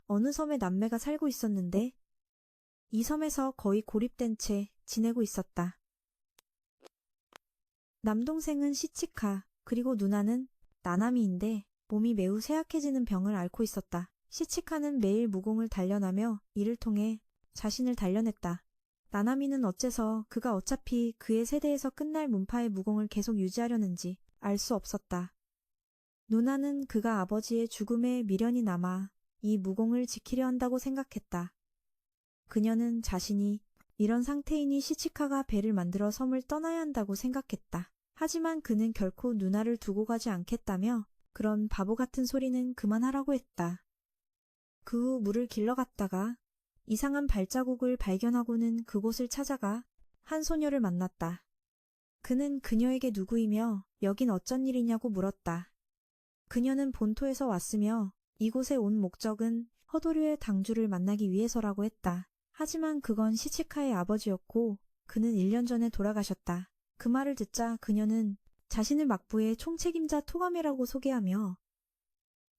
어느 섬에 남매가 살고 있었는데 이 섬에서 거의 고립된 채 지내고 있었다. 남동생은 시치카, 그리고 누나는 나나미인데 몸이 매우 쇠약해지는 병을 앓고 있었다. 시치카는 매일 무공을 단련하며 이를 통해 자신을 단련했다. 나나미는 어째서 그가 어차피 그의 세대에서 끝날 문파의 무공을 계속 유지하려는지 알 수 없었다. 누나는 그가 아버지의 죽음에 미련이 남아 이 무공을 지키려 한다고 생각했다. 그녀는 자신이 이런 상태이니 시치카가 배를 만들어 섬을 떠나야 한다고 생각했다. 하지만 그는 결코 누나를 두고 가지 않겠다며 그런 바보 같은 소리는 그만하라고 했다. 그 후 물을 길러 갔다가 이상한 발자국을 발견하고는 그곳을 찾아가 한 소녀를 만났다. 그는 그녀에게 누구이며 여긴 어쩐 일이냐고 물었다. 그녀는 본토에서 왔으며 이곳에 온 목적은 허도류의 당주를 만나기 위해서라고 했다. 하지만 그건 시치카의 아버지였고 그는 1년 전에 돌아가셨다. 그 말을 듣자 그녀는 자신을 막부의 총책임자 토가메라고 소개하며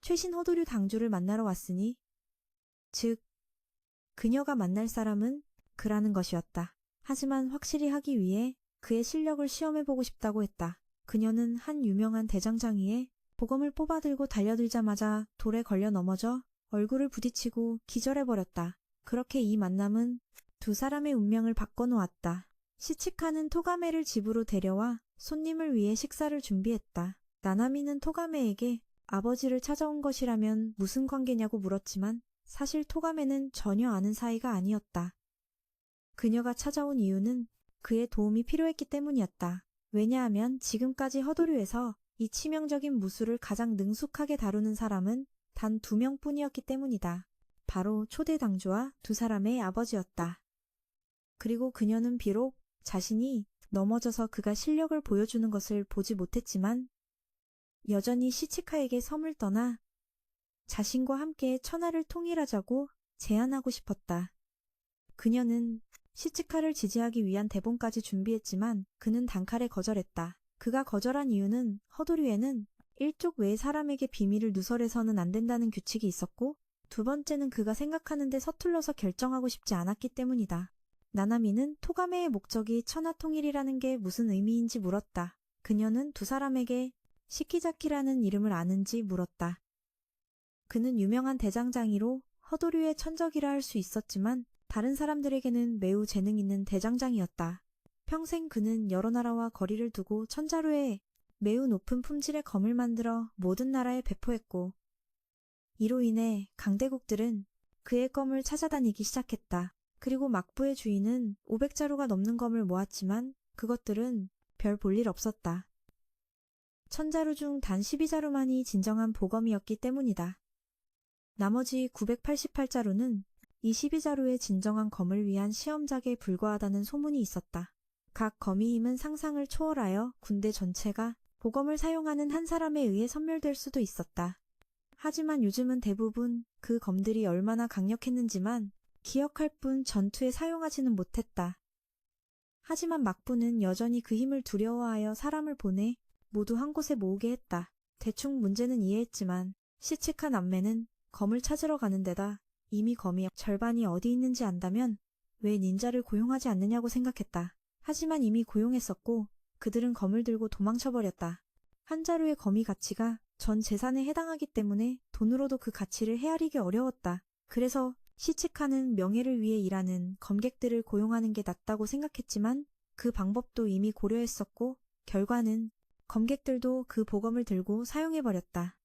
최신 허도류 당주를 만나러 왔으니 즉 그녀가 만날 사람은 그라는 것이었다. 하지만 확실히 하기 위해 그의 실력을 시험해보고 싶다고 했다. 그녀는 한 유명한 대장장이의 보검을 뽑아들고 달려들자마자 돌에 걸려 넘어져 얼굴을 부딪히고 기절해버렸다. 그렇게 이 만남은 두 사람의 운명을 바꿔놓았다. 시치카는 토가메를 집으로 데려와 손님을 위해 식사를 준비했다. 나나미는 토가메에게 아버지를 찾아온 것이라면 무슨 관계냐고 물었지만 사실 토가메는 전혀 아는 사이가 아니었다. 그녀가 찾아온 이유는 그의 도움이 필요했기 때문이었다. 왜냐하면 지금까지 허도류에서 이 치명적인 무술을 가장 능숙하게 다루는 사람은 단 2명뿐이었기 때문이다. 바로 초대 당주와 두 사람의 아버지였다. 그리고 그녀는 비록 자신이 넘어져서 그가 실력을 보여주는 것을 보지 못했지만 여전히 시치카에게 섬을 떠나 자신과 함께 천하를 통일하자고 제안하고 싶었다. 그녀는 시치카를 지지하기 위한 대본까지 준비했지만 그는 단칼에 거절했다. 그가 거절한 이유는 허도류에는 일족 외의 사람에게 비밀을 누설해서는 안 된다는 규칙이 있었고 두 번째는 그가 생각하는데 서툴러서 결정하고 싶지 않았기 때문이다. 나나미는 토가메의 목적이 천하통일이라는 게 무슨 의미인지 물었다. 그녀는 두 사람에게 시키자키라는 이름을 아는지 물었다. 그는 유명한 대장장이로 허도류의 천적이라 할 수 있었지만 다른 사람들에게는 매우 재능 있는 대장장이었다. 평생 그는 여러 나라와 거리를 두고 천자루에 매우 높은 품질의 검을 만들어 모든 나라에 배포했고 이로 인해 강대국들은 그의 검을 찾아다니기 시작했다. 그리고 막부의 주인은 500자루가 넘는 검을 모았지만 그것들은 별 볼일 없었다. 1000자루 중 단 12자루만이 진정한 보검이었기 때문이다. 나머지 988자루는 이 12자루의 진정한 검을 위한 시험작에 불과하다는 소문이 있었다. 각 검의 힘은 상상을 초월하여 군대 전체가 보검을 사용하는 한 사람에 의해 섬멸될 수도 있었다. 하지만 요즘은 대부분 그 검들이 얼마나 강력했는지만 기억할 뿐 전투에 사용하지는 못했다. 하지만 막부는 여전히 그 힘을 두려워하여 사람을 보내 모두 한 곳에 모으게 했다. 대충 문제는 이해했지만 시치카 남매는 검을 찾으러 가는 데다 이미 검이 절반이 어디 있는지 안다면 왜 닌자를 고용하지 않느냐고 생각했다. 하지만 이미 고용했었고 그들은 검을 들고 도망쳐버렸다. 한 자루의 검의 가치가 전 재산에 해당하기 때문에 돈으로도 그 가치를 헤아리기 어려웠다. 그래서 시치카는 명예를 위해 일하는 검객들을 고용하는 게 낫다고 생각했지만 그 방법도 이미 고려했었고 결과는 검객들도 그 보검을 들고 사용해버렸다.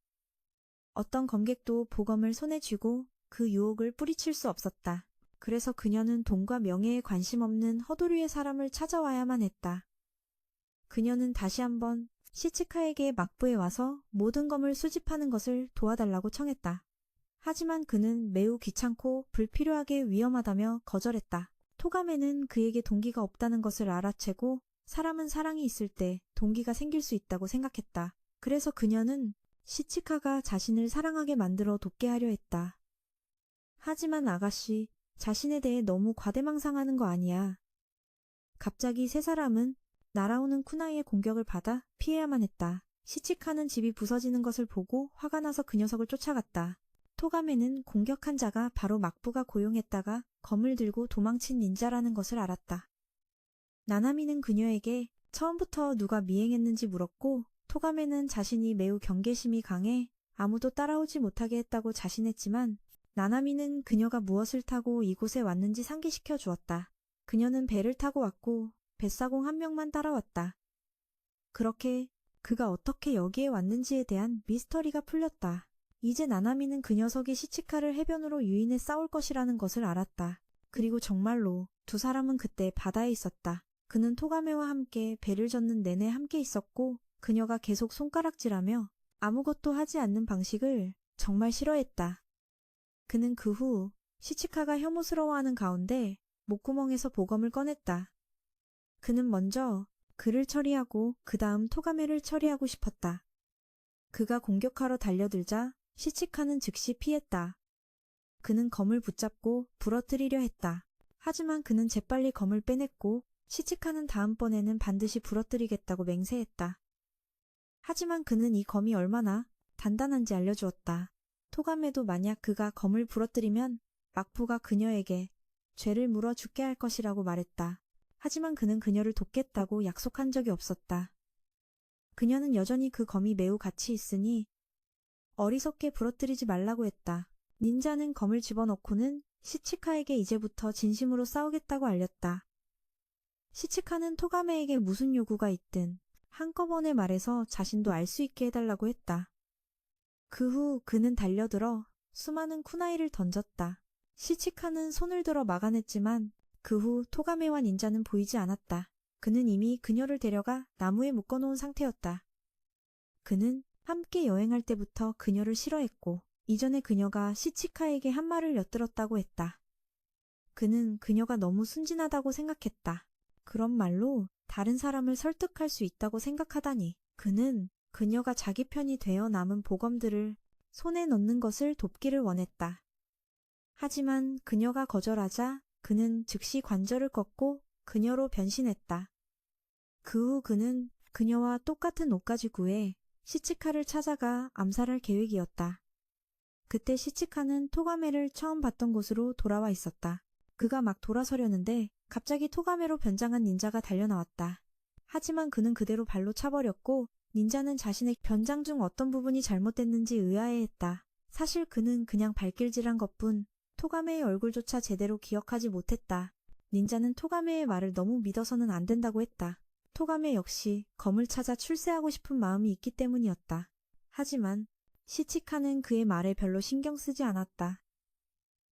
어떤 검객도 보검을 손에 쥐고 그 유혹을 뿌리칠 수 없었다. 그래서 그녀는 돈과 명예에 관심 없는 허도류의 사람을 찾아와야만 했다. 그녀는 다시 한번 시치카에게 막부에 와서 모든 검을 수집하는 것을 도와달라고 청했다. 하지만 그는 매우 귀찮고 불필요하게 위험하다며 거절했다. 토가메는 그에게 동기가 없다는 것을 알아채고 사람은 사랑이 있을 때 동기가 생길 수 있다고 생각했다. 그래서 그녀는 시치카가 자신을 사랑하게 만들어 돕게 하려 했다. 하지만 아가씨, 자신에 대해 너무 과대망상하는 거 아니야. 갑자기 세 사람은 날아오는 쿠나이의 공격을 받아 피해야만 했다. 시치카는 집이 부서지는 것을 보고 화가 나서 그 녀석을 쫓아갔다. 토가메는 공격한 자가 바로 막부가 고용했다가 검을 들고 도망친 닌자라는 것을 알았다. 나나미는 그녀에게 처음부터 누가 미행했는지 물었고 토가메는 자신이 매우 경계심이 강해 아무도 따라오지 못하게 했다고 자신했지만 나나미는 그녀가 무엇을 타고 이곳에 왔는지 상기시켜 주었다. 그녀는 배를 타고 왔고 뱃사공 한 명만 따라왔다. 그렇게 그가 어떻게 여기에 왔는지에 대한 미스터리가 풀렸다. 이제 나나미는 그 녀석이 시치카를 해변으로 유인해 싸울 것이라는 것을 알았다. 그리고 정말로 두 사람은 그때 바다에 있었다. 그는 토가메와 함께 배를 젓는 내내 함께 있었고 그녀가 계속 손가락질하며 아무것도 하지 않는 방식을 정말 싫어했다. 그는 그 후 시치카가 혐오스러워하는 가운데 목구멍에서 보검을 꺼냈다. 그는 먼저 그를 처리하고 그 다음 토가메를 처리하고 싶었다. 그가 공격하러 달려들자 시치카는 즉시 피했다. 그는 검을 붙잡고 부러뜨리려 했다. 하지만 그는 재빨리 검을 빼냈고 시치카는 다음번에는 반드시 부러뜨리겠다고 맹세했다. 하지만 그는 이 검이 얼마나 단단한지 알려주었다. 토가메도 만약 그가 검을 부러뜨리면 막부가 그녀에게 죄를 물어 죽게 할 것이라고 말했다. 하지만 그는 그녀를 돕겠다고 약속한 적이 없었다. 그녀는 여전히 그 검이 매우 가치 있으니 어리석게 부러뜨리지 말라고 했다. 닌자는 검을 집어넣고는 시치카에게 이제부터 진심으로 싸우겠다고 알렸다. 시치카는 토가메에게 무슨 요구가 있든 한꺼번에 말해서 자신도 알 수 있게 해달라고 했다. 그 후 그는 달려들어 수많은 쿠나이를 던졌다. 시치카는 손을 들어 막아냈지만 그 후 토가메와 닌자는 보이지 않았다. 그는 이미 그녀를 데려가 나무에 묶어놓은 상태였다. 그는 함께 여행할 때부터 그녀를 싫어했고 이전에 그녀가 시치카에게 한 말을 엿들었다고 했다. 그는 그녀가 너무 순진하다고 생각했다. 그런 말로 다른 사람을 설득할 수 있다고 생각하다니. 그는 그녀가 자기 편이 되어 남은 보검들을 손에 넣는 것을 돕기를 원했다. 하지만 그녀가 거절하자 그는 즉시 관절을 꺾고 그녀로 변신했다. 그 후 그는 그녀와 똑같은 옷까지 구해 시치카를 찾아가 암살할 계획이었다. 그때 시치카는 토가메를 처음 봤던 곳으로 돌아와 있었다. 그가 막 돌아서려는데 갑자기 토가메로 변장한 닌자가 달려나왔다. 하지만 그는 그대로 발로 차버렸고 닌자는 자신의 변장 중 어떤 부분이 잘못됐는지 의아해했다. 사실 그는 그냥 발길질한 것뿐 토가메의 얼굴조차 제대로 기억하지 못했다. 닌자는 토가메의 말을 너무 믿어서는 안 된다고 했다. 토가메 역시 검을 찾아 출세하고 싶은 마음이 있기 때문이었다. 하지만 시치카는 그의 말에 별로 신경 쓰지 않았다.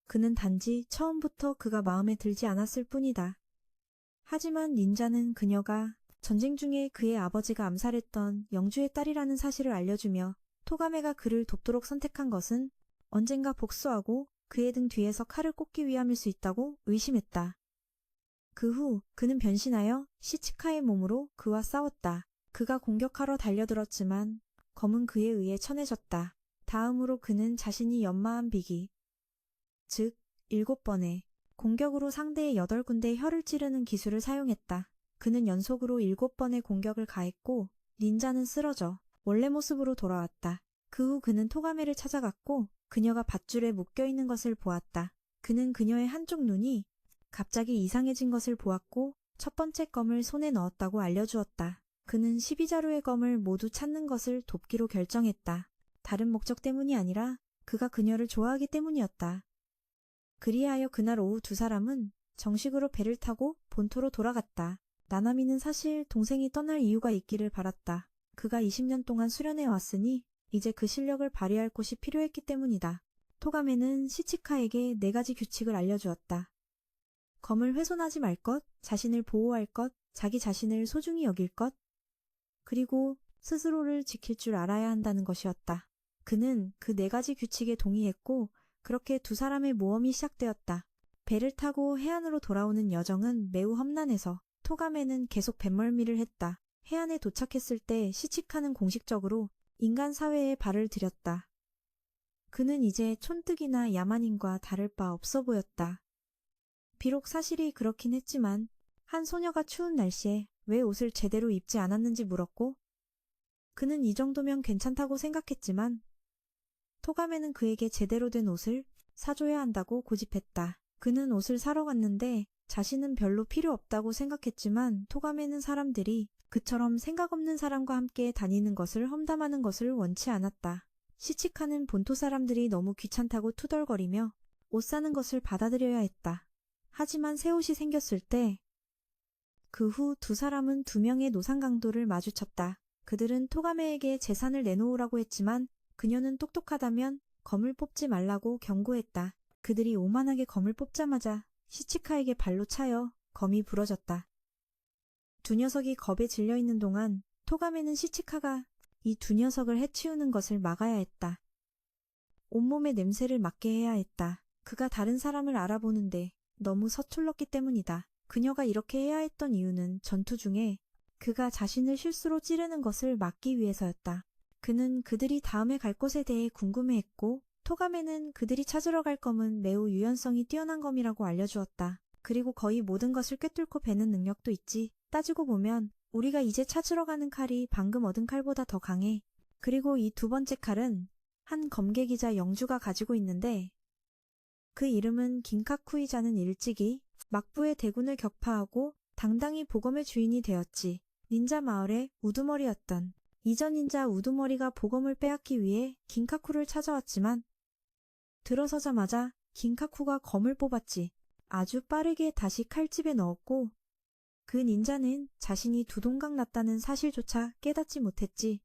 그는 단지 처음부터 그가 마음에 들지 않았을 뿐이다. 하지만 닌자는 그녀가 전쟁 중에 그의 아버지가 암살했던 영주의 딸이라는 사실을 알려주며 토가메가 그를 돕도록 선택한 것은 언젠가 복수하고 그의 등 뒤에서 칼을 꽂기 위함일 수 있다고 의심했다. 그 후 그는 변신하여 시치카의 몸으로 그와 싸웠다. 그가 공격하러 달려들었지만 검은 그에 의해 쳐내졌다. 다음으로 그는 자신이 연마한 비기, 즉 7번의 공격으로 상대의 8군데의 혀를 찌르는 기술을 사용했다. 그는 연속으로 7번의 공격을 가했고 닌자는 쓰러져 원래 모습으로 돌아왔다. 그 후 그는 토가메를 찾아갔고 그녀가 밧줄에 묶여있는 것을 보았다. 그는 그녀의 한쪽 눈이 갑자기 이상해진 것을 보았고 첫 번째 검을 손에 넣었다고 알려주었다. 그는 12자루의 검을 모두 찾는 것을 돕기로 결정했다. 다른 목적 때문이 아니라 그가 그녀를 좋아하기 때문이었다. 그리하여 그날 오후 두 사람은 정식으로 배를 타고 본토로 돌아갔다. 나나미는 사실 동생이 떠날 이유가 있기를 바랐다. 그가 20년 동안 수련해 왔으니 이제 그 실력을 발휘할 곳이 필요했기 때문이다. 토가메는 시치카에게 4가지 규칙을 알려주었다. 검을 훼손하지 말 것, 자신을 보호할 것, 자기 자신을 소중히 여길 것, 그리고 스스로를 지킬 줄 알아야 한다는 것이었다. 그는 그 4가지 규칙에 동의했고 그렇게 두 사람의 모험이 시작되었다. 배를 타고 해안으로 돌아오는 여정은 매우 험난해서 토가메는 계속 뱃멀미를 했다. 해안에 도착했을 때 시치카는 공식적으로 인간 사회에 발을 들였다. 그는 이제 촌뜨기나 야만인과 다를 바 없어 보였다. 비록 사실이 그렇긴 했지만 한 소녀가 추운 날씨에 왜 옷을 제대로 입지 않았는지 물었고 그는 이 정도면 괜찮다고 생각했지만 토가메는 그에게 제대로 된 옷을 사줘야 한다고 고집했다. 그는 옷을 사러 갔는데 자신은 별로 필요 없다고 생각했지만 토가메는 사람들이 그처럼 생각 없는 사람과 함께 다니는 것을 험담하는 것을 원치 않았다. 시치카는 본토 사람들이 너무 귀찮다고 투덜거리며 옷 사는 것을 받아들여야 했다. 하지만 새 옷이 생겼을 때 그 후 두 사람은 두 명의 노상 강도를 마주쳤다. 그들은 토가메에게 재산을 내놓으라고 했지만 그녀는 똑똑하다면 검을 뽑지 말라고 경고했다. 그들이 오만하게 검을 뽑자마자 시치카에게 발로 차여 검이 부러졌다. 두 녀석이 겁에 질려있는 동안 토가메는 시치카가 이 두 녀석을 해치우는 것을 막아야 했다. 온몸의 냄새를 맡게 해야 했다. 그가 다른 사람을 알아보는데 너무 서툴렀기 때문이다. 그녀가 이렇게 해야 했던 이유는 전투 중에 그가 자신을 실수로 찌르는 것을 막기 위해서였다. 그는 그들이 다음에 갈 곳에 대해 궁금해했고 토가메는 그들이 찾으러 갈 검은 매우 유연성이 뛰어난 검이라고 알려주었다. 그리고 거의 모든 것을 꿰뚫고 베는 능력도 있지. 따지고 보면 우리가 이제 찾으러 가는 칼이 방금 얻은 칼보다 더 강해. 그리고 이 두 번째 칼은 한 검객이자 영주가 가지고 있는데 그 이름은 긴카쿠이자는 일찍이 막부의 대군을 격파하고 당당히 보검의 주인이 되었지. 닌자 마을의 우두머리였던 이전 닌자 우두머리가 보검을 빼앗기 위해 긴카쿠를 찾아왔지만 들어서자마자 긴카쿠가 검을 뽑았지. 아주 빠르게 다시 칼집에 넣었고 그 닌자는 자신이 두동강 났다는 사실조차 깨닫지 못했지.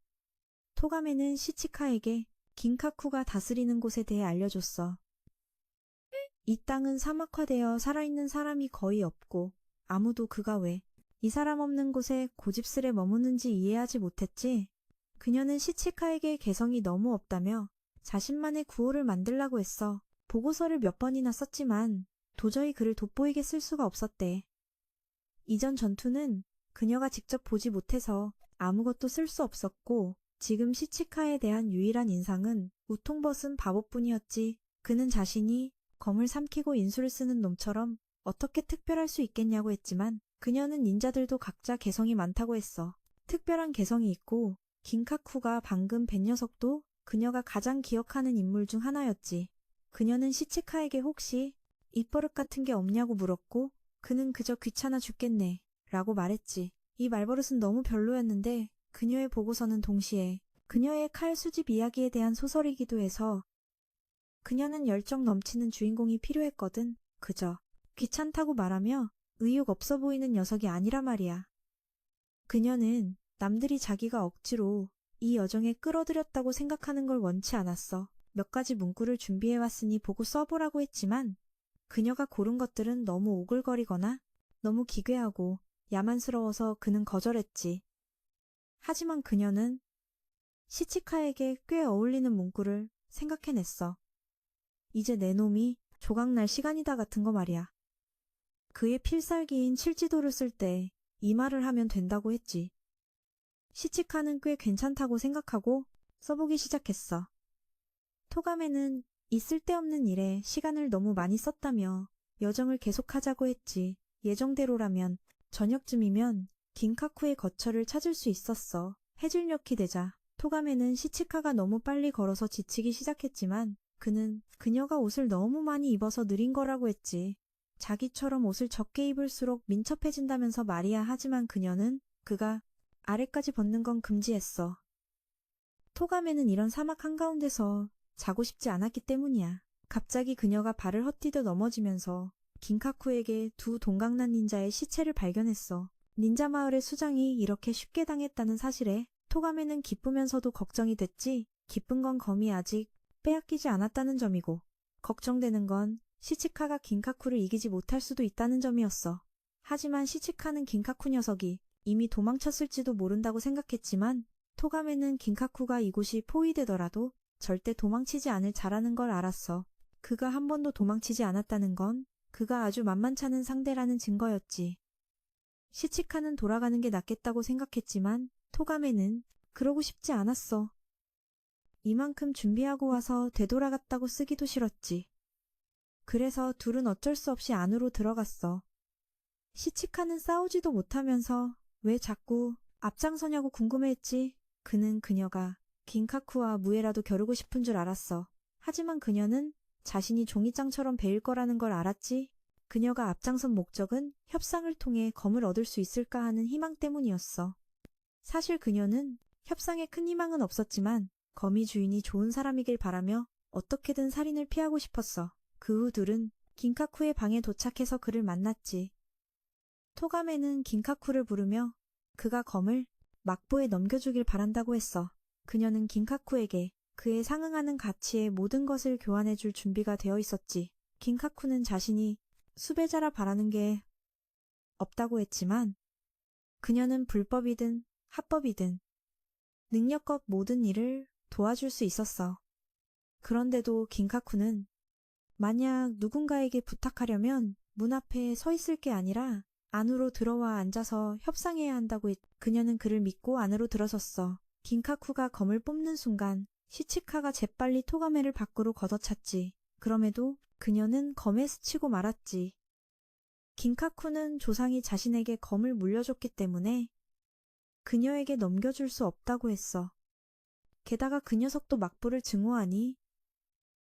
토가메는 시치카에게 긴카쿠가 다스리는 곳에 대해 알려줬어. 이 땅은 사막화되어 살아있는 사람이 거의 없고 아무도 그가 왜 이 사람 없는 곳에 고집스레 머무는지 이해하지 못했지. 그녀는 시치카에게 개성이 너무 없다며 자신만의 구호를 만들라고 했어. 보고서를 몇 번이나 썼지만 도저히 그를 돋보이게 쓸 수가 없었대. 이전 전투는 그녀가 직접 보지 못해서 아무것도 쓸 수 없었고 지금 시치카에 대한 유일한 인상은 우통벗은 바보뿐이었지. 그는 자신이 검을 삼키고 인수를 쓰는 놈처럼 어떻게 특별할 수 있겠냐고 했지만 그녀는 닌자들도 각자 개성이 많다고 했어. 특별한 개성이 있고 긴카쿠가 방금 뵌 녀석도 그녀가 가장 기억하는 인물 중 하나였지. 그녀는 시치카에게 혹시 입버릇 같은 게 없냐고 물었고 그는 그저 귀찮아 죽겠네 라고 말했지. 이 말버릇은 너무 별로였는데 그녀의 보고서는 동시에 그녀의 칼 수집 이야기에 대한 소설이기도 해서 그녀는 열정 넘치는 주인공이 필요했거든. 그저 귀찮다고 말하며 의욕 없어 보이는 녀석이 아니라 말이야. 그녀는 남들이 자기가 억지로 이 여정에 끌어들였다고 생각하는 걸 원치 않았어. 몇 가지 문구를 준비해왔으니 보고 써보라고 했지만 그녀가 고른 것들은 너무 오글거리거나 너무 기괴하고 야만스러워서 그는 거절했지. 하지만 그녀는 시치카에게 꽤 어울리는 문구를 생각해냈어. 이제 내 놈이 조각날 시간이다 같은 거 말이야. 그의 필살기인 칠지도를 쓸 때 이 말을 하면 된다고 했지. 시치카는 꽤 괜찮다고 생각하고 써보기 시작했어. 토가메는 이 쓸데없는 일에 시간을 너무 많이 썼다며 여정을 계속하자고 했지. 예정대로라면 저녁쯤이면 긴카쿠의 거처를 찾을 수 있었어. 해질녘이 되자 토가메는 시치카가 너무 빨리 걸어서 지치기 시작했지만 그는 그녀가 옷을 너무 많이 입어서 느린 거라고 했지. 자기처럼 옷을 적게 입을수록 민첩해진다면서 말이야. 하지만 그녀는 그가 아래까지 벗는 건 금지했어. 토가메는 이런 사막 한가운데서 자고 싶지 않았기 때문이야. 갑자기 그녀가 발을 헛디뎌 넘어지면서 긴카쿠에게 두 동강난 닌자의 시체를 발견했어. 닌자 마을의 수장이 이렇게 쉽게 당했다는 사실에 토가메는 기쁘면서도 걱정이 됐지. 기쁜 건 검이 아직 빼앗기지 않았다는 점이고 걱정되는 건 시치카가 긴카쿠를 이기지 못할 수도 있다는 점이었어. 하지만 시치카는 긴카쿠 녀석이 이미 도망쳤을지도 모른다고 생각했지만 토가메는 긴카쿠가 이곳이 포위되더라도 절대 도망치지 않을 자라는 걸 알았어. 그가 한 번도 도망치지 않았다는 건 그가 아주 만만찮은 상대라는 증거였지. 시치카는 돌아가는 게 낫겠다고 생각했지만 토가메는 그러고 싶지 않았어. 이만큼 준비하고 와서 되돌아갔다고 쓰기도 싫었지. 그래서 둘은 어쩔 수 없이 안으로 들어갔어. 시치카는 싸우지도 못하면서 왜 자꾸 앞장서냐고 궁금해했지. 그는 그녀가 긴카쿠와 무에라도 겨루고 싶은 줄 알았어. 하지만 그녀는 자신이 종이장처럼 베일 거라는 걸 알았지. 그녀가 앞장선 목적은 협상을 통해 검을 얻을 수 있을까 하는 희망 때문이었어. 사실 그녀는 협상에 큰 희망은 없었지만 거미 주인이 좋은 사람이길 바라며 어떻게든 살인을 피하고 싶었어. 그 후 둘은 긴카쿠의 방에 도착해서 그를 만났지. 토가메는 긴카쿠를 부르며 그가 검을 막보에 넘겨주길 바란다고 했어. 그녀는 긴카쿠에게 그에 상응하는 가치의 모든 것을 교환해줄 준비가 되어 있었지. 긴카쿠는 자신이 수배자라 바라는 게 없다고 했지만 그녀는 불법이든 합법이든 능력껏 모든 일을 도와줄 수 있었어. 그런데도 긴카쿠는 만약 누군가에게 부탁하려면 문 앞에 서 있을 게 아니라 안으로 들어와 앉아서 협상해야 한다고 그녀는 그를 믿고 안으로 들어섰어. 긴카쿠가 검을 뽑는 순간 시치카가 재빨리 토가메를 밖으로 걷어찼지. 그럼에도 그녀는 검에 스치고 말았지. 긴카쿠는 조상이 자신에게 검을 물려줬기 때문에 그녀에게 넘겨줄 수 없다고 했어. 게다가 그 녀석도 막부를 증오하니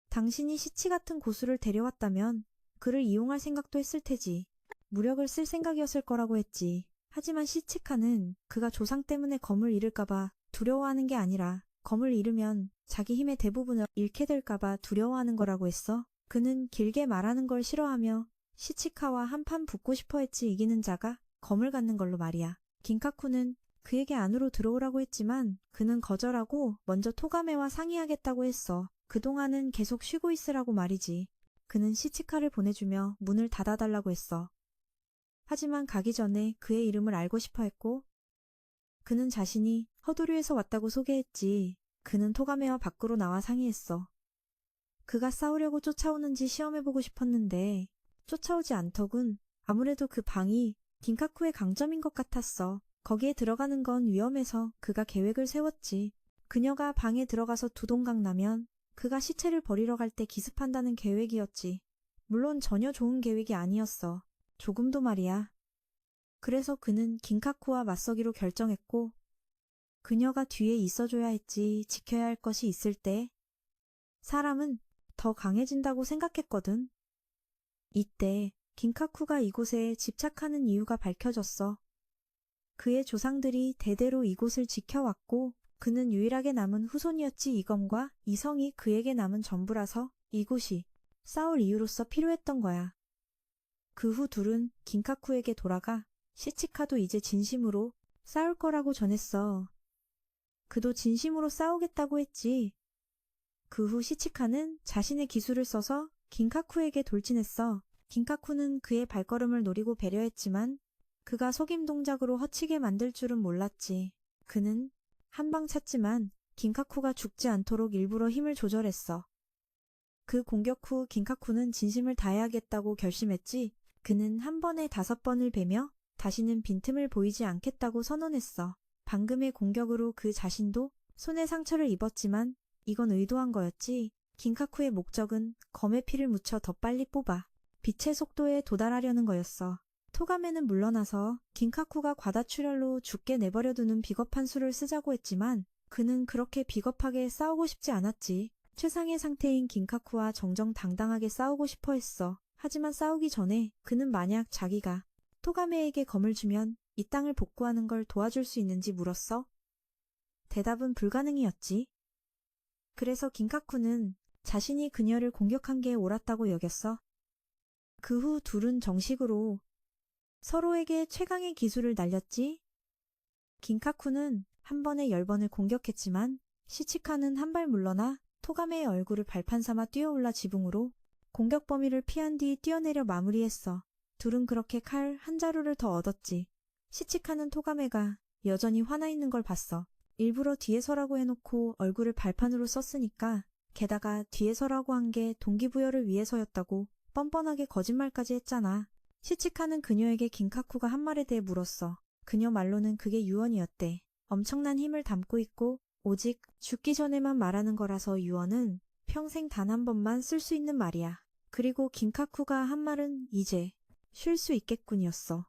당신이 시치 같은 고수를 데려왔다면 그를 이용할 생각도 했을 테지. 무력을 쓸 생각이었을 거라고 했지. 하지만 시치카는 그가 조상 때문에 검을 잃을까봐 두려워하는 게 아니라 검을 잃으면 자기 힘의 대부분을 잃게 될까봐 두려워하는 거라고 했어. 그는 길게 말하는 걸 싫어하며 시치카와 한판 붙고 싶어 했지. 이기는 자가 검을 갖는 걸로 말이야. 긴카쿠는 그에게 안으로 들어오라고 했지만 그는 거절하고 먼저 토가메와 상의하겠다고 했어. 그동안은 계속 쉬고 있으라고 말이지. 그는 시치카를 보내주며 문을 닫아달라고 했어. 하지만 가기 전에 그의 이름을 알고 싶어 했고 그는 자신이 허도류에서 왔다고 소개했지. 그는 토가메와 밖으로 나와 상의했어. 그가 싸우려고 쫓아오는지 시험해보고 싶었는데 쫓아오지 않더군. 아무래도 그 방이 긴카쿠의 강점인 것 같았어. 거기에 들어가는 건 위험해서 그가 계획을 세웠지. 그녀가 방에 들어가서 두동강 나면 그가 시체를 버리러 갈 때 기습한다는 계획이었지. 물론 전혀 좋은 계획이 아니었어. 조금도 말이야. 그래서 그는 긴카쿠와 맞서기로 결정했고 그녀가 뒤에 있어줘야 했지. 지켜야 할 것이 있을 때 사람은 더 강해진다고 생각했거든. 이때 긴카쿠가 이곳에 집착하는 이유가 밝혀졌어. 그의 조상들이 대대로 이곳을 지켜왔고 그는 유일하게 남은 후손이었지. 이 검과 이 성이 그에게 남은 전부라서 이곳이 싸울 이유로서 필요했던 거야. 그 후 둘은 긴카쿠에게 돌아가 시치카도 이제 진심으로 싸울 거라고 전했어. 그도 진심으로 싸우겠다고 했지. 그 후 시치카는 자신의 기술을 써서 긴카쿠에게 돌진했어. 긴카쿠는 그의 발걸음을 노리고 배려했지만 그가 속임 동작으로 허치게 만들 줄은 몰랐지. 그는 한 방 찼지만 긴카쿠가 죽지 않도록 일부러 힘을 조절했어. 그 공격 후 긴카쿠는 진심을 다해야겠다고 결심했지. 그는 한 번에 5번을 베며 다시는 빈틈을 보이지 않겠다고 선언했어. 방금의 공격으로 그 자신도 손에 상처를 입었지만 이건 의도한 거였지. 긴카쿠의 목적은 검에 피를 묻혀 더 빨리 뽑아 빛의 속도에 도달하려는 거였어. 토가메는 물러나서 긴카쿠가 과다출혈로 죽게 내버려두는 비겁한 수를 쓰자고 했지만 그는 그렇게 비겁하게 싸우고 싶지 않았지. 최상의 상태인 긴카쿠와 정정당당하게 싸우고 싶어 했어. 하지만 싸우기 전에 그는 만약 자기가 토가메에게 검을 주면 이 땅을 복구하는 걸 도와줄 수 있는지 물었어. 대답은 불가능이었지. 그래서 긴카쿠는 자신이 그녀를 공격한 게 옳았다고 여겼어. 그 후 둘은 정식으로 서로에게 최강의 기술을 날렸지. 긴카쿠는 한 번에 10번을 공격했지만 시치카는 한 발 물러나 토가메의 얼굴을 발판 삼아 뛰어올라 지붕으로 공격 범위를 피한 뒤 뛰어내려 마무리했어. 둘은 그렇게 칼 한 자루를 더 얻었지. 시치카는 토가메가 여전히 화나 있는 걸 봤어. 일부러 뒤에 서라고 해놓고 얼굴을 발판으로 썼으니까 게다가 뒤에 서라고 한 게 동기부여를 위해서였다고 뻔뻔하게 거짓말까지 했잖아. 시치카는 그녀에게 긴카쿠가 한 말에 대해 물었어. 그녀 말로는 그게 유언이었대. 엄청난 힘을 담고 있고 오직 죽기 전에만 말하는 거라서 유언은 평생 단 한 번만 쓸 수 있는 말이야. 그리고 긴카쿠가 한 말은 이제 쉴 수 있겠군이었어.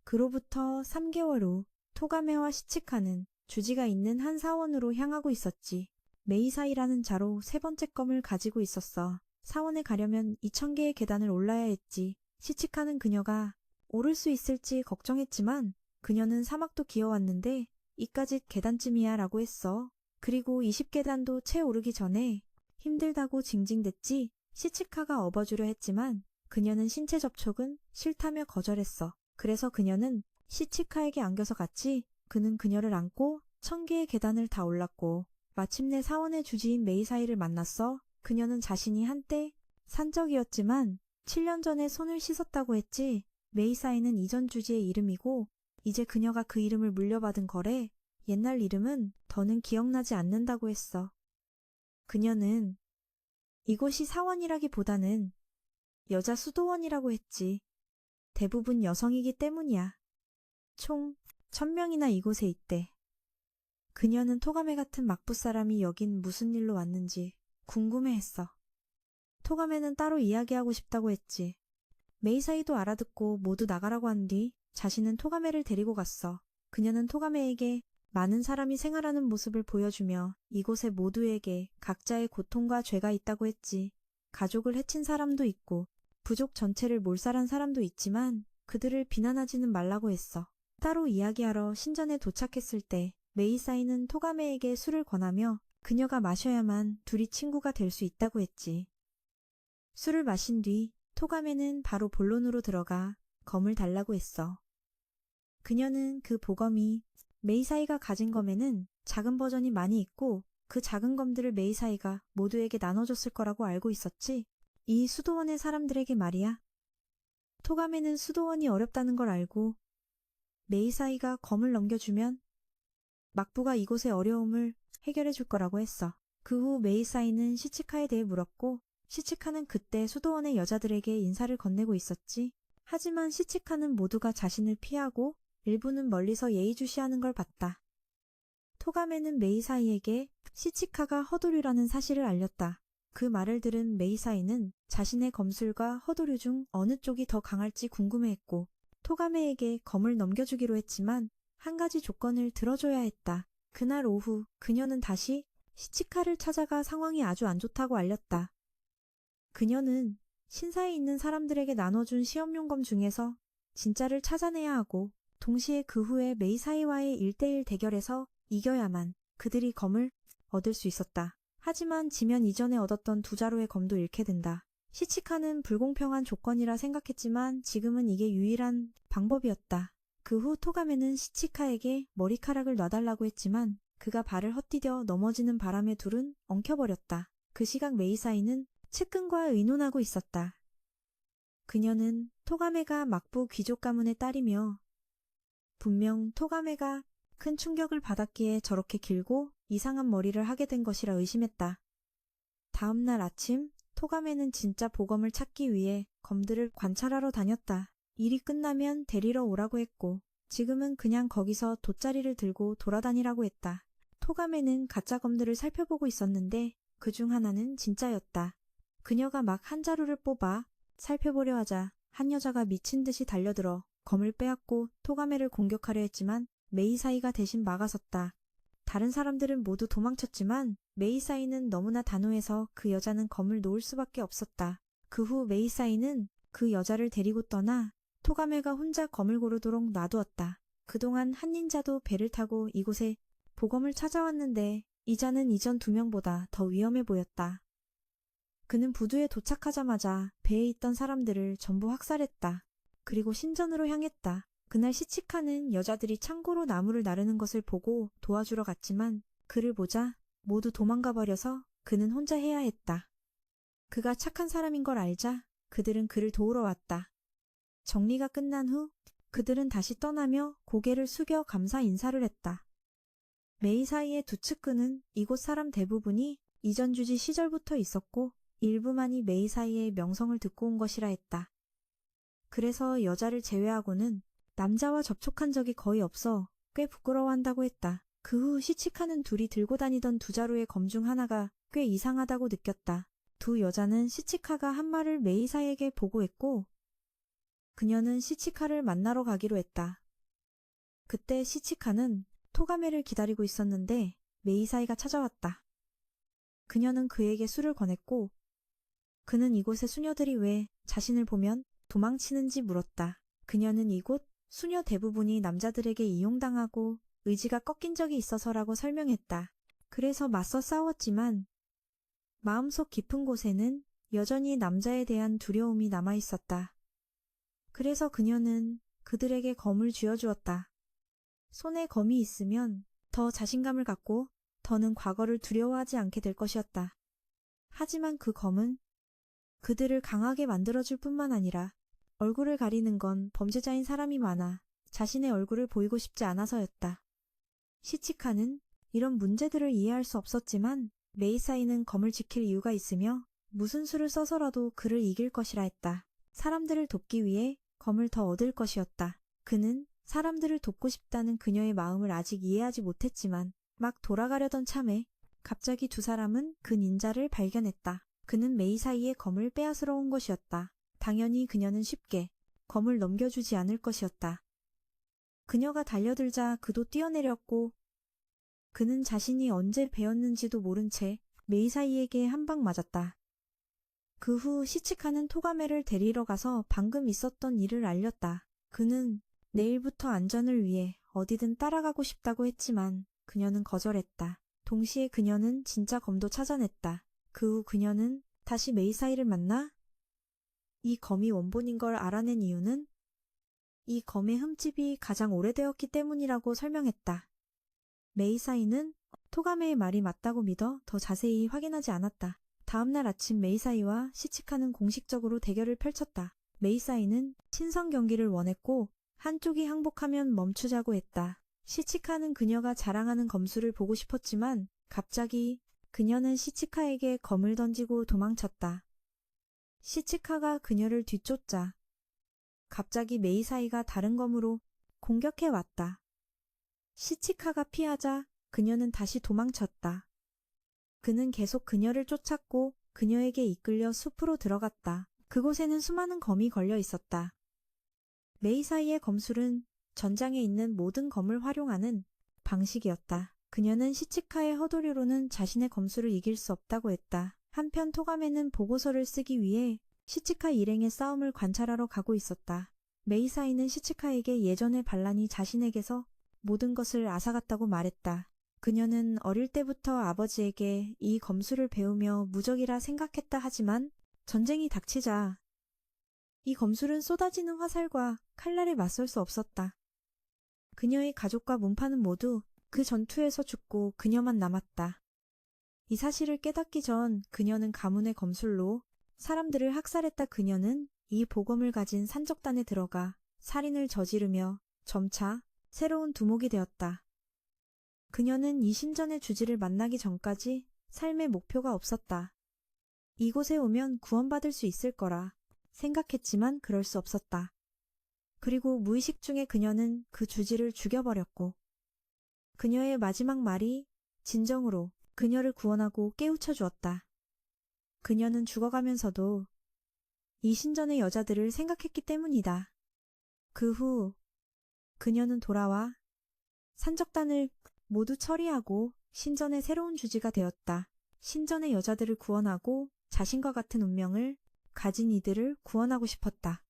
그로부터 3개월 후 토가메와 시치카는 주지가 있는 한 사원으로 향하고 있었지. 메이사이라는 자로 세 번째 검을 가지고 있었어. 사원에 가려면 2000개의 계단을 올라야 했지. 시치카는 그녀가 오를 수 있을지 걱정했지만 그녀는 사막도 기어왔는데 이까짓 계단쯤이야 라고 했어. 그리고 20계단도 채 오르기 전에 힘들다고 징징댔지. 시치카가 업어주려 했지만 그녀는 신체 접촉은 싫다며 거절했어. 그래서 그녀는 시치카에게 안겨서 갔지. 그는 그녀를 안고 1000개의 계단을 다 올랐고 마침내 사원의 주지인 메이사이를 만났어. 그녀는 자신이 한때 산적이었지만 7년 전에 손을 씻었다고 했지. 메이사이는 이전 주지의 이름이고 이제 그녀가 그 이름을 물려받은 거래. 옛날 이름은 더는 기억나지 않는다고 했어. 그녀는 이곳이 사원이라기보다는 여자 수도원이라고 했지. 대부분 여성이기 때문이야. 총 1000명이나 이곳에 있대. 그녀는 토가메 같은 막부 사람이 여긴 무슨 일로 왔는지 궁금해했어. 토가메는 따로 이야기하고 싶다고 했지. 메이사이도 알아듣고 모두 나가라고 한 뒤 자신은 토가메를 데리고 갔어. 그녀는 토가메에게 많은 사람이 생활하는 모습을 보여주며 이곳의 모두에게 각자의 고통과 죄가 있다고 했지. 가족을 해친 사람도 있고 부족 전체를 몰살한 사람도 있지만 그들을 비난하지는 말라고 했어. 따로 이야기하러 신전에 도착했을 때 메이사이는 토가메에게 술을 권하며 그녀가 마셔야만 둘이 친구가 될 수 있다고 했지. 술을 마신 뒤 토가메는 바로 본론으로 들어가 검을 달라고 했어. 그녀는 그 보검이 메이사이가 가진 검에는 작은 버전이 많이 있고 그 작은 검들을 메이사이가 모두에게 나눠줬을 거라고 알고 있었지. 이 수도원의 사람들에게 말이야. 토가메는 수도원이 어렵다는 걸 알고 메이사이가 검을 넘겨주면 막부가 이곳의 어려움을 해결해 줄 거라고 했어. 그 후 메이사이는 시치카에 대해 물었고 시치카는 그때 수도원의 여자들에게 인사를 건네고 있었지. 하지만 시치카는 모두가 자신을 피하고 일부는 멀리서 예의주시하는 걸 봤다. 토가메는 메이사이에게 시치카가 허도류라는 사실을 알렸다. 그 말을 들은 메이사이는 자신의 검술과 허도류 중 어느 쪽이 더 강할지 궁금해했고 토가메에게 검을 넘겨주기로 했지만 한 가지 조건을 들어줘야 했다. 그날 오후 그녀는 다시 시치카를 찾아가 상황이 아주 안 좋다고 알렸다. 그녀는 신사에 있는 사람들에게 나눠준 시험용 검 중에서 진짜를 찾아내야 하고 동시에 그 후에 메이사이와의 1대1 대결에서 이겨야만 그들이 검을 얻을 수 있었다. 하지만 지면 이전에 얻었던 두 자루의 검도 잃게 된다. 시치카는 불공평한 조건이라 생각했지만 지금은 이게 유일한 방법이었다. 그 후 토가메는 시치카에게 머리카락을 놔달라고 했지만 그가 발을 헛디뎌 넘어지는 바람에 둘은 엉켜버렸다. 그 시각 메이사이는 측근과 의논하고 있었다. 그녀는 토가메가 막부 귀족 가문의 딸이며 분명 토가메가 큰 충격을 받았기에 저렇게 길고 이상한 머리를 하게 된 것이라 의심했다. 다음 날 아침 토가메는 진짜 보검을 찾기 위해 검들을 관찰하러 다녔다. 일이 끝나면 데리러 오라고 했고 지금은 그냥 거기서 돗자리를 들고 돌아다니라고 했다. 토가메는 가짜 검들을 살펴보고 있었는데 그중 하나는 진짜였다. 그녀가 막 한 자루를 뽑아 살펴보려 하자 한 여자가 미친 듯이 달려들어 검을 빼앗고 토가메를 공격하려 했지만 메이사이가 대신 막아섰다. 다른 사람들은 모두 도망쳤지만 메이사이는 너무나 단호해서 그 여자는 검을 놓을 수밖에 없었다. 그 후 메이사이는 그 여자를 데리고 떠나 토가메가 혼자 검을 고르도록 놔두었다. 그동안 한 닌자도 배를 타고 이곳에 보검을 찾아왔는데 이자는 이전 2명보다 더 위험해 보였다. 그는 부두에 도착하자마자 배에 있던 사람들을 전부 학살했다. 그리고 신전으로 향했다. 그날 시치카는 여자들이 창고로 나무를 나르는 것을 보고 도와주러 갔지만 그를 보자 모두 도망가 버려서 그는 혼자 해야 했다. 그가 착한 사람인 걸 알자 그들은 그를 도우러 왔다. 정리가 끝난 후 그들은 다시 떠나며 고개를 숙여 감사 인사를 했다. 메이사이의 두 측근은 이곳 사람 대부분이 이전 주지 시절부터 있었고 일부만이 메이사이의 명성을 듣고 온 것이라 했다. 그래서 여자를 제외하고는 남자와 접촉한 적이 거의 없어 꽤 부끄러워한다고 했다. 그 후 시치카는 둘이 들고 다니던 두 자루의 검 중 하나가 꽤 이상하다고 느꼈다. 두 여자는 시치카가 한 말을 메이사이에게 보고했고 그녀는 시치카를 만나러 가기로 했다. 그때 시치카는 토가메를 기다리고 있었는데 메이사이가 찾아왔다. 그녀는 그에게 술을 권했고 그는 이곳의 수녀들이 왜 자신을 보면 도망치는지 물었다. 그녀는 이곳 수녀 대부분이 남자들에게 이용당하고 의지가 꺾인 적이 있어서라고 설명했다. 그래서 맞서 싸웠지만 마음속 깊은 곳에는 여전히 남자에 대한 두려움이 남아있었다. 그래서 그녀는 그들에게 검을 쥐어주었다. 손에 검이 있으면 더 자신감을 갖고 더는 과거를 두려워하지 않게 될 것이었다. 하지만 그 검은 그들을 강하게 만들어줄 뿐만 아니라 얼굴을 가리는 건 범죄자인 사람이 많아 자신의 얼굴을 보이고 싶지 않아서였다. 시치카는 이런 문제들을 이해할 수 없었지만 메이사이는 검을 지킬 이유가 있으며 무슨 수를 써서라도 그를 이길 것이라 했다. 사람들을 돕기 위해 검을 더 얻을 것이었다. 그는 사람들을 돕고 싶다는 그녀의 마음을 아직 이해하지 못했지만 막 돌아가려던 참에 갑자기 두 사람은 그 닌자를 발견했다. 그는 메이사이의 검을 빼앗으러 온 것이었다. 당연히 그녀는 쉽게 검을 넘겨주지 않을 것이었다. 그녀가 달려들자 그도 뛰어내렸고 그는 자신이 언제 배웠는지도 모른 채 메이사이에게 한 방 맞았다. 그 후 시치카는 토가메를 데리러 가서 방금 있었던 일을 알렸다. 그는 내일부터 안전을 위해 어디든 따라가고 싶다고 했지만 그녀는 거절했다. 동시에 그녀는 진짜 검도 찾아냈다. 그 후 그녀는 다시 메이사이를 만나 이 검이 원본인 걸 알아낸 이유는 이 검의 흠집이 가장 오래되었기 때문이라고 설명했다. 메이사이는 토가메의 말이 맞다고 믿어 더 자세히 확인하지 않았다. 다음날 아침 메이사이와 시치카는 공식적으로 대결을 펼쳤다. 메이사이는 신성 경기를 원했고 한쪽이 항복하면 멈추자고 했다. 시치카는 그녀가 자랑하는 검수를 보고 싶었지만 갑자기 그녀는 시치카에게 검을 던지고 도망쳤다. 시치카가 그녀를 뒤쫓자 갑자기 메이사이가 다른 검으로 공격해 왔다. 시치카가 피하자 그녀는 다시 도망쳤다. 그는 계속 그녀를 쫓았고 그녀에게 이끌려 숲으로 들어갔다. 그곳에는 수많은 검이 걸려 있었다. 메이사이의 검술은 전장에 있는 모든 검을 활용하는 방식이었다. 그녀는 시치카의 허도류로는 자신의 검술을 이길 수 없다고 했다. 한편 토가메는 보고서를 쓰기 위해 시치카 일행의 싸움을 관찰하러 가고 있었다. 메이사이는 시치카에게 예전의 반란이 자신에게서 모든 것을 앗아갔다고 말했다. 그녀는 어릴 때부터 아버지에게 이 검술을 배우며 무적이라 생각했다 하지만 전쟁이 닥치자 이 검술은 쏟아지는 화살과 칼날에 맞설 수 없었다. 그녀의 가족과 문파는 모두 그 전투에서 죽고 그녀만 남았다. 이 사실을 깨닫기 전 그녀는 가문의 검술로 사람들을 학살했다. 그녀는 이 보검을 가진 산적단에 들어가 살인을 저지르며 점차 새로운 두목이 되었다. 그녀는 이 신전의 주지를 만나기 전까지 삶의 목표가 없었다. 이곳에 오면 구원받을 수 있을 거라 생각했지만 그럴 수 없었다. 그리고 무의식 중에 그녀는 그 주지를 죽여버렸고 그녀의 마지막 말이 진정으로 그녀를 구원하고 깨우쳐 주었다. 그녀는 죽어가면서도 이 신전의 여자들을 생각했기 때문이다. 그 후 그녀는 돌아와 산적단을 모두 처리하고 신전의 새로운 주지가 되었다. 신전의 여자들을 구원하고 자신과 같은 운명을 가진 이들을 구원하고 싶었다.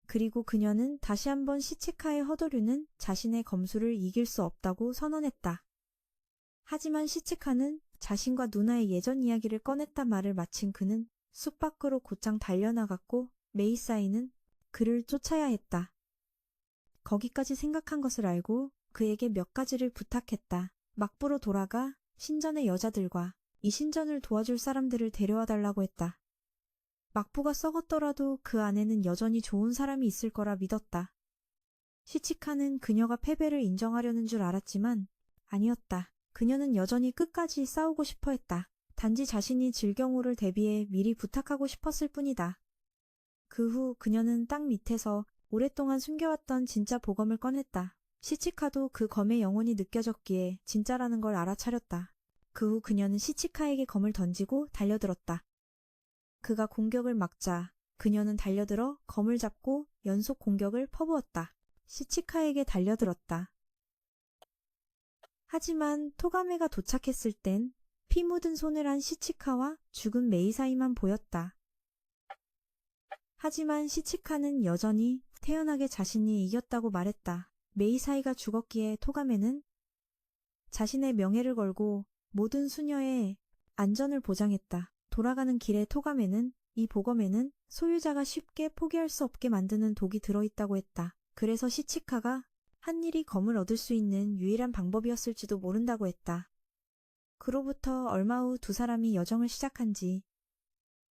그리고 그녀는 다시 한번 시치카의 허도류는 자신의 검술을 이길 수 없다고 선언했다. 하지만 시치카는 자신과 누나의 예전 이야기를 꺼냈단 말을 마친 그는 숲 밖으로 곧장 달려나갔고 메이사이는 그를 쫓아야 했다. 거기까지 생각한 것을 알고 그에게 몇 가지를 부탁했다. 막부로 돌아가 신전의 여자들과 이 신전을 도와줄 사람들을 데려와 달라고 했다. 막부가 썩었더라도 그 안에는 여전히 좋은 사람이 있을 거라 믿었다. 시치카는 그녀가 패배를 인정하려는 줄 알았지만 아니었다. 그녀는 여전히 끝까지 싸우고 싶어 했다. 단지 자신이 질 경우를 대비해 미리 부탁하고 싶었을 뿐이다. 그 후 그녀는 땅 밑에서 오랫동안 숨겨왔던 진짜 보검을 꺼냈다. 시치카도 그 검의 영혼이 느껴졌기에 진짜라는 걸 알아차렸다. 그 후 그녀는 시치카에게 검을 던지고 달려들었다. 그가 공격을 막자 그녀는 달려들어 검을 잡고 연속 공격을 퍼부었다. 시치카에게 달려들었다. 하지만 토가메가 도착했을 땐 피 묻은 손을 한 시치카와 죽은 메이 사이만 보였다. 하지만 시치카는 여전히 태연하게 자신이 이겼다고 말했다. 메이 사이가 죽었기에 토가메는 자신의 명예를 걸고 모든 수녀의 안전을 보장했다. 돌아가는 길에 토가메는 이 보검에는 소유자가 쉽게 포기할 수 없게 만드는 독이 들어있다고 했다. 그래서 시치카가 한 일이 검을 얻을 수 있는 유일한 방법이었을지도 모른다고 했다. 그로부터 얼마 후 두 사람이 여정을 시작한 지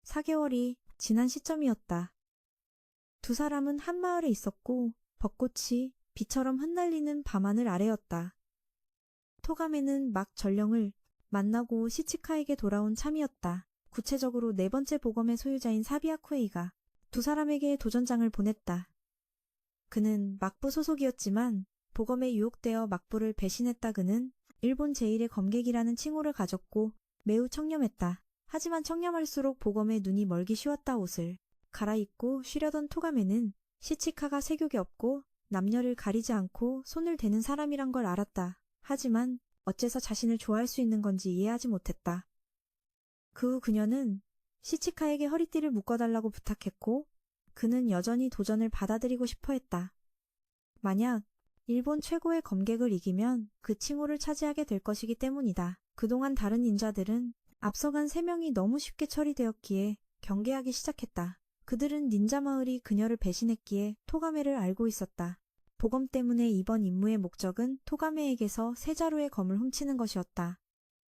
4개월이 지난 시점이었다. 두 사람은 한 마을에 있었고 벚꽃이 비처럼 흩날리는 밤하늘 아래였다. 토가메는 막 전령을 만나고 시치카에게 돌아온 참이었다. 구체적으로 네 번째 보검의 소유자인 사비아쿠에이가 두 사람에게 도전장을 보냈다. 그는 막부 소속이었지만 보검에 유혹되어 막부를 배신했다. 그는 일본 제1의 검객이라는 칭호를 가졌고 매우 청렴했다. 하지만 청렴할수록 보검의 눈이 멀기 쉬웠다. 옷을 갈아입고 쉬려던 토가메는 시치카가 세욕이 없고 남녀를 가리지 않고 손을 대는 사람이란 걸 알았다. 하지만 어째서 자신을 좋아할 수 있는 건지 이해하지 못했다. 그 후 그녀는 시치카에게 허리띠를 묶어달라고 부탁했고 그는 여전히 도전을 받아들이고 싶어 했다. 만약 일본 최고의 검객을 이기면 그 칭호를 차지하게 될 것이기 때문이다. 그동안 다른 닌자들은 앞서간 3명이 너무 쉽게 처리되었기에 경계하기 시작했다. 그들은 닌자 마을이 그녀를 배신했기에 토가메를 알고 있었다. 보검 때문에 이번 임무의 목적은 토가메에게서 세 자루의 검을 훔치는 것이었다.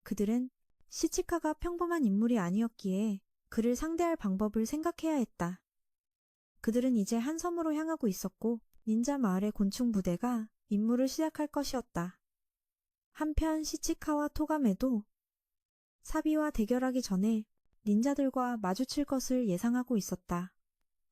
그들은 시치카가 평범한 인물이 아니었기에 그를 상대할 방법을 생각해야 했다. 그들은 이제 한 섬으로 향하고 있었고 닌자 마을의 곤충 부대가 임무를 시작할 것이었다. 한편 시치카와 토가메도 사비와 대결하기 전에 닌자들과 마주칠 것을 예상하고 있었다.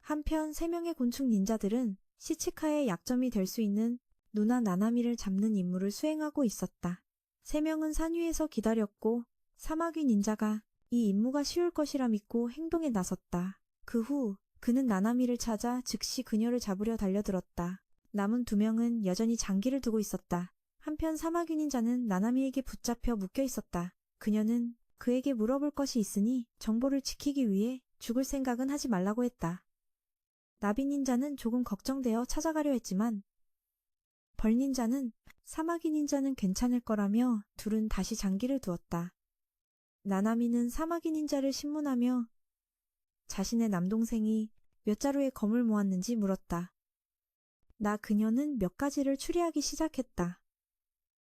한편 3명의 곤충 닌자들은 시치카의 약점이 될 수 있는 누나 나나미를 잡는 임무를 수행하고 있었다. 3명은 산 위에서 기다렸고 사마귀 닌자가 이 임무가 쉬울 것이라 믿고 행동에 나섰다. 그 후 그는 나나미를 찾아 즉시 그녀를 잡으려 달려들었다. 남은 2명은 여전히 장기를 두고 있었다. 한편 사마귀 닌자는 나나미에게 붙잡혀 묶여 있었다. 그녀는 그에게 물어볼 것이 있으니 정보를 지키기 위해 죽을 생각은 하지 말라고 했다. 나비 닌자는 조금 걱정되어 찾아가려 했지만 벌 닌자는 사마귀 닌자는 괜찮을 거라며 둘은 다시 장기를 두었다. 나나미는 사마귀 닌자를 신문하며 자신의 남동생이 몇 자루의 검을 모았는지 물었다. 그녀는 몇 가지를 추리하기 시작했다.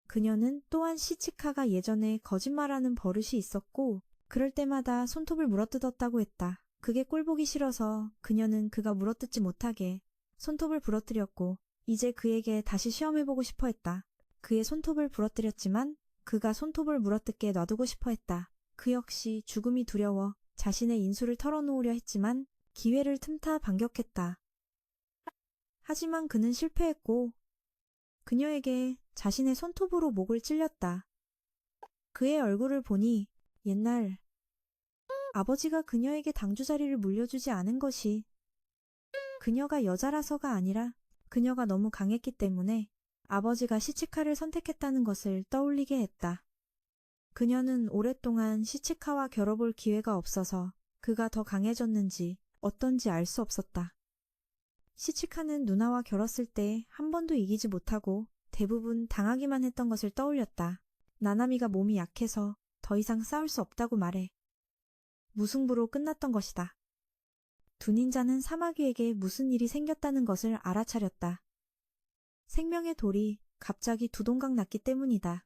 그녀는 또한 시치카가 예전에 거짓말하는 버릇이 있었고 그럴 때마다 손톱을 물어뜯었다고 했다. 그게 꼴보기 싫어서 그녀는 그가 물어뜯지 못하게 손톱을 부러뜨렸고 이제 그에게 다시 시험해보고 싶어 했다. 그의 손톱을 부러뜨렸지만 그가 손톱을 물어뜯게 놔두고 싶어 했다. 그 역시 죽음이 두려워 자신의 인수를 털어놓으려 했지만 기회를 틈타 반격했다. 하지만 그는 실패했고 그녀에게 자신의 손톱으로 목을 찔렸다. 그의 얼굴을 보니 옛날 아버지가 그녀에게 당주 자리를 물려주지 않은 것이 그녀가 여자라서가 아니라 그녀가 너무 강했기 때문에 아버지가 시치카를 선택했다는 것을 떠올리게 했다. 그녀는 오랫동안 시치카와 겨뤄볼 기회가 없어서 그가 더 강해졌는지 어떤지 알 수 없었다. 시치카는 누나와 겨뤘을 때 한 번도 이기지 못하고 대부분 당하기만 했던 것을 떠올렸다. 나나미가 몸이 약해서 더 이상 싸울 수 없다고 말해 무승부로 끝났던 것이다. 두 닌자는 사마귀에게 무슨 일이 생겼다는 것을 알아차렸다. 생명의 돌이 갑자기 두 동강 났기 때문이다.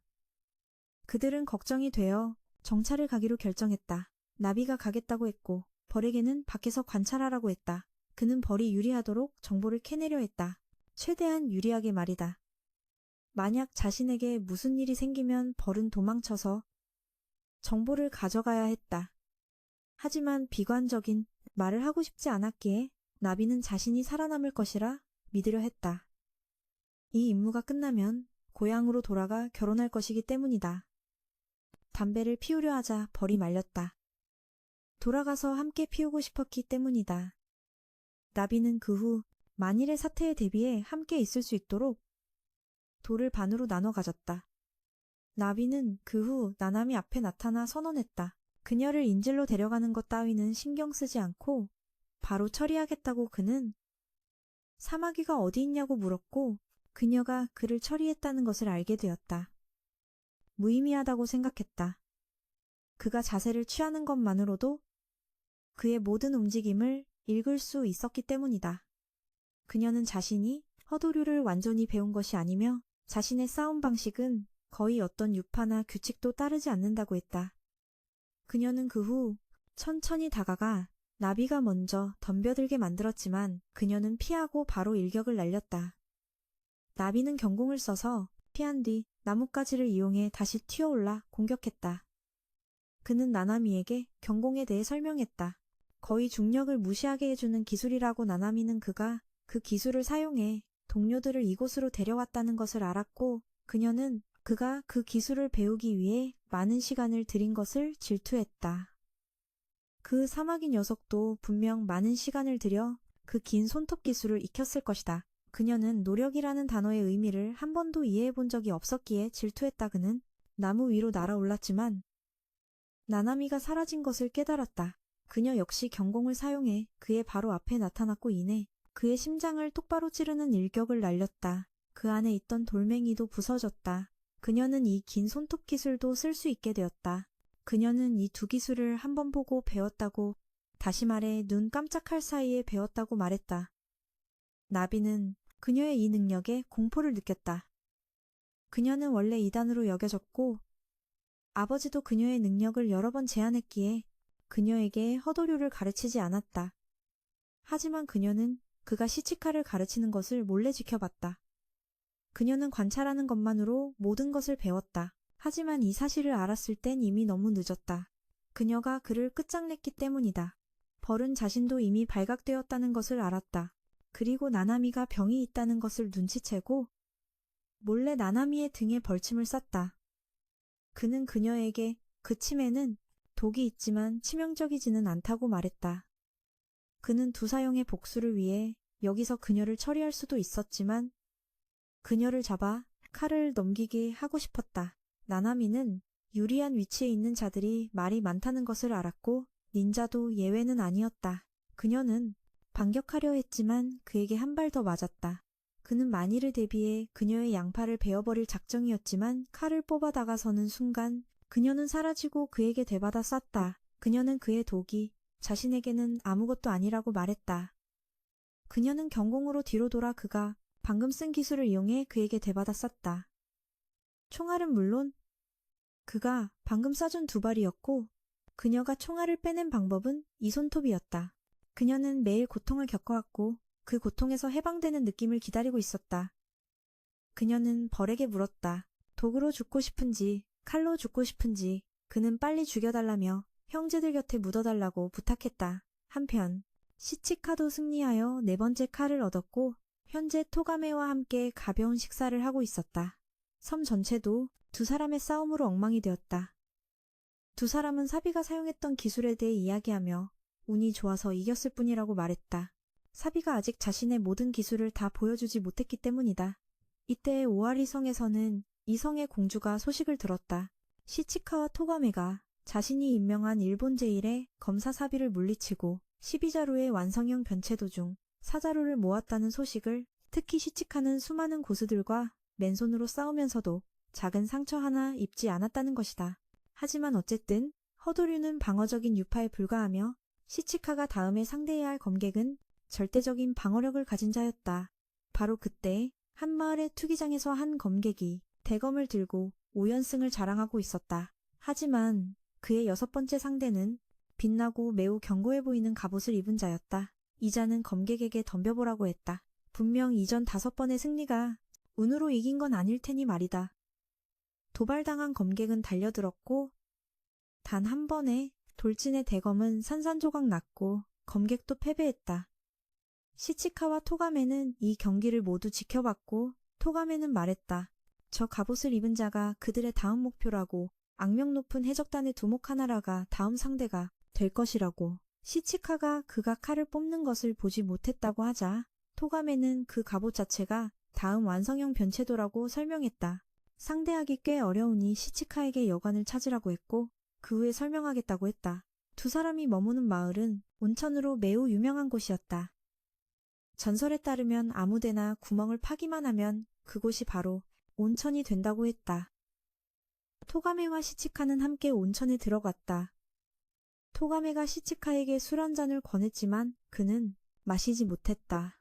그들은 걱정이 되어 정찰을 가기로 결정했다. 나비가 가겠다고 했고 벌에게는 밖에서 관찰하라고 했다. 그는 벌이 유리하도록 정보를 캐내려 했다. 최대한 유리하게 말이다. 만약 자신에게 무슨 일이 생기면 벌은 도망쳐서 정보를 가져가야 했다. 하지만 비관적인 말을 하고 싶지 않았기에 나비는 자신이 살아남을 것이라 믿으려 했다. 이 임무가 끝나면 고향으로 돌아가 결혼할 것이기 때문이다. 담배를 피우려 하자 벌이 말렸다. 돌아가서 함께 피우고 싶었기 때문이다. 나비는 그 후 만일의 사태에 대비해 함께 있을 수 있도록 돌을 반으로 나눠 가졌다. 나비는 그 후 나나미 앞에 나타나 선언했다. 그녀를 인질로 데려가는 것 따위는 신경 쓰지 않고 바로 처리하겠다고. 그는 사마귀가 어디 있냐고 물었고 그녀가 그를 처리했다는 것을 알게 되었다. 무의미하다고 생각했다. 그가 자세를 취하는 것만으로도 그의 모든 움직임을 읽을 수 있었기 때문이다. 그녀는 자신이 허도류를 완전히 배운 것이 아니며 자신의 싸움 방식은 거의 어떤 유파나 규칙도 따르지 않는다고 했다. 그녀는 그 후 천천히 다가가 나비가 먼저 덤벼들게 만들었지만 그녀는 피하고 바로 일격을 날렸다. 나비는 경공을 써서 피한 뒤 나뭇가지를 이용해 다시 튀어올라 공격했다. 그는 나나미에게 경공에 대해 설명했다. 거의 중력을 무시하게 해주는 기술이라고. 나나미는 그가 그 기술을 사용해 동료들을 이곳으로 데려왔다는 것을 알았고 그녀는 그가 그 기술을 배우기 위해 많은 시간을 들인 것을 질투했다. 그 사마귀 녀석도 분명 많은 시간을 들여 그 긴 손톱 기술을 익혔을 것이다. 그녀는 노력이라는 단어의 의미를 한 번도 이해해 본 적이 없었기에 질투했다. 그는 나무 위로 날아올랐지만 나나미가 사라진 것을 깨달았다. 그녀 역시 경공을 사용해 그의 바로 앞에 나타났고 이내 그의 심장을 똑바로 찌르는 일격을 날렸다. 그 안에 있던 돌멩이도 부서졌다. 그녀는 이 긴 손톱 기술도 쓸 수 있게 되었다. 그녀는 이 두 기술을 한 번 보고 배웠다고, 다시 말해 눈 깜짝할 사이에 배웠다고 말했다. 나비는 그녀의 이 능력에 공포를 느꼈다. 그녀는 원래 이단으로 여겨졌고 아버지도 그녀의 능력을 여러 번 제안했기에 그녀에게 허도류를 가르치지 않았다. 하지만 그녀는 그가 시치카를 가르치는 것을 몰래 지켜봤다. 그녀는 관찰하는 것만으로 모든 것을 배웠다. 하지만 이 사실을 알았을 땐 이미 너무 늦었다. 그녀가 그를 끝장냈기 때문이다. 벌은 자신도 이미 발각되었다는 것을 알았다. 그리고 나나미가 병이 있다는 것을 눈치채고 몰래 나나미의 등에 벌침을 쌌다. 그는 그녀에게 그 침에는 독이 있지만 치명적이지는 않다고 말했다. 그는 두 사형의 복수를 위해 여기서 그녀를 처리할 수도 있었지만 그녀를 잡아 칼을 넘기게 하고 싶었다. 나나미는 유리한 위치에 있는 자들이 말이 많다는 것을 알았고 닌자도 예외는 아니었다. 그녀는 반격하려 했지만 그에게 한 발 더 맞았다. 그는 만일을 대비해 그녀의 양팔을 베어버릴 작정이었지만 칼을 뽑아 다가서는 순간 그녀는 사라지고 그에게 되받아 쐈다. 그녀는 그의 독이 자신에게는 아무것도 아니라고 말했다. 그녀는 경공으로 뒤로 돌아 그가 방금 쓴 기술을 이용해 그에게 되받아 쐈다. 총알은 물론 그가 방금 쏴준 두 발이었고 그녀가 총알을 빼낸 방법은 이 손톱이었다. 그녀는 매일 고통을 겪어왔고 그 고통에서 해방되는 느낌을 기다리고 있었다. 그녀는 벌에게 물었다. 독으로 죽고 싶은지 칼로 죽고 싶은지. 그는 빨리 죽여달라며 형제들 곁에 묻어달라고 부탁했다. 한편 시치카도 승리하여 네 번째 칼을 얻었고 현재 토가메와 함께 가벼운 식사를 하고 있었다. 섬 전체도 두 사람의 싸움으로 엉망이 되었다. 두 사람은 사비가 사용했던 기술에 대해 이야기하며 운이 좋아서 이겼을 뿐이라고 말했다. 사비가 아직 자신의 모든 기술을 다 보여주지 못했기 때문이다. 이때 오아리 성에서는 이 성의 공주가 소식을 들었다. 시치카와 토가메가 자신이 임명한 일본 제1의 검사 사비를 물리치고 12자루의 완성형 변체 도중 4자루를 모았다는 소식을. 특히 시치카는 수많은 고수들과 맨손으로 싸우면서도 작은 상처 하나 입지 않았다는 것이다. 하지만 어쨌든 허도류는 방어적인 유파에 불과하며 시치카가 다음에 상대해야 할 검객은 절대적인 방어력을 가진 자였다. 바로 그때 한 마을의 투기장에서 한 검객이 대검을 들고 5연승을 자랑하고 있었다. 하지만 그의 6번째 상대는 빛나고 매우 견고해 보이는 갑옷을 입은 자였다. 이 자는 검객에게 덤벼보라고 했다. 분명 이전 5번의 승리가 운으로 이긴 건 아닐 테니 말이다. 도발당한 검객은 달려들었고 단 한 번에 돌진의 대검은 산산조각 났고 검객도 패배했다. 시치카와 토가메는 이 경기를 모두 지켜봤고 토가메는 말했다. 저 갑옷을 입은 자가 그들의 다음 목표라고. 악명 높은 해적단의 두목하나라가 다음 상대가 될 것이라고. 시치카가 그가 칼을 뽑는 것을 보지 못했다고 하자 토가메는 그 갑옷 자체가 다음 완성형 변체도라고 설명했다. 상대하기 꽤 어려우니 시치카에게 여관을 찾으라고 했고 그 후에 설명하겠다고 했다. 두 사람이 머무는 마을은 온천으로 매우 유명한 곳이었다. 전설에 따르면 아무데나 구멍을 파기만 하면 그곳이 바로 온천이 된다고 했다. 토가메와 시치카는 함께 온천에 들어갔다. 토가메가 시치카에게 술 한 잔을 권했지만 그는 마시지 못했다.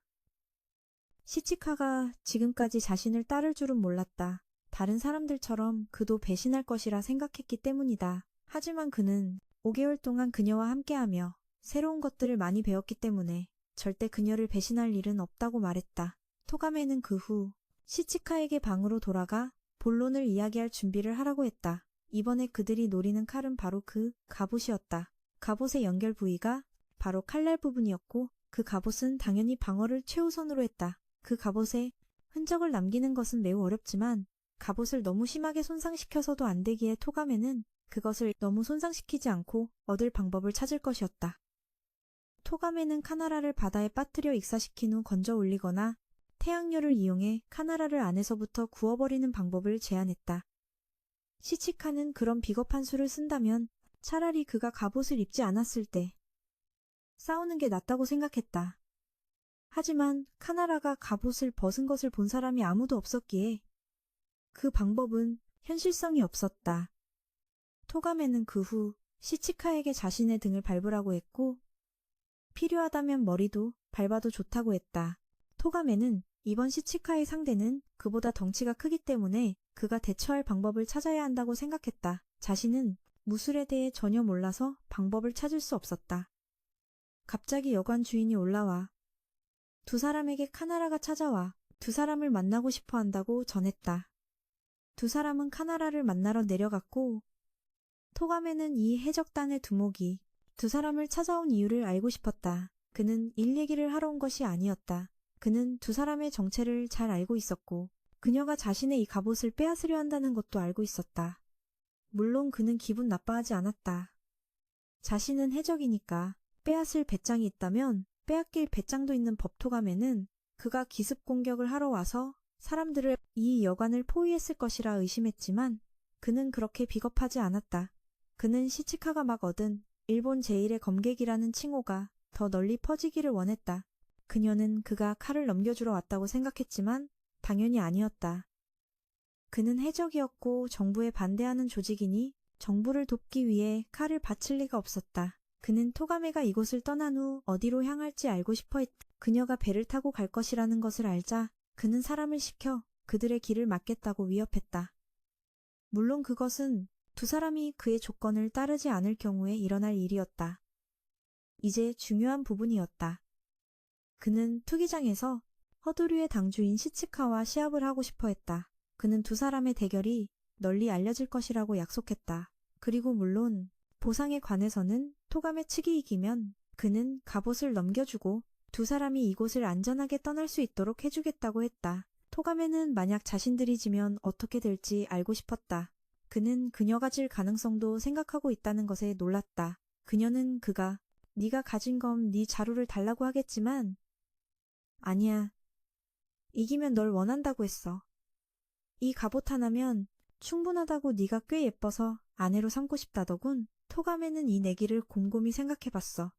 시치카가 지금까지 자신을 따를 줄은 몰랐다. 다른 사람들처럼 그도 배신할 것이라 생각했기 때문이다. 하지만 그는 5개월 동안 그녀와 함께하며 새로운 것들을 많이 배웠기 때문에 절대 그녀를 배신할 일은 없다고 말했다. 토가메는 그 후 시치카에게 방으로 돌아가 본론을 이야기할 준비를 하라고 했다. 이번에 그들이 노리는 칼은 바로 그 갑옷이었다. 갑옷의 연결 부위가 바로 칼날 부분이었고 그 갑옷은 당연히 방어를 최우선으로 했다. 그 갑옷에 흔적을 남기는 것은 매우 어렵지만 갑옷을 너무 심하게 손상시켜서도 안 되기에 토가메는 그것을 너무 손상시키지 않고 얻을 방법을 찾을 것이었다. 토가메는 카나라를 바다에 빠뜨려 익사시킨 후 건져 올리거나 태양열을 이용해 카나라를 안에서부터 구워버리는 방법을 제안했다. 시치카는 그런 비겁한 수를 쓴다면 차라리 그가 갑옷을 입지 않았을 때 싸우는 게 낫다고 생각했다. 하지만 카나라가 갑옷을 벗은 것을 본 사람이 아무도 없었기에 그 방법은 현실성이 없었다. 토가메는 그 후 시치카에게 자신의 등을 밟으라고 했고 필요하다면 머리도 밟아도 좋다고 했다. 토가메는 이번 시치카의 상대는 그보다 덩치가 크기 때문에 그가 대처할 방법을 찾아야 한다고 생각했다. 자신은 무술에 대해 전혀 몰라서 방법을 찾을 수 없었다. 갑자기 여관 주인이 올라와 두 사람에게 카나라가 찾아와 두 사람을 만나고 싶어 한다고 전했다. 두 사람은 카나라를 만나러 내려갔고 토가메는 이 해적단의 두목이 두 사람을 찾아온 이유를 알고 싶었다. 그는 일 얘기를 하러 온 것이 아니었다. 그는 두 사람의 정체를 잘 알고 있었고 그녀가 자신의 이 갑옷을 빼앗으려 한다는 것도 알고 있었다. 물론 그는 기분 나빠하지 않았다. 자신은 해적이니까 빼앗을 배짱이 있다면 빼앗길 배짱도 있는 법토가메는 그가 기습 공격을 하러 와서 사람들을 이 여관을 포위했을 것이라 의심했지만 그는 그렇게 비겁하지 않았다. 그는 시치카가 막 얻은 일본 제1의 검객이라는 칭호가 더 널리 퍼지기를 원했다. 그녀는 그가 칼을 넘겨주러 왔다고 생각했지만 당연히 아니었다. 그는 해적이었고 정부에 반대하는 조직이니 정부를 돕기 위해 칼을 바칠 리가 없었다. 그는 토가메가 이곳을 떠난 후 어디로 향할지 알고 싶어 했다. 그녀가 배를 타고 갈 것이라는 것을 알자 그는 사람을 시켜 그들의 길을 막겠다고 위협했다. 물론 그것은 두 사람이 그의 조건을 따르지 않을 경우에 일어날 일이었다. 이제 중요한 부분이었다. 그는 투기장에서 허드류의 당주인 시치카와 시합을 하고 싶어 했다. 그는 두 사람의 대결이 널리 알려질 것이라고 약속했다. 그리고 물론 보상에 관해서는 토가메 측이 이기면 그는 갑옷을 넘겨주고 두 사람이 이곳을 안전하게 떠날 수 있도록 해주겠다고 했다. 토가메는 만약 자신들이 지면 어떻게 될지 알고 싶었다. 그는 그녀가 질 가능성도 생각하고 있다는 것에 놀랐다. 그녀는 그가 네가 가진 건 네 자루를 달라고 하겠지만 아니야. 이기면 널 원한다고 했어. 이 갑옷 하나면 충분하다고 네가 꽤 예뻐서 아내로 삼고 싶다더군. 토가메는 이 내기를 곰곰이 생각해봤어.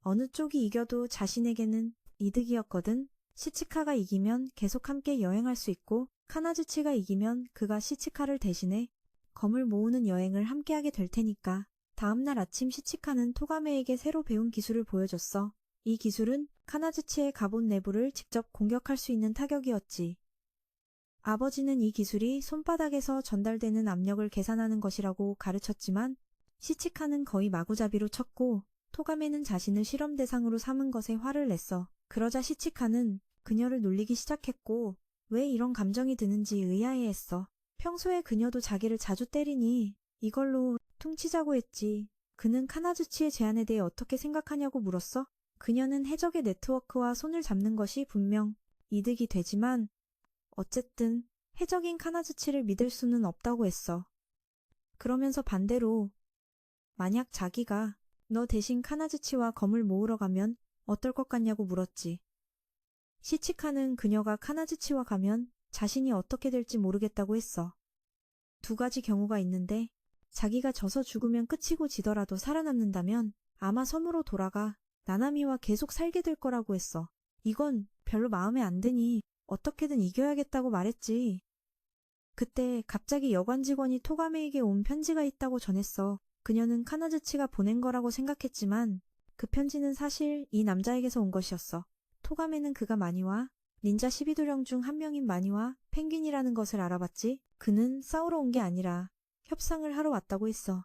어느 쪽이 이겨도 자신에게는 이득이었거든. 시치카가 이기면 계속 함께 여행할 수 있고 카나즈치가 이기면 그가 시치카를 대신해 검을 모으는 여행을 함께하게 될 테니까. 다음날 아침 시치카는 토가메에게 새로 배운 기술을 보여줬어. 이 기술은 카나즈치의 갑옷 내부를 직접 공격할 수 있는 타격이었지. 아버지는 이 기술이 손바닥에서 전달되는 압력을 계산하는 것이라고 가르쳤지만 시치카는 거의 마구잡이로 쳤고 토가메는 자신을 실험 대상으로 삼은 것에 화를 냈어. 그러자 시치카는 그녀를 놀리기 시작했고 왜 이런 감정이 드는지 의아해했어. 평소에 그녀도 자기를 자주 때리니 이걸로 퉁치자고 했지. 그는 카나즈치의 제안에 대해 어떻게 생각하냐고 물었어. 그녀는 해적의 네트워크와 손을 잡는 것이 분명 이득이 되지만 어쨌든 해적인 카나즈치를 믿을 수는 없다고 했어. 그러면서 반대로 만약 자기가 너 대신 카나즈치와 검을 모으러 가면 어떨 것 같냐고 물었지. 시치카는 그녀가 카나즈치와 가면 자신이 어떻게 될지 모르겠다고 했어. 두 가지 경우가 있는데 자기가 져서 죽으면 끝이고 지더라도 살아남는다면 아마 섬으로 돌아가 나나미와 계속 살게 될 거라고 했어. 이건 별로 마음에 안 드니 어떻게든 이겨야겠다고 말했지. 그때 갑자기 여관 직원이 토가메에게 온 편지가 있다고 전했어. 그녀는 카나즈치가 보낸 거라고 생각했지만 그 편지는 사실 이 남자에게서 온 것이었어. 토가메는 그가 마니와 닌자 12도령 중 한 명인 마니와 펭귄이라는 것을 알아봤지. 그는 싸우러 온 게 아니라 협상을 하러 왔다고 했어.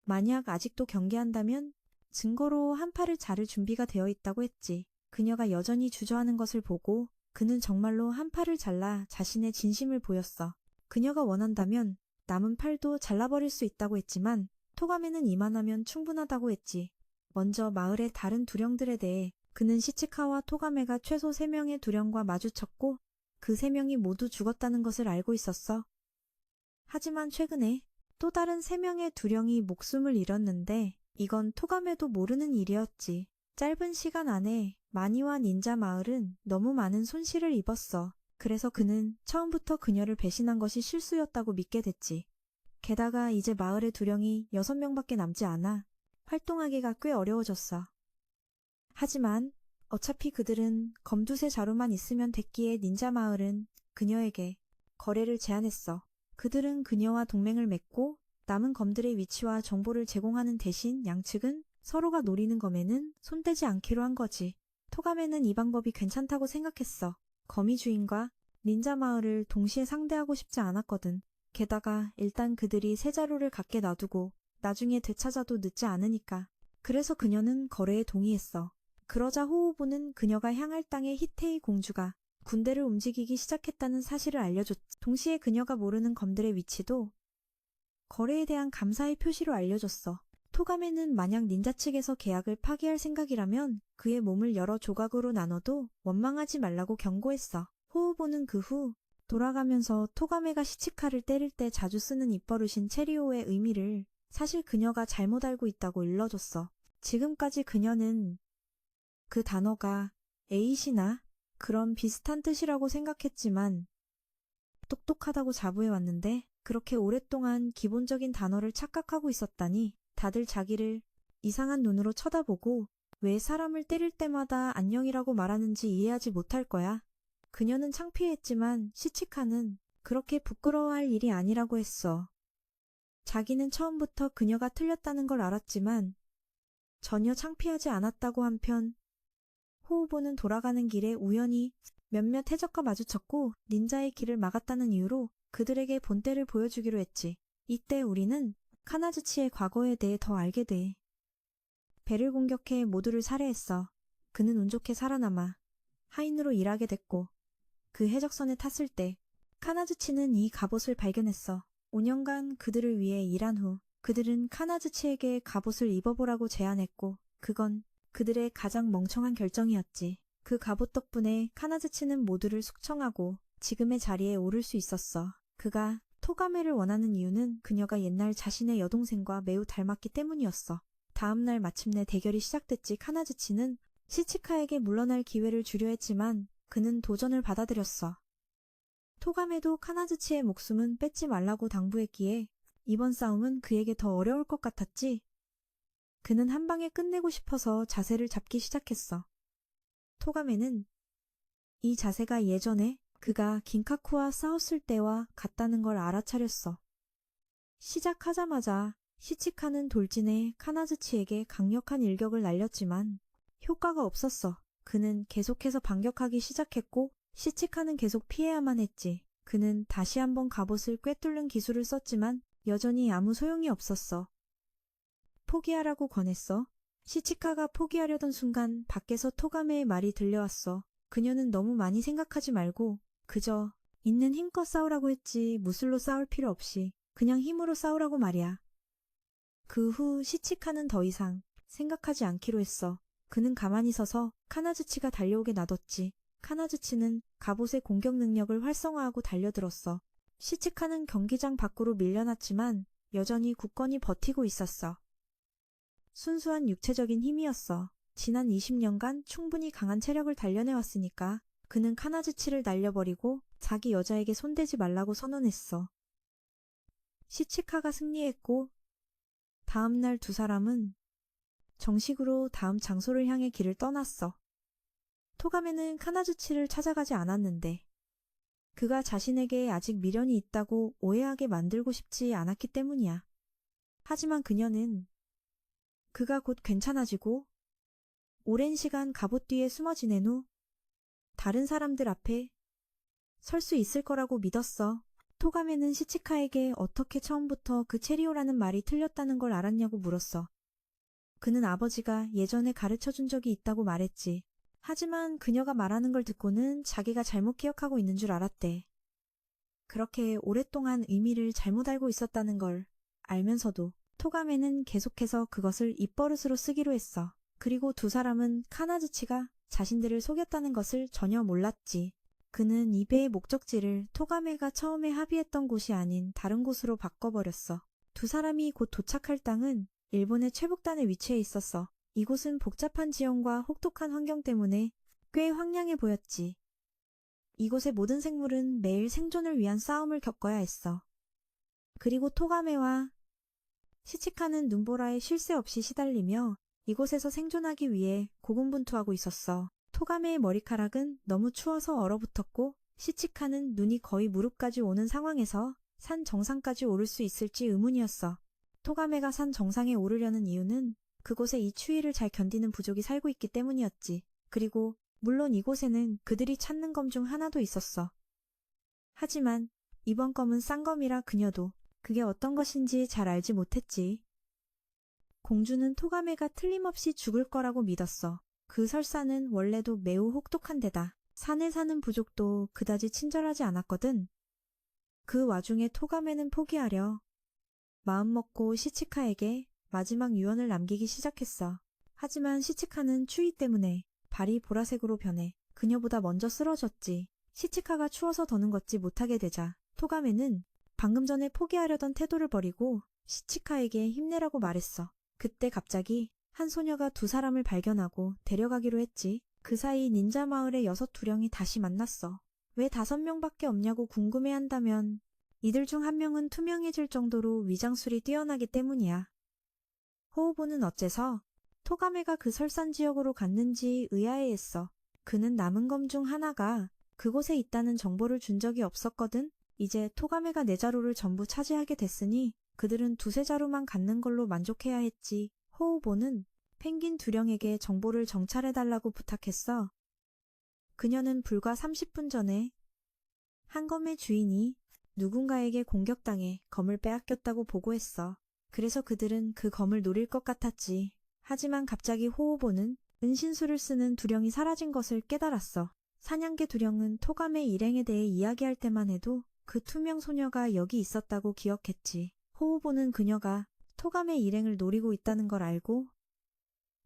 만약 아직도 경계한다면 증거로 한 팔을 자를 준비가 되어 있다고 했지. 그녀가 여전히 주저하는 것을 보고 그는 정말로 한 팔을 잘라 자신의 진심을 보였어. 그녀가 원한다면 남은 팔도 잘라버릴 수 있다고 했지만 토가메는 이만하면 충분하다고 했지. 먼저 마을의 다른 두령들에 대해 그는 시치카와 토가메가 최소 3명의 두령과 마주쳤고 그 3명이 모두 죽었다는 것을 알고 있었어. 하지만 최근에 또 다른 3명의 두령이 목숨을 잃었는데 이건 토가메도 모르는 일이었지. 짧은 시간 안에 마니와 닌자 마을은 너무 많은 손실을 입었어. 그래서 그는 처음부터 그녀를 배신한 것이 실수였다고 믿게 됐지. 게다가 이제 마을의 두령이 6명밖에 남지 않아 활동하기가 꽤 어려워졌어. 하지만 어차피 그들은 검두새 자루만 있으면 됐기에 닌자 마을은 그녀에게 거래를 제안했어. 그들은 그녀와 동맹을 맺고 남은 검들의 위치와 정보를 제공하는 대신 양측은 서로가 노리는 검에는 손대지 않기로 한 거지. 토가메는 이 방법이 괜찮다고 생각했어. 거미 주인과 닌자 마을을 동시에 상대하고 싶지 않았거든. 게다가 일단 그들이 새 자루를 갖게 놔두고 나중에 되찾아도 늦지 않으니까. 그래서 그녀는 거래에 동의했어. 그러자 호우보는 그녀가 향할 땅의 히테이 공주가 군대를 움직이기 시작했다는 사실을 알려줬지. 동시에 그녀가 모르는 검들의 위치도 거래에 대한 감사의 표시로 알려줬어. 토가메는 만약 닌자 측에서 계약을 파기할 생각이라면 그의 몸을 여러 조각으로 나눠도 원망하지 말라고 경고했어. 호우보는 그 후 돌아가면서 토가메가 시치카를 때릴 때 자주 쓰는 입버릇인 체리오의 의미를 사실 그녀가 잘못 알고 있다고 일러줬어. 지금까지 그녀는 그 단어가 에잇이나 그런 비슷한 뜻이라고 생각했지만 똑똑하다고 자부해왔는데 그렇게 오랫동안 기본적인 단어를 착각하고 있었다니 다들 자기를 이상한 눈으로 쳐다보고 왜 사람을 때릴 때마다 안녕이라고 말하는지 이해하지 못할 거야. 그녀는 창피했지만 시치카는 그렇게 부끄러워할 일이 아니라고 했어. 자기는 처음부터 그녀가 틀렸다는 걸 알았지만 전혀 창피하지 않았다고 한편 호우보는 돌아가는 길에 우연히 몇몇 해적과 마주쳤고 닌자의 길을 막았다는 이유로 그들에게 본때를 보여주기로 했지. 이때 우리는 카나즈치의 과거에 대해 더 알게 돼. 배를 공격해 모두를 살해했어. 그는 운 좋게 살아남아 하인으로 일하게 됐고 그 해적선에 탔을 때 카나즈치는 이 갑옷을 발견했어. 5년간 그들을 위해 일한 후 그들은 카나즈치에게 갑옷을 입어보라고 제안했고 그건 그들의 가장 멍청한 결정이었지. 그 갑옷 덕분에 카나즈치는 모두를 숙청하고 지금의 자리에 오를 수 있었어. 그가 토가메를 원하는 이유는 그녀가 옛날 자신의 여동생과 매우 닮았기 때문이었어. 다음날 마침내 대결이 시작됐지. 카나즈치는 시치카에게 물러날 기회를 주려 했지만 그는 도전을 받아들였어. 토가메도 카나즈치의 목숨은 뺏지 말라고 당부했기에 이번 싸움은 그에게 더 어려울 것 같았지. 그는 한 방에 끝내고 싶어서 자세를 잡기 시작했어. 토가메는 이 자세가 예전에 그가 긴카쿠와 싸웠을 때와 같다는 걸 알아차렸어. 시작하자마자 시치카는 돌진해 카나즈치에게 강력한 일격을 날렸지만 효과가 없었어. 그는 계속해서 반격하기 시작했고 시치카는 계속 피해야만 했지. 그는 다시 한번 갑옷을 꿰뚫는 기술을 썼지만 여전히 아무 소용이 없었어. 포기하라고 권했어. 시치카가 포기하려던 순간 밖에서 토가메의 말이 들려왔어. 그녀는 너무 많이 생각하지 말고 그저 있는 힘껏 싸우라고 했지 무술로 싸울 필요 없이 그냥 힘으로 싸우라고 말이야. 그 후 시치카는 더 이상 생각하지 않기로 했어. 그는 가만히 서서 카나즈치가 달려오게 놔뒀지. 카나즈치는 갑옷의 공격 능력을 활성화하고 달려들었어. 시치카는 경기장 밖으로 밀려났지만 여전히 굳건히 버티고 있었어. 순수한 육체적인 힘이었어. 지난 20년간 충분히 강한 체력을 단련해왔으니까 그는 카나즈치를 날려버리고 자기 여자에게 손대지 말라고 선언했어. 시치카가 승리했고 다음 날 두 사람은 정식으로 다음 장소를 향해 길을 떠났어. 토가메는 카나즈치를 찾아가지 않았는데 그가 자신에게 아직 미련이 있다고 오해하게 만들고 싶지 않았기 때문이야. 하지만 그녀는 그가 곧 괜찮아지고 오랜 시간 갑옷 뒤에 숨어 지낸 후 다른 사람들 앞에 설 수 있을 거라고 믿었어. 토가메는 시치카에게 어떻게 처음부터 그 체리오라는 말이 틀렸다는 걸 알았냐고 물었어. 그는 아버지가 예전에 가르쳐준 적이 있다고 말했지. 하지만 그녀가 말하는 걸 듣고는 자기가 잘못 기억하고 있는 줄 알았대. 그렇게 오랫동안 의미를 잘못 알고 있었다는 걸 알면서도 토가메는 계속해서 그것을 입버릇으로 쓰기로 했어. 그리고 두 사람은 카나즈치가 자신들을 속였다는 것을 전혀 몰랐지. 그는 이 배의 목적지를 토가메가 처음에 합의했던 곳이 아닌 다른 곳으로 바꿔버렸어. 두 사람이 곧 도착할 땅은 일본의 최북단에 위치해 있었어. 이곳은 복잡한 지형과 혹독한 환경 때문에 꽤 황량해 보였지. 이곳의 모든 생물은 매일 생존을 위한 싸움을 겪어야 했어. 그리고 토가메와 시치카는 눈보라에 쉴 새 없이 시달리며 이곳에서 생존하기 위해 고군분투하고 있었어. 토가메의 머리카락은 너무 추워서 얼어붙었고 시치카는 눈이 거의 무릎까지 오는 상황에서 산 정상까지 오를 수 있을지 의문이었어. 토가메가 산 정상에 오르려는 이유는 그곳에 이 추위를 잘 견디는 부족이 살고 있기 때문이었지. 그리고 물론 이곳에는 그들이 찾는 검 중 하나도 있었어. 하지만 이번 검은 싼 검이라 그녀도 그게 어떤 것인지 잘 알지 못했지. 공주는 토가메가 틀림없이 죽을 거라고 믿었어. 그 설사는 원래도 매우 혹독한 데다 산에 사는 부족도 그다지 친절하지 않았거든. 그 와중에 토가메는 포기하려 마음먹고 시치카에게 마지막 유언을 남기기 시작했어. 하지만 시치카는 추위 때문에 발이 보라색으로 변해 그녀보다 먼저 쓰러졌지. 시치카가 추워서 더는 걷지 못하게 되자 토가메는 방금 전에 포기하려던 태도를 버리고 시치카에게 힘내라고 말했어. 그때 갑자기 한 소녀가 두 사람을 발견하고 데려가기로 했지. 그 사이 닌자 마을의 6두령이 다시 만났어. 왜 5명밖에 없냐고 궁금해한다면 이들 중 한 명은 투명해질 정도로 위장술이 뛰어나기 때문이야. 호우보는 어째서 토가메가 그 설산 지역으로 갔는지 의아해했어. 그는 남은 검 중 하나가 그곳에 있다는 정보를 준 적이 없었거든. 이제 토가메가 4자루를 전부 차지하게 됐으니 그들은 2~3자루만 갖는 걸로 만족해야 했지. 호우보는 펭귄 2령에게 정보를 정찰해달라고 부탁했어. 그녀는 불과 30분 전에 한 검의 주인이 누군가에게 공격당해 검을 빼앗겼다고 보고했어. 그래서 그들은 그 검을 노릴 것 같았지. 하지만 갑자기 호우보는 은신술을 쓰는 2령이 사라진 것을 깨달았어. 사냥개 2령은 토가메 일행에 대해 이야기할 때만 해도 그 투명 소녀가 여기 있었다고 기억했지. 호우보는 그녀가 토가메 일행을 노리고 있다는 걸 알고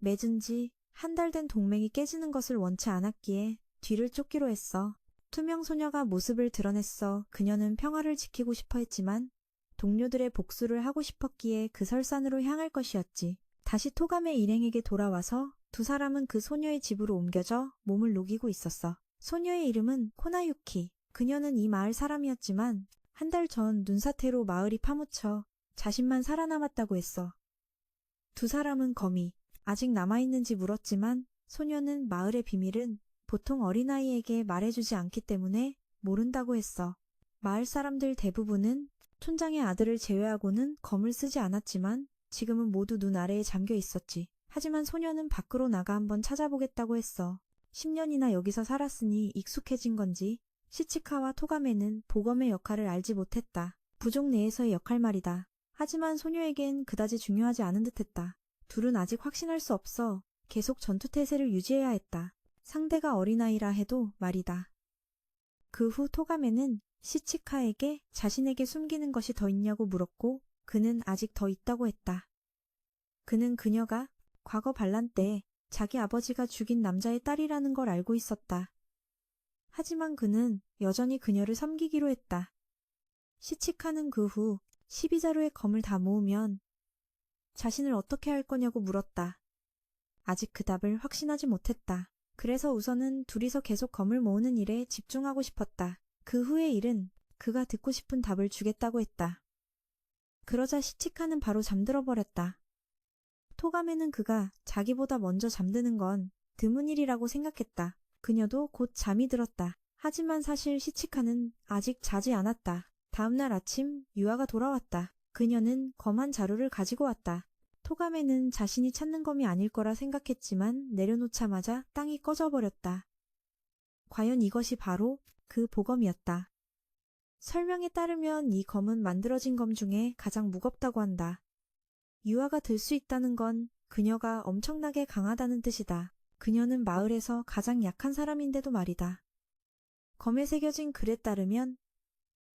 맺은 지 한 달 된 동맹이 깨지는 것을 원치 않았기에 뒤를 쫓기로 했어. 투명 소녀가 모습을 드러냈어. 그녀는 평화를 지키고 싶어 했지만 동료들의 복수를 하고 싶었기에 그 설산으로 향할 것이었지. 다시 토가메 일행에게 돌아와서 두 사람은 그 소녀의 집으로 옮겨져 몸을 녹이고 있었어. 소녀의 이름은 코나유키. 그녀는 이 마을 사람이었지만 한 달 전 눈사태로 마을이 파묻혀 자신만 살아남았다고 했어. 두 사람은 검이 아직 남아있는지 물었지만 소녀는 마을의 비밀은 보통 어린아이에게 말해주지 않기 때문에 모른다고 했어. 마을 사람들 대부분은 촌장의 아들을 제외하고는 검을 쓰지 않았지만 지금은 모두 눈 아래에 잠겨 있었지. 하지만 소녀는 밖으로 나가 한번 찾아보겠다고 했어. 10년이나 여기서 살았으니 익숙해진 건지 시치카와 토가메는 보검의 역할을 알지 못했다. 부족 내에서의 역할 말이다. 하지만 소녀에겐 그다지 중요하지 않은 듯했다. 둘은 아직 확신할 수 없어. 계속 전투태세를 유지해야 했다. 상대가 어린아이라 해도 말이다. 그 후 토가메는 시치카에게 자신에게 숨기는 것이 더 있냐고 물었고 그는 아직 더 있다고 했다. 그는 그녀가 과거 반란 때 자기 아버지가 죽인 남자의 딸이라는 걸 알고 있었다. 하지만 그는 여전히 그녀를 섬기기로 했다. 시치카는 그 후 12자루의 검을 다 모으면 자신을 어떻게 할 거냐고 물었다. 아직 그 답을 확신하지 못했다. 그래서 우선은 둘이서 계속 검을 모으는 일에 집중하고 싶었다. 그 후의 일은 그가 듣고 싶은 답을 주겠다고 했다. 그러자 시치카는 바로 잠들어 버렸다. 토가메는 그가 자기보다 먼저 잠드는 건 드문 일이라고 생각했다. 그녀도 곧 잠이 들었다. 하지만 사실 시치카는 아직 자지 않았다. 다음날 아침 유아가 돌아왔다. 그녀는 검 한 자루를 가지고 왔다. 토가메는 자신이 찾는 검이 아닐 거라 생각했지만 내려놓자마자 땅이 꺼져버렸다. 과연 이것이 바로 그 보검이었다. 설명에 따르면 이 검은 만들어진 검 중에 가장 무겁다고 한다. 유아가 들 수 있다는 건 그녀가 엄청나게 강하다는 뜻이다. 그녀는 마을에서 가장 약한 사람인데도 말이다. 검에 새겨진 글에 따르면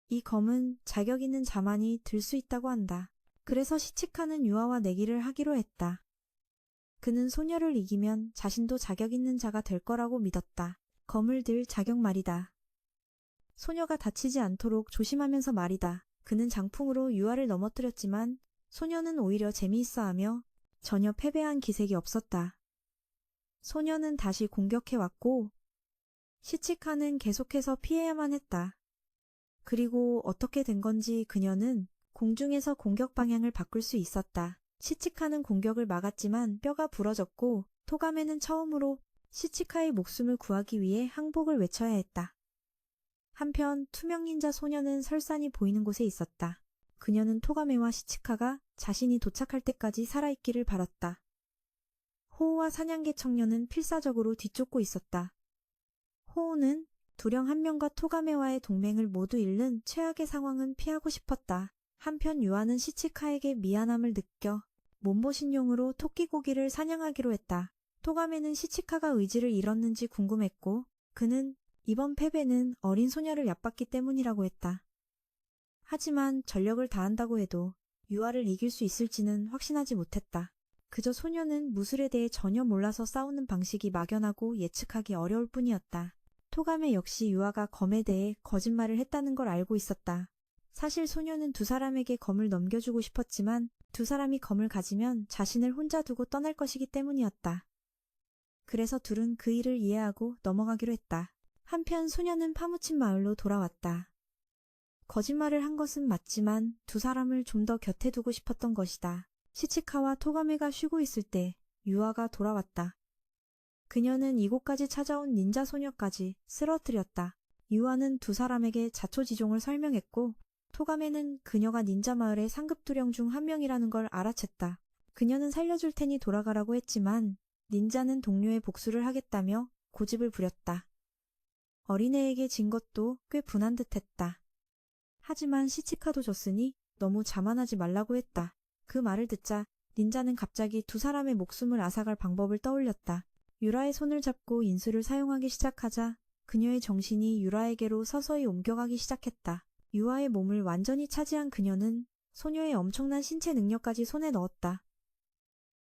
이 검은 자격 있는 자만이 들 수 있다고 한다. 그래서 시치카는 유아와 내기를 하기로 했다. 그는 소녀를 이기면 자신도 자격 있는 자가 될 거라고 믿었다. 검을 들 자격 말이다. 소녀가 다치지 않도록 조심하면서 말이다. 그는 장풍으로 유아를 넘어뜨렸지만 소녀는 오히려 재미있어하며 전혀 패배한 기색이 없었다. 소녀는 다시 공격해왔고 시치카는 계속해서 피해야만 했다. 그리고 어떻게 된 건지 그녀는 공중에서 공격 방향을 바꿀 수 있었다. 시치카는 공격을 막았지만 뼈가 부러졌고 토가메는 처음으로 시치카의 목숨을 구하기 위해 항복을 외쳐야 했다. 한편 투명 닌자 소녀는 설산이 보이는 곳에 있었다. 그녀는 토가메와 시치카가 자신이 도착할 때까지 살아있기를 바랐다. 호우와 사냥개 청년은 필사적으로 뒤쫓고 있었다. 호우는 두령 한 명과 토가메와의 동맹을 모두 잃는 최악의 상황은 피하고 싶었다. 한편 유아는 시치카에게 미안함을 느껴 몸보신용으로 토끼고기를 사냥하기로 했다. 토가메는 시치카가 의지를 잃었는지 궁금했고 그는 이번 패배는 어린 소녀를 얕봤기 때문이라고 했다. 하지만 전력을 다한다고 해도 유아를 이길 수 있을지는 확신하지 못했다. 그저 소녀는 무술에 대해 전혀 몰라서 싸우는 방식이 막연하고 예측하기 어려울 뿐이었다. 토가메 역시 유아가 검에 대해 거짓말을 했다는 걸 알고 있었다. 사실 소녀는 두 사람에게 검을 넘겨주고 싶었지만 두 사람이 검을 가지면 자신을 혼자 두고 떠날 것이기 때문이었다. 그래서 둘은 그 일을 이해하고 넘어가기로 했다. 한편 소녀는 파묻힌 마을로 돌아왔다. 거짓말을 한 것은 맞지만 두 사람을 좀 더 곁에 두고 싶었던 것이다. 시치카와 토가메가 쉬고 있을 때 유아가 돌아왔다. 그녀는 이곳까지 찾아온 닌자 소녀까지 쓰러뜨렸다. 유아는 두 사람에게 자초지종을 설명했고 토가메는 그녀가 닌자 마을의 상급 두령 중 한 명이라는 걸 알아챘다. 그녀는 살려줄 테니 돌아가라고 했지만 닌자는 동료의 복수를 하겠다며 고집을 부렸다. 어린애에게 진 것도 꽤 분한 듯했다. 하지만 시치카도 졌으니 너무 자만하지 말라고 했다. 그 말을 듣자 닌자는 갑자기 두 사람의 목숨을 앗아갈 방법을 떠올렸다. 유라의 손을 잡고 인수를 사용하기 시작하자 그녀의 정신이 유라에게로 서서히 옮겨가기 시작했다. 유아의 몸을 완전히 차지한 그녀는 소녀의 엄청난 신체 능력까지 손에 넣었다.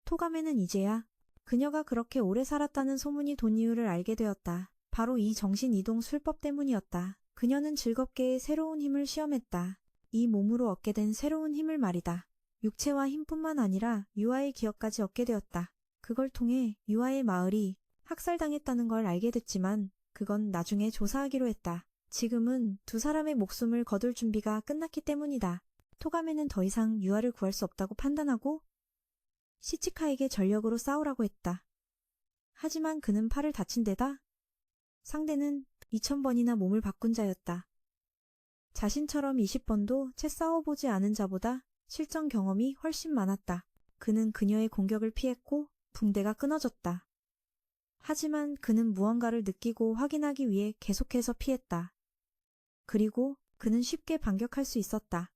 토가메는 이제야 그녀가 그렇게 오래 살았다는 소문이 돈 이유를 알게 되었다. 바로 이 정신이동 술법 때문이었다. 그녀는 즐겁게 새로운 힘을 시험했다. 이 몸으로 얻게 된 새로운 힘을 말이다. 육체와 힘뿐만 아니라 유아의 기억까지 얻게 되었다. 그걸 통해 유아의 마을이 학살당했다는 걸 알게 됐지만 그건 나중에 조사하기로 했다. 지금은 두 사람의 목숨을 거둘 준비가 끝났기 때문이다. 토가메는 더 이상 유아를 구할 수 없다고 판단하고 시치카에게 전력으로 싸우라고 했다. 하지만 그는 팔을 다친 데다 상대는 2000번이나 몸을 바꾼 자였다. 자신처럼 20번도 채 싸워보지 않은 자보다 실전 경험이 훨씬 많았다. 그는 그녀의 공격을 피했고 붕대가 끊어졌다. 하지만 그는 무언가를 느끼고 확인하기 위해 계속해서 피했다. 그리고 그는 쉽게 반격할 수 있었다.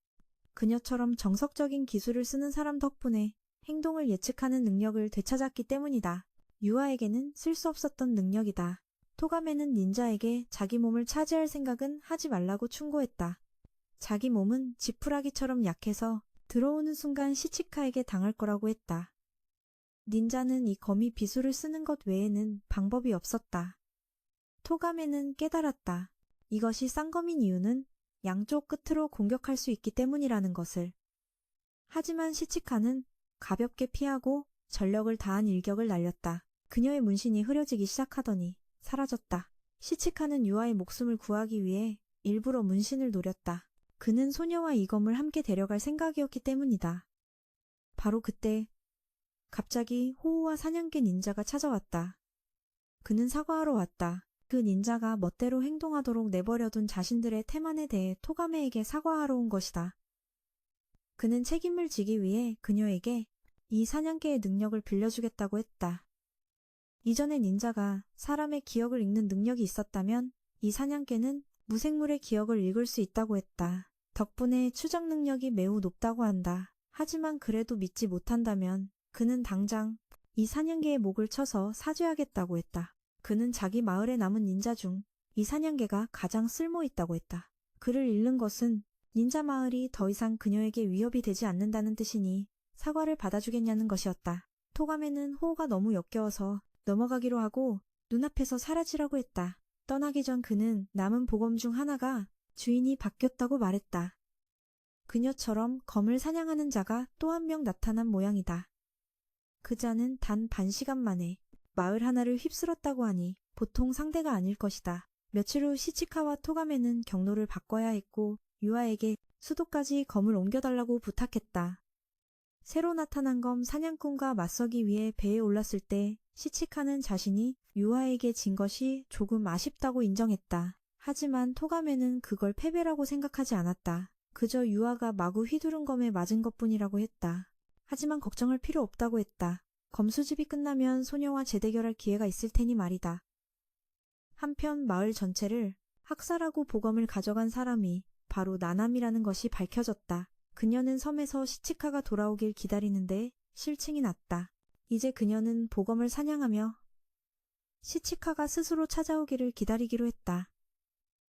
그녀처럼 정석적인 기술을 쓰는 사람 덕분에 행동을 예측하는 능력을 되찾았기 때문이다. 유아에게는 쓸 수 없었던 능력이다. 토가메는 닌자에게 자기 몸을 차지할 생각은 하지 말라고 충고했다. 자기 몸은 지푸라기처럼 약해서 들어오는 순간 시치카에게 당할 거라고 했다. 닌자는 이 거미 비수를 쓰는 것 외에는 방법이 없었다. 토가메는 깨달았다. 이것이 쌍검인 이유는 양쪽 끝으로 공격할 수 있기 때문이라는 것을. 하지만 시치카는 가볍게 피하고 전력을 다한 일격을 날렸다. 그녀의 문신이 흐려지기 시작하더니 사라졌다. 시치카는 유아의 목숨을 구하기 위해 일부러 문신을 노렸다. 그는 소녀와 이검을 함께 데려갈 생각이었기 때문이다. 바로 그때 갑자기 호우와 사냥개 닌자가 찾아왔다. 그는 사과하러 왔다. 그 닌자가 멋대로 행동하도록 내버려둔 자신들의 태만에 대해 토가메에게 사과하러 온 것이다. 그는 책임을 지기 위해 그녀에게 이 사냥개의 능력을 빌려주겠다고 했다. 이전에 닌자가 사람의 기억을 읽는 능력이 있었다면 이 사냥개는 무생물의 기억을 읽을 수 있다고 했다. 덕분에 추적 능력이 매우 높다고 한다. 하지만 그래도 믿지 못한다면 그는 당장 이 사냥개의 목을 쳐서 사죄하겠다고 했다. 그는 자기 마을에 남은 닌자 중 이 사냥개가 가장 쓸모있다고 했다. 그를 잃는 것은 닌자 마을이 더 이상 그녀에게 위협이 되지 않는다는 뜻이니 사과를 받아주겠냐는 것이었다. 토가메는 호우가 너무 역겨워서 넘어가기로 하고 눈앞에서 사라지라고 했다. 떠나기 전 그는 남은 보검 중 하나가 주인이 바뀌었다고 말했다. 그녀처럼 검을 사냥하는 자가 또 한 명 나타난 모양이다. 그 자는 단 반시간 만에 마을 하나를 휩쓸었다고 하니 보통 상대가 아닐 것이다. 며칠 후 시치카와 토가메는 경로를 바꿔야 했고 유아에게 수도까지 검을 옮겨달라고 부탁했다. 새로 나타난 검 사냥꾼과 맞서기 위해 배에 올랐을 때 시치카는 자신이 유아에게 진 것이 조금 아쉽다고 인정했다. 하지만 토가메는 그걸 패배라고 생각하지 않았다. 그저 유아가 마구 휘두른 검에 맞은 것뿐이라고 했다. 하지만 걱정할 필요 없다고 했다. 검 수집이 끝나면 소녀와 재대결할 기회가 있을 테니 말이다. 한편 마을 전체를 학살하고 보검을 가져간 사람이 바로 나남이라는 것이 밝혀졌다. 그녀는 섬에서 시치카가 돌아오길 기다리는데 실증이 났다. 이제 그녀는 보검을 사냥하며 시치카가 스스로 찾아오기를 기다리기로 했다.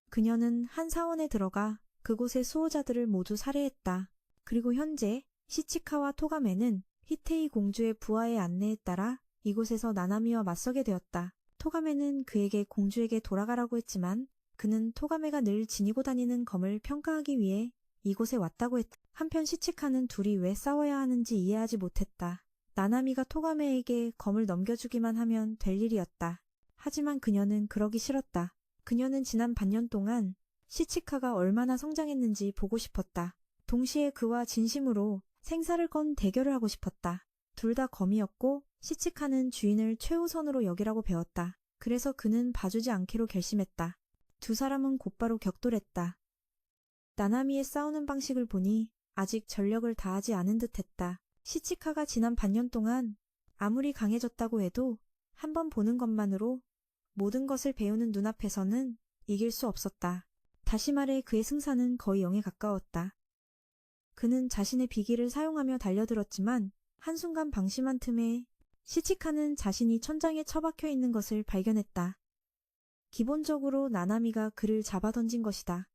그녀는 한 사원에 들어가 그곳의 수호자들을 모두 살해했다. 그리고 현재 시치카와 토가메는 히테이 공주의 부하의 안내에 따라 이곳에서 나나미와 맞서게 되었다. 토가메는 그에게 공주에게 돌아가라고 했지만 그는 토가메가 늘 지니고 다니는 검을 평가하기 위해 이곳에 왔다고 했다. 한편 시치카는 둘이 왜 싸워야 하는지 이해하지 못했다. 나나미가 토가메에게 검을 넘겨주기만 하면 될 일이었다. 하지만 그녀는 그러기 싫었다. 그녀는 지난 반년 동안 시치카가 얼마나 성장했는지 보고 싶었다. 동시에 그와 진심으로 생사를 건 대결을 하고 싶었다. 둘 다 검이었고 시치카는 주인을 최우선으로 여기라고 배웠다. 그래서 그는 봐주지 않기로 결심했다. 두 사람은 곧바로 격돌했다. 나나미의 싸우는 방식을 보니 아직 전력을 다하지 않은 듯했다. 시치카가 지난 반년 동안 아무리 강해졌다고 해도 한 번 보는 것만으로 모든 것을 배우는 눈앞에서는 이길 수 없었다. 다시 말해 그의 승산은 거의 0에 가까웠다. 그는 자신의 비기를 사용하며 달려들었지만 한순간 방심한 틈에 시치카는 자신이 천장에 처박혀 있는 것을 발견했다. 기본적으로 나나미가 그를 잡아던진 것이다.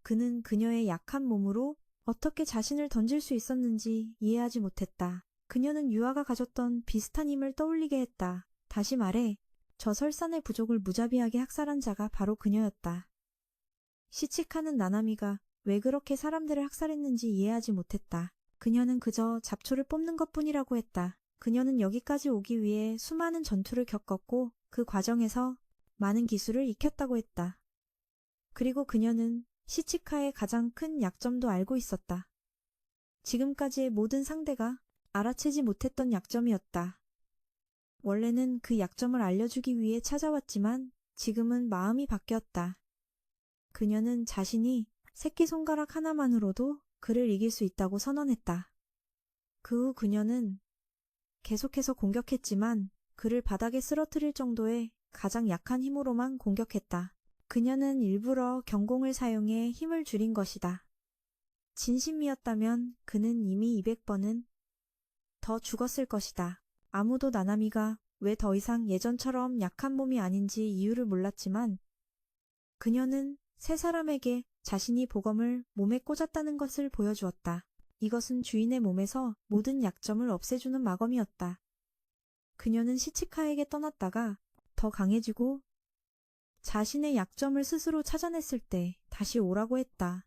그는 그녀의 약한 몸으로 어떻게 자신을 던질 수 있었는지 이해하지 못했다. 그녀는 유아가 가졌던 비슷한 힘을 떠올리게 했다. 다시 말해 저 설산의 부족을 무자비하게 학살한 자가 바로 그녀였다. 시치카는 나나미가 왜 그렇게 사람들을 학살했는지 이해하지 못했다. 그녀는 그저 잡초를 뽑는 것뿐이라고 했다. 그녀는 여기까지 오기 위해 수많은 전투를 겪었고 그 과정에서 많은 기술을 익혔다고 했다. 그리고 그녀는 시치카의 가장 큰 약점도 알고 있었다. 지금까지의 모든 상대가 알아채지 못했던 약점이었다. 원래는 그 약점을 알려주기 위해 찾아왔지만 지금은 마음이 바뀌었다. 그녀는 자신이 새끼손가락 하나만으로도 그를 이길 수 있다고 선언했다. 그 후 그녀는 계속해서 공격했지만 그를 바닥에 쓰러뜨릴 정도의 가장 약한 힘으로만 공격했다. 그녀는 일부러 경공을 사용해 힘을 줄인 것이다. 진심이었다면 그는 이미 200번은 더 죽었을 것이다. 아무도 나나미가 왜 더 이상 예전처럼 약한 몸이 아닌지 이유를 몰랐지만 그녀는 세 사람에게 자신이 보검을 몸에 꽂았다는 것을 보여주었다. 이것은 주인의 몸에서 모든 약점을 없애주는 마검이었다. 그녀는 시치카에게 떠났다가 더 강해지고 자신의 약점을 스스로 찾아냈을 때 다시 오라고 했다.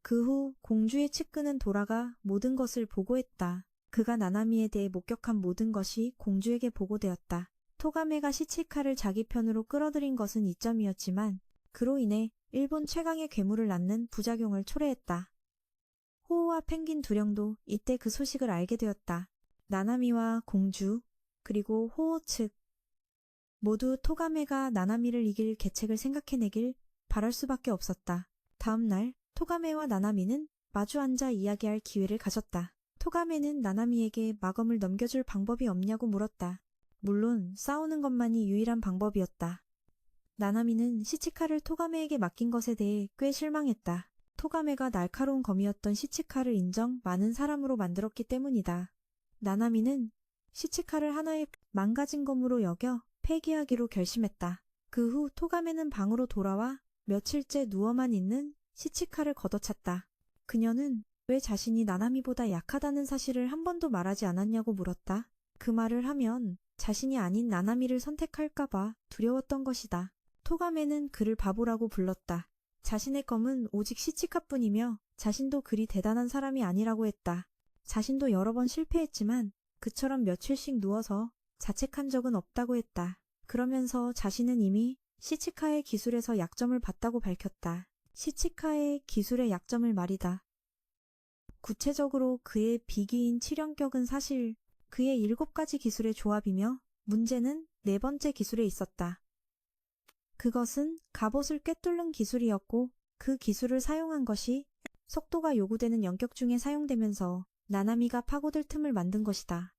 그 후 공주의 측근은 돌아가 모든 것을 보고했다. 그가 나나미에 대해 목격한 모든 것이 공주에게 보고되었다. 토가메가 시치카를 자기 편으로 끌어들인 것은 이점이었지만 그로 인해 일본 최강의 괴물을 낳는 부작용을 초래했다. 호우와 펭귄 두령도 이때 그 소식을 알게 되었다. 나나미와 공주, 그리고 호우 측 모두 토가메가 나나미를 이길 계책을 생각해내길 바랄 수밖에 없었다. 다음 날 토가메와 나나미는 마주 앉아 이야기할 기회를 가졌다. 토가메는 나나미에게 마검을 넘겨줄 방법이 없냐고 물었다. 물론 싸우는 것만이 유일한 방법이었다. 나나미는 시치카를 토가메에게 맡긴 것에 대해 꽤 실망했다. 토가메가 날카로운 검이었던 시치카를 인정 많은 사람으로 만들었기 때문이다. 나나미는 시치카를 하나의 망가진 검으로 여겨 폐기하기로 결심했다. 그 후 토가메는 방으로 돌아와 며칠째 누워만 있는 시치카를 걷어찼다. 그녀는 왜 자신이 나나미보다 약하다는 사실을 한 번도 말하지 않았냐고 물었다. 그 말을 하면 자신이 아닌 나나미를 선택할까봐 두려웠던 것이다. 토가메는 그를 바보라고 불렀다. 자신의 검은 오직 시치카뿐이며 자신도 그리 대단한 사람이 아니라고 했다. 자신도 여러 번 실패했지만 그처럼 며칠씩 누워서 자책한 적은 없다고 했다. 그러면서 자신은 이미 시치카의 기술에서 약점을 봤다고 밝혔다. 시치카의 기술의 약점을 말이다. 구체적으로 그의 비기인 칠연격은 사실 그의 7가지 기술의 조합이며 문제는 4번째 기술에 있었다. 그것은 갑옷을 꿰뚫는 기술이었고 그 기술을 사용한 것이 속도가 요구되는 연격 중에 사용되면서 나나미가 파고들 틈을 만든 것이다.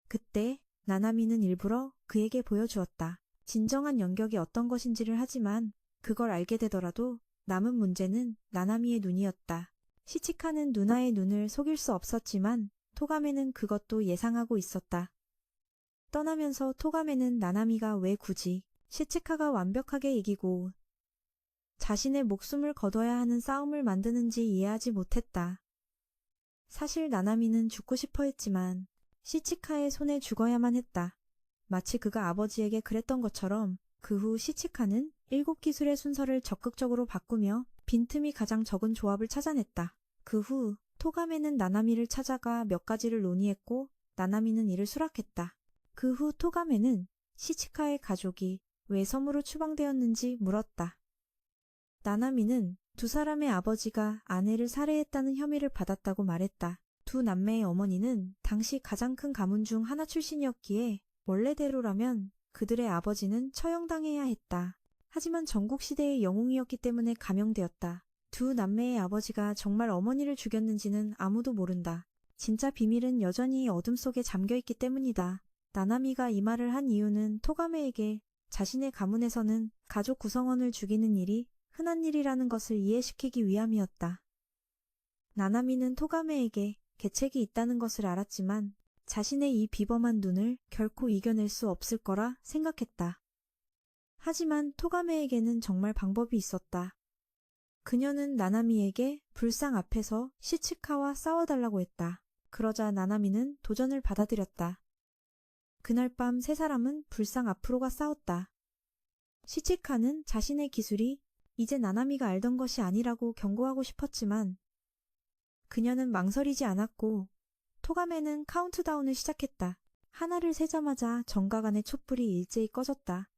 그때 나나미는 일부러 그에게 보여주었다. 진정한 연격이 어떤 것인지를 하지만 그걸 알게 되더라도 남은 문제는 나나미의 눈이었다. 시치카는 누나의 눈을 속일 수 없었지만 토가메는 그것도 예상하고 있었다. 떠나면서 토가메는 나나미가 왜 굳이 시치카가 완벽하게 이기고 자신의 목숨을 거둬야 하는 싸움을 만드는지 이해하지 못했다. 사실 나나미는 죽고 싶어 했지만 시치카의 손에 죽어야만 했다. 마치 그가 아버지에게 그랬던 것처럼 그 후 시치카는 7기술의 순서를 적극적으로 바꾸며 빈틈이 가장 적은 조합을 찾아냈다. 그 후 토가메는 나나미를 찾아가 몇 가지를 논의했고 나나미는 이를 수락했다. 그 후 토가메는 시치카의 가족이 왜 섬으로 추방되었는지 물었다. 나나미는 두 사람의 아버지가 아내를 살해했다는 혐의를 받았다고 말했다. 두 남매의 어머니는 당시 가장 큰 가문 중 하나 출신이었기에 원래대로라면 그들의 아버지는 처형당해야 했다. 하지만 전국시대의 영웅이었기 때문에 감형되었다. 두 남매의 아버지가 정말 어머니를 죽였는지는 아무도 모른다. 진짜 비밀은 여전히 어둠 속에 잠겨있기 때문이다. 나나미가 이 말을 한 이유는 토가메에게 자신의 가문에서는 가족 구성원을 죽이는 일이 흔한 일이라는 것을 이해시키기 위함이었다. 나나미는 토가메에게 계책이 있다는 것을 알았지만 자신의 이 비범한 눈을 결코 이겨낼 수 없을 거라 생각했다. 하지만 토가메에게는 정말 방법이 있었다. 그녀는 나나미에게 불상 앞에서 시치카와 싸워달라고 했다. 그러자 나나미는 도전을 받아들였다. 그날 밤 세 사람은 불상 앞으로가 싸웠다. 시치카는 자신의 기술이 이제 나나미가 알던 것이 아니라고 경고하고 싶었지만 그녀는 망설이지 않았고 토가메는 카운트다운을 시작했다. 하나를 세자마자 정각 안의 촛불이 일제히 꺼졌다.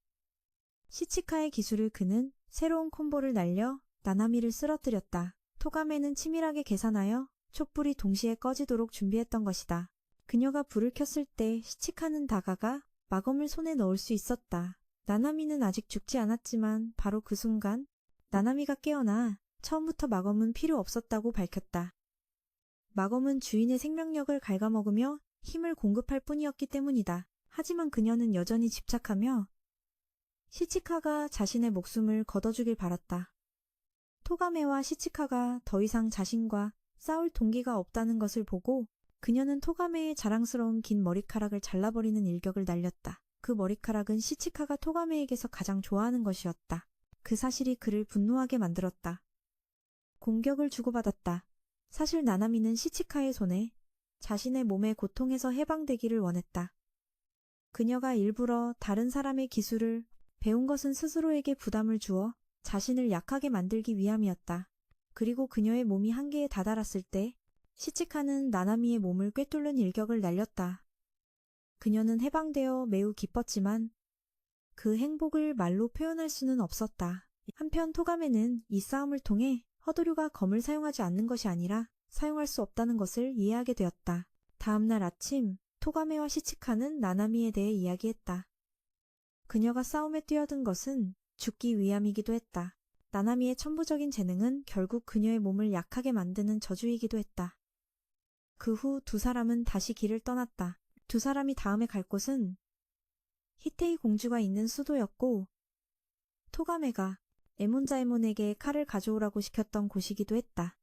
시치카의 기술을 그는 새로운 콤보를 날려 나나미를 쓰러뜨렸다. 토가메는 치밀하게 계산하여 촛불이 동시에 꺼지도록 준비했던 것이다. 그녀가 불을 켰을 때 시치카는 다가가 마검을 손에 넣을 수 있었다. 나나미는 아직 죽지 않았지만 바로 그 순간 나나미가 깨어나 처음부터 마검은 필요 없었다고 밝혔다. 마검은 주인의 생명력을 갉아먹으며 힘을 공급할 뿐이었기 때문이다. 하지만 그녀는 여전히 집착하며 시치카가 자신의 목숨을 거둬주길 바랐다. 토가메와 시치카가 더 이상 자신과 싸울 동기가 없다는 것을 보고 그녀는 토가메의 자랑스러운 긴 머리카락을 잘라버리는 일격을 날렸다. 그 머리카락은 시치카가 토가메에게서 가장 좋아하는 것이었다. 그 사실이 그를 분노하게 만들었다. 공격을 주고받았다. 사실 나나미는 시치카의 손에 자신의 몸의 고통에서 해방되기를 원했다. 그녀가 일부러 다른 사람의 기술을 배운 것은 스스로에게 부담을 주어 자신을 약하게 만들기 위함이었다. 그리고 그녀의 몸이 한계에 다다랐을 때 시치카는 나나미의 몸을 꿰뚫는 일격을 날렸다. 그녀는 해방되어 매우 기뻤지만 그 행복을 말로 표현할 수는 없었다. 한편 토가메는 이 싸움을 통해 허도류가 검을 사용하지 않는 것이 아니라 사용할 수 없다는 것을 이해하게 되었다. 다음 날 아침, 토가메와 시치카는 나나미에 대해 이야기했다. 그녀가 싸움에 뛰어든 것은 죽기 위함이기도 했다. 나나미의 천부적인 재능은 결국 그녀의 몸을 약하게 만드는 저주이기도 했다. 그 후 두 사람은 다시 길을 떠났다. 두 사람이 다음에 갈 곳은 히테이 공주가 있는 수도였고 토가메가 에몬자에몬에게 칼을 가져오라고 시켰던 곳이기도 했다.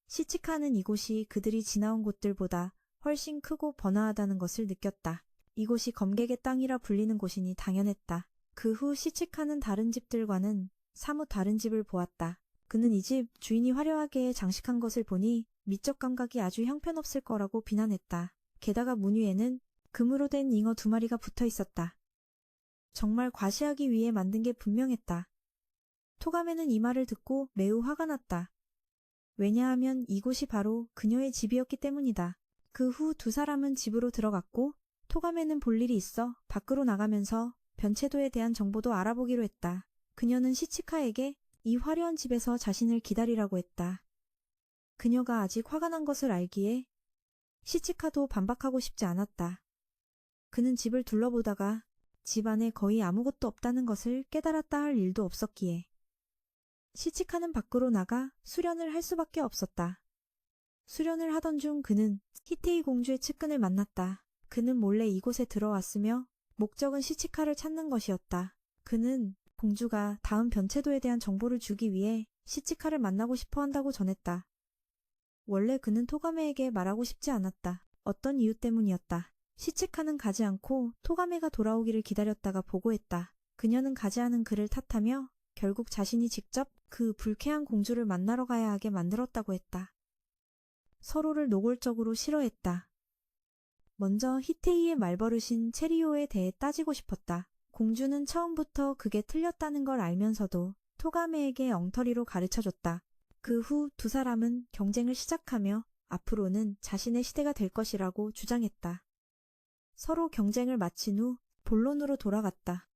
시치카는 이곳이 그들이 지나온 곳들보다 훨씬 크고 번화하다는 것을 느꼈다. 이곳이 검객의 땅이라 불리는 곳이니 당연했다. 그 후 시치카는 다른 집들과는 사뭇 다른 집을 보았다. 그는 이 집 주인이 화려하게 장식한 것을 보니 미적 감각이 아주 형편없을 거라고 비난했다. 게다가 문 위에는 금으로 된 잉어 2마리가 붙어 있었다. 정말 과시하기 위해 만든 게 분명했다. 토가메는 이 말을 듣고 매우 화가 났다. 왜냐하면 이곳이 바로 그녀의 집이었기 때문이다. 그 후 두 사람은 집으로 들어갔고 토가메는 볼 일이 있어 밖으로 나가면서 변체도에 대한 정보도 알아보기로 했다. 그녀는 시치카에게 이 화려한 집에서 자신을 기다리라고 했다. 그녀가 아직 화가 난 것을 알기에 시치카도 반박하고 싶지 않았다. 그는 집을 둘러보다가 집 안에 거의 아무것도 없다는 것을 깨달았다 할 일도 없었기에 시치카는 밖으로 나가 수련을 할 수밖에 없었다. 수련을 하던 중 그는 히테이 공주의 측근을 만났다. 그는 몰래 이곳에 들어왔으며 목적은 시치카를 찾는 것이었다. 그는 공주가 다음 변체도에 대한 정보를 주기 위해 시치카를 만나고 싶어 한다고 전했다. 원래 그는 토가메에게 말하고 싶지 않았다. 어떤 이유 때문이었다. 시치카는 가지 않고 토가메가 돌아오기를 기다렸다가 보고했다. 그녀는 가지 않은 그를 탓하며 결국 자신이 직접 그 불쾌한 공주를 만나러 가야 하게 만들었다고 했다. 서로를 노골적으로 싫어했다. 먼저 히테이의 말버릇인 체리오에 대해 따지고 싶었다. 공주는 처음부터 그게 틀렸다는 걸 알면서도 토가메에게 엉터리로 가르쳐줬다. 그 후 두 사람은 경쟁을 시작하며 앞으로는 자신의 시대가 될 것이라고 주장했다. 서로 경쟁을 마친 후 본론으로 돌아갔다.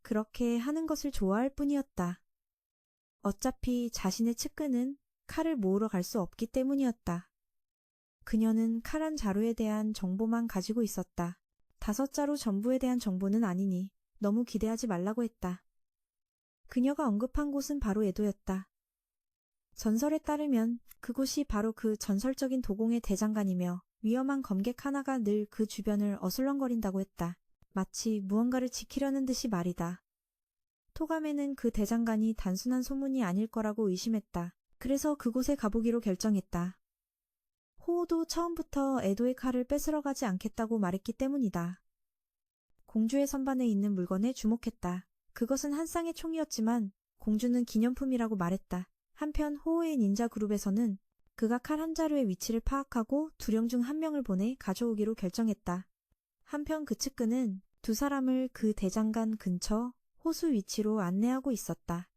그렇게 하는 것을 좋아할 뿐이었다. 어차피 자신의 측근은 칼을 모으러 갈 수 없기 때문이었다. 그녀는 칼 한 자루에 대한 정보만 가지고 있었다. 5자루 전부에 대한 정보는 아니니 너무 기대하지 말라고 했다. 그녀가 언급한 곳은 바로 에도였다. 전설에 따르면 그곳이 바로 그 전설적인 도공의 대장간이며 위험한 검객 하나가 늘 그 주변을 어슬렁거린다고 했다. 마치 무언가를 지키려는 듯이 말이다. 토가메는 그 대장간이 단순한 소문이 아닐 거라고 의심했다. 그래서 그곳에 가보기로 결정했다. 호우도 처음부터 에도의 칼을 뺏으러 가지 않겠다고 말했기 때문이다. 공주의 선반에 있는 물건에 주목했다. 그것은 한 쌍의 총이었지만 공주는 기념품이라고 말했다. 한편 호우의 닌자 그룹에서는 그가 칼 한 자루의 위치를 파악하고 2령 중 1명을 보내 가져오기로 결정했다. 한편 그 측근은 두 사람을 그 대장간 근처 호수 위치로 안내하고 있었다.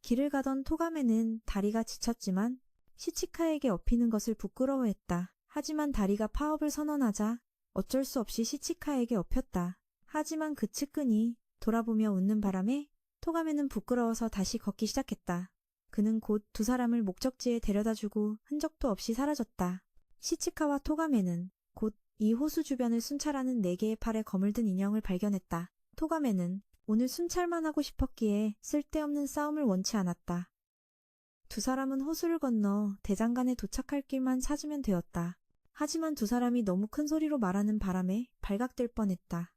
길을 가던 토가메는 다리가 지쳤지만 시치카에게 업히는 것을 부끄러워했다. 하지만 다리가 파업을 선언하자 어쩔 수 없이 시치카에게 업혔다. 하지만 그 측근이 돌아보며 웃는 바람에 토가메는 부끄러워서 다시 걷기 시작했다. 그는 곧 두 사람을 목적지에 데려다주고 흔적도 없이 사라졌다. 시치카와 토가메는 곧 이 호수 주변을 순찰하는 4개의 팔에 검을 든 인형을 발견했다. 토가메는 오늘 순찰만 하고 싶었기에 쓸데없는 싸움을 원치 않았다. 두 사람은 호수를 건너 대장간에 도착할 길만 찾으면 되었다. 하지만 두 사람이 너무 큰 소리로 말하는 바람에 발각될 뻔했다.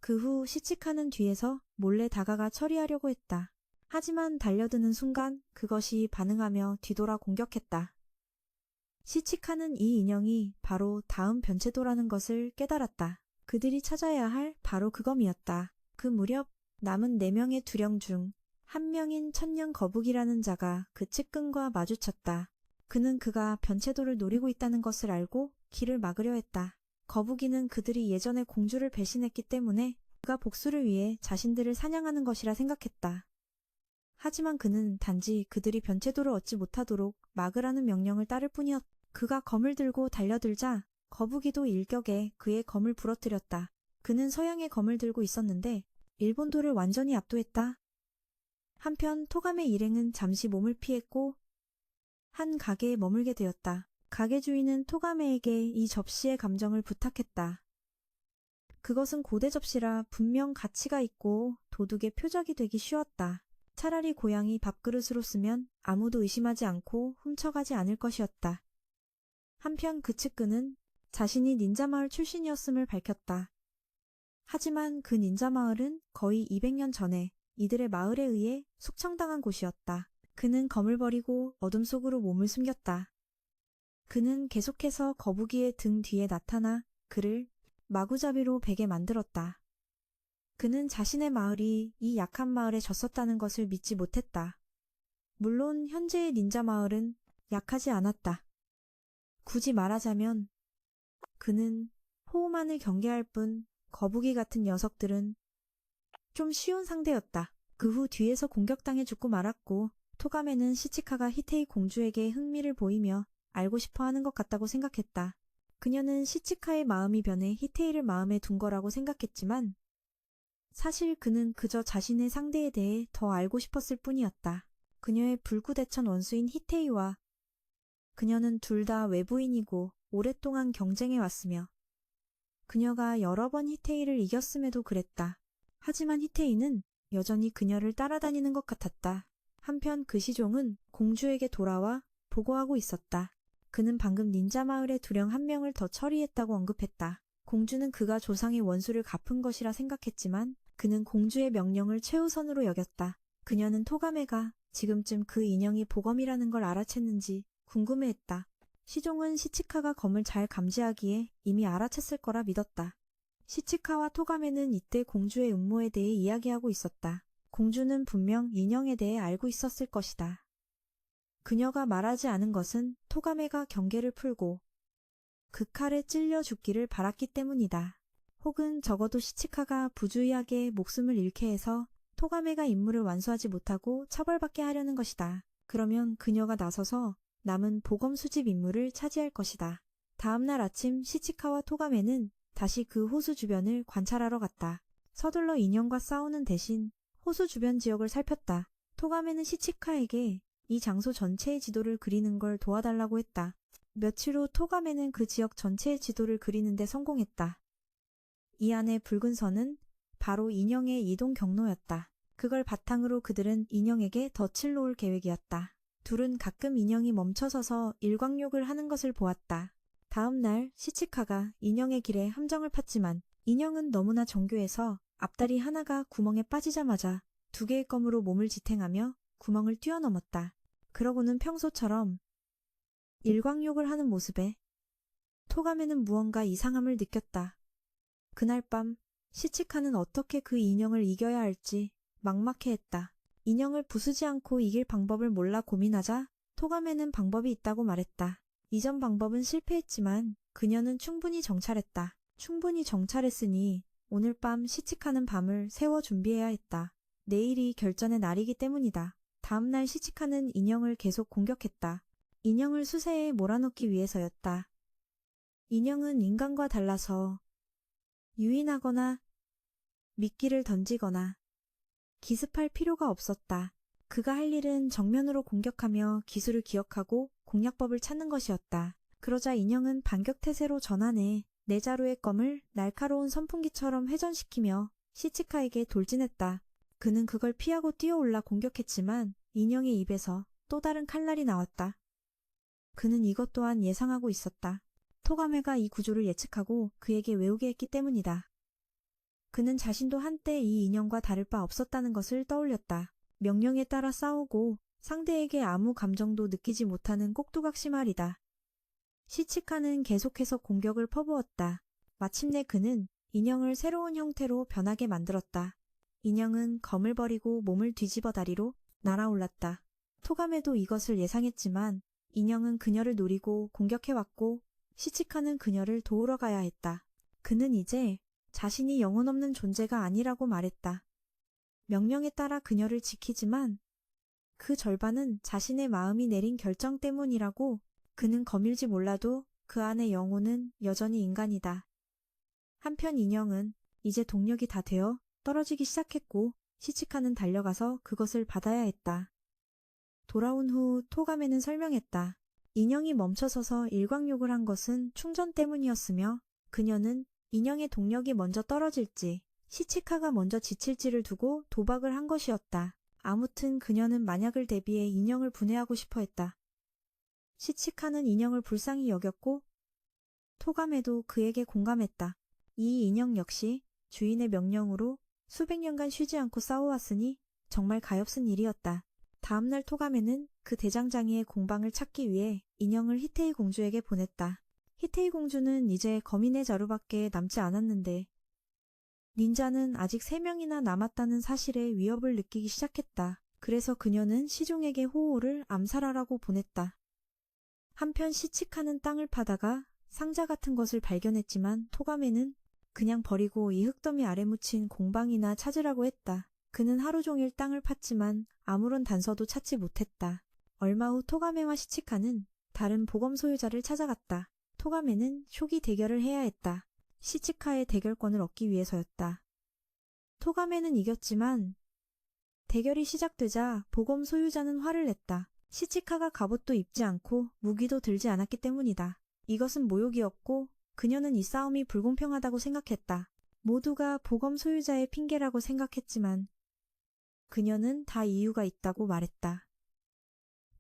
그 후 시치카는 뒤에서 몰래 다가가 처리하려고 했다. 하지만 달려드는 순간 그것이 반응하며 뒤돌아 공격했다. 시치카는 이 인형이 바로 다음 변체도라는 것을 깨달았다. 그들이 찾아야 할 바로 그검이었다. 그 무렵 남은 4명의 두령 중 1명인 천년 거북이라는 자가 그 측근과 마주쳤다. 그는 그가 변체도를 노리고 있다는 것을 알고 길을 막으려 했다. 거북이는 그들이 예전에 공주를 배신했기 때문에 그가 복수를 위해 자신들을 사냥하는 것이라 생각했다. 하지만 그는 단지 그들이 변체도를 얻지 못하도록 막으라는 명령을 따를 뿐이었다. 그가 검을 들고 달려들자 거북이도 일격에 그의 검을 부러뜨렸다. 그는 서양의 검을 들고 있었는데 일본도를 완전히 압도했다. 한편 토감의 일행은 잠시 몸을 피했고 한 가게에 머물게 되었다. 가게 주인은 토가메에게 이 접시의 감정을 부탁했다. 그것은 고대 접시라 분명 가치가 있고 도둑의 표적이 되기 쉬웠다. 차라리 고양이 밥그릇으로 쓰면 아무도 의심하지 않고 훔쳐가지 않을 것이었다. 한편 그 측근은 자신이 닌자마을 출신이었음을 밝혔다. 하지만 그 닌자마을은 거의 200년 전에 이들의 마을에 의해 숙청당한 곳이었다. 그는 검을 버리고 어둠 속으로 몸을 숨겼다. 그는 계속해서 거북이의 등 뒤에 나타나 그를 마구잡이로 베게 만들었다. 그는 자신의 마을이 이 약한 마을에 졌었다는 것을 믿지 못했다. 물론 현재의 닌자 마을은 약하지 않았다. 굳이 말하자면 그는 호우만을 경계할 뿐 거북이 같은 녀석들은 좀 쉬운 상대였다. 그 후 뒤에서 공격당해 죽고 말았고 토가메는 시치카가 히테이 공주에게 흥미를 보이며 알고 싶어 하는 것 같다고 생각했다. 그녀는 시치카의 마음이 변해 히테이를 마음에 둔 거라고 생각했지만 사실 그는 그저 자신의 상대에 대해 더 알고 싶었을 뿐이었다. 그녀의 불구대천 원수인 히테이와 그녀는 둘 다 외부인이고 오랫동안 경쟁해왔으며 그녀가 여러 번 히테이를 이겼음에도 그랬다. 하지만 히테이는 여전히 그녀를 따라다니는 것 같았다. 한편 그 시종은 공주에게 돌아와 보고하고 있었다. 그는 방금 닌자 마을의 두령 한 명을 더 처리했다고 언급했다. 공주는 그가 조상의 원수를 갚은 것이라 생각했지만 그는 공주의 명령을 최우선으로 여겼다. 그녀는 토가메가 지금쯤 그 인형이 보검이라는 걸 알아챘는지 궁금해했다. 시종은 시치카가 검을 잘 감지하기에 이미 알아챘을 거라 믿었다. 시치카와 토가메는 이때 공주의 음모에 대해 이야기하고 있었다. 공주는 분명 인형에 대해 알고 있었을 것이다. 그녀가 말하지 않은 것은 토가메가 경계를 풀고 그 칼에 찔려 죽기를 바랐기 때문이다. 혹은 적어도 시치카가 부주의하게 목숨을 잃게 해서 토가메가 임무를 완수하지 못하고 처벌받게 하려는 것이다. 그러면 그녀가 나서서 남은 보검 수집 임무를 차지할 것이다. 다음 날 아침 시치카와 토가메는 다시 그 호수 주변을 관찰하러 갔다. 서둘러 인형과 싸우는 대신 호수 주변 지역을 살폈다. 토가메는 시치카에게 이 장소 전체의 지도를 그리는 걸 도와달라고 했다. 며칠 후 토가메는 그 지역 전체의 지도를 그리는데 성공했다. 이 안에 붉은 선은 바로 인형의 이동 경로였다. 그걸 바탕으로 그들은 인형에게 덫을 놓을 계획이었다. 둘은 가끔 인형이 멈춰서서 일광욕을 하는 것을 보았다. 다음 날 시치카가 인형의 길에 함정을 팠지만 인형은 너무나 정교해서 앞다리 하나가 구멍에 빠지자마자 두 개의 껌으로 몸을 지탱하며 구멍을 뛰어넘었다. 그러고는 평소처럼 일광욕을 하는 모습에 토가메는 무언가 이상함을 느꼈다. 그날 밤 시치카는 어떻게 그 인형을 이겨야 할지 막막해했다. 인형을 부수지 않고 이길 방법을 몰라 고민하자 토가메는 방법이 있다고 말했다. 이전 방법은 실패했지만 그녀는 충분히 정찰했다. 충분히 정찰했으니 오늘 밤 시치카는 밤을 새워 준비해야 했다. 내일이 결전의 날이기 때문이다. 다음 날 시치카는 인형을 계속 공격했다. 인형을 수세에 몰아넣기 위해서였다. 인형은 인간과 달라서 유인하거나 미끼를 던지거나 기습할 필요가 없었다. 그가 할 일은 정면으로 공격하며 기술을 기억하고 공략법을 찾는 것이었다. 그러자 인형은 반격태세로 전환해 네자루의 껌을 날카로운 선풍기처럼 회전시키며 시치카에게 돌진했다. 그는 그걸 피하고 뛰어올라 공격했지만 인형의 입에서 또 다른 칼날이 나왔다. 그는 이것 또한 예상하고 있었다. 토가메가 이 구조를 예측하고 그에게 외우게 했기 때문이다. 그는 자신도 한때 이 인형과 다를 바 없었다는 것을 떠올렸다. 명령에 따라 싸우고 상대에게 아무 감정도 느끼지 못하는 꼭두각시 말이다. 시치카는 계속해서 공격을 퍼부었다. 마침내 그는 인형을 새로운 형태로 변하게 만들었다. 인형은 검을 버리고 몸을 뒤집어 다리로 날아올랐다. 토가메도 이것을 예상했지만 인형은 그녀를 노리고 공격해왔고 시치카는 그녀를 도우러 가야 했다. 그는 이제 자신이 영혼 없는 존재가 아니라고 말했다. 명령에 따라 그녀를 지키지만 그 절반은 자신의 마음이 내린 결정 때문이라고. 그는 거밀지 몰라도 그 안의 영혼은 여전히 인간이다. 한편 인형은 이제 동력이 다 되어 떨어지기 시작했고 시치카는 달려가서 그것을 받아야 했다. 돌아온 후 토가메는 설명했다. 인형이 멈춰서서 일광욕을 한 것은 충전 때문이었으며 그녀는 인형의 동력이 먼저 떨어질지 시치카가 먼저 지칠지를 두고 도박을 한 것이었다. 아무튼 그녀는 만약을 대비해 인형을 분해하고 싶어 했다. 시치카는 인형을 불쌍히 여겼고 토가메도 그에게 공감했다. 이 인형 역시 주인의 명령으로 수백 년간 쉬지 않고 싸워왔으니 정말 가엾은 일이었다. 다음날 토가메는 그 대장장이의 공방을 찾기 위해 인형을 히테이 공주에게 보냈다. 히테이 공주는 이제 거민의 자루밖에 남지 않았는데 닌자는 아직 3명이나 남았다는 사실에 위협을 느끼기 시작했다. 그래서 그녀는 시종에게 호호를 암살하라고 보냈다. 한편 시치카는 땅을 파다가 상자 같은 것을 발견했지만 토가메는 그냥 버리고 이 흙더미 아래 묻힌 공방이나 찾으라고 했다. 그는 하루 종일 땅을 팠지만 아무런 단서도 찾지 못했다. 얼마 후 토가메와 시치카는 다른 보검 소유자를 찾아갔다. 토가메는 쇼기 대결을 해야 했다. 시치카의 대결권을 얻기 위해서였다. 토가메는 이겼지만 대결이 시작되자 보검 소유자는 화를 냈다. 시치카가 갑옷도 입지 않고 무기도 들지 않았기 때문이다. 이것은 모욕이었고 그녀는 이 싸움이 불공평하다고 생각했다. 모두가 보검 소유자의 핑계라고 생각했지만 그녀는 다 이유가 있다고 말했다.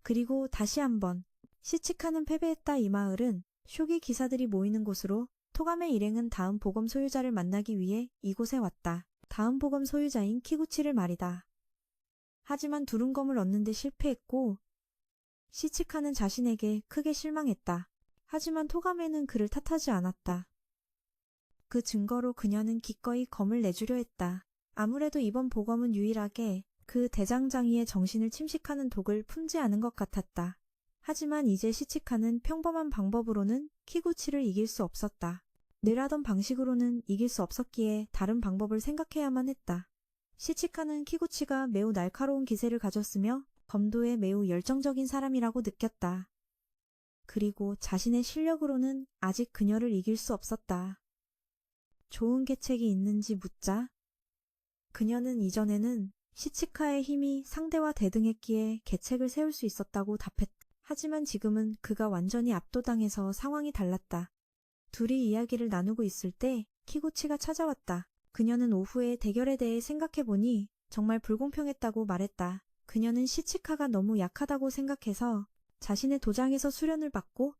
그리고 다시 한번 시치카는 패배했다. 이 마을은 쇼기 기사들이 모이는 곳으로 토가메 일행은 다음 보검 소유자를 만나기 위해 이곳에 왔다. 다음 보검 소유자인 키구치를 말이다. 하지만 두른검을 얻는데 실패했고 시치카는 자신에게 크게 실망했다. 하지만 토가메는 그를 탓하지 않았다. 그 증거로 그녀는 기꺼이 검을 내주려 했다. 아무래도 이번 보검은 유일하게 그 대장장이의 정신을 침식하는 독을 품지 않은 것 같았다. 하지만 이제 시치카는 평범한 방법으로는 키구치를 이길 수 없었다. 늘 하던 방식으로는 이길 수 없었기에 다른 방법을 생각해야만 했다. 시치카는 키구치가 매우 날카로운 기세를 가졌으며 검도에 매우 열정적인 사람이라고 느꼈다. 그리고 자신의 실력으로는 아직 그녀를 이길 수 없었다. 좋은 계책이 있는지 묻자 그녀는 이전에는 시치카의 힘이 상대와 대등했기에 계책을 세울 수 있었다고 답했다. 하지만 지금은 그가 완전히 압도당해서 상황이 달랐다. 둘이 이야기를 나누고 있을 때 키구치가 찾아왔다. 그녀는 오후에 대결에 대해 생각해보니 정말 불공평했다고 말했다. 그녀는 시치카가 너무 약하다고 생각해서 자신의 도장에서 수련을 받고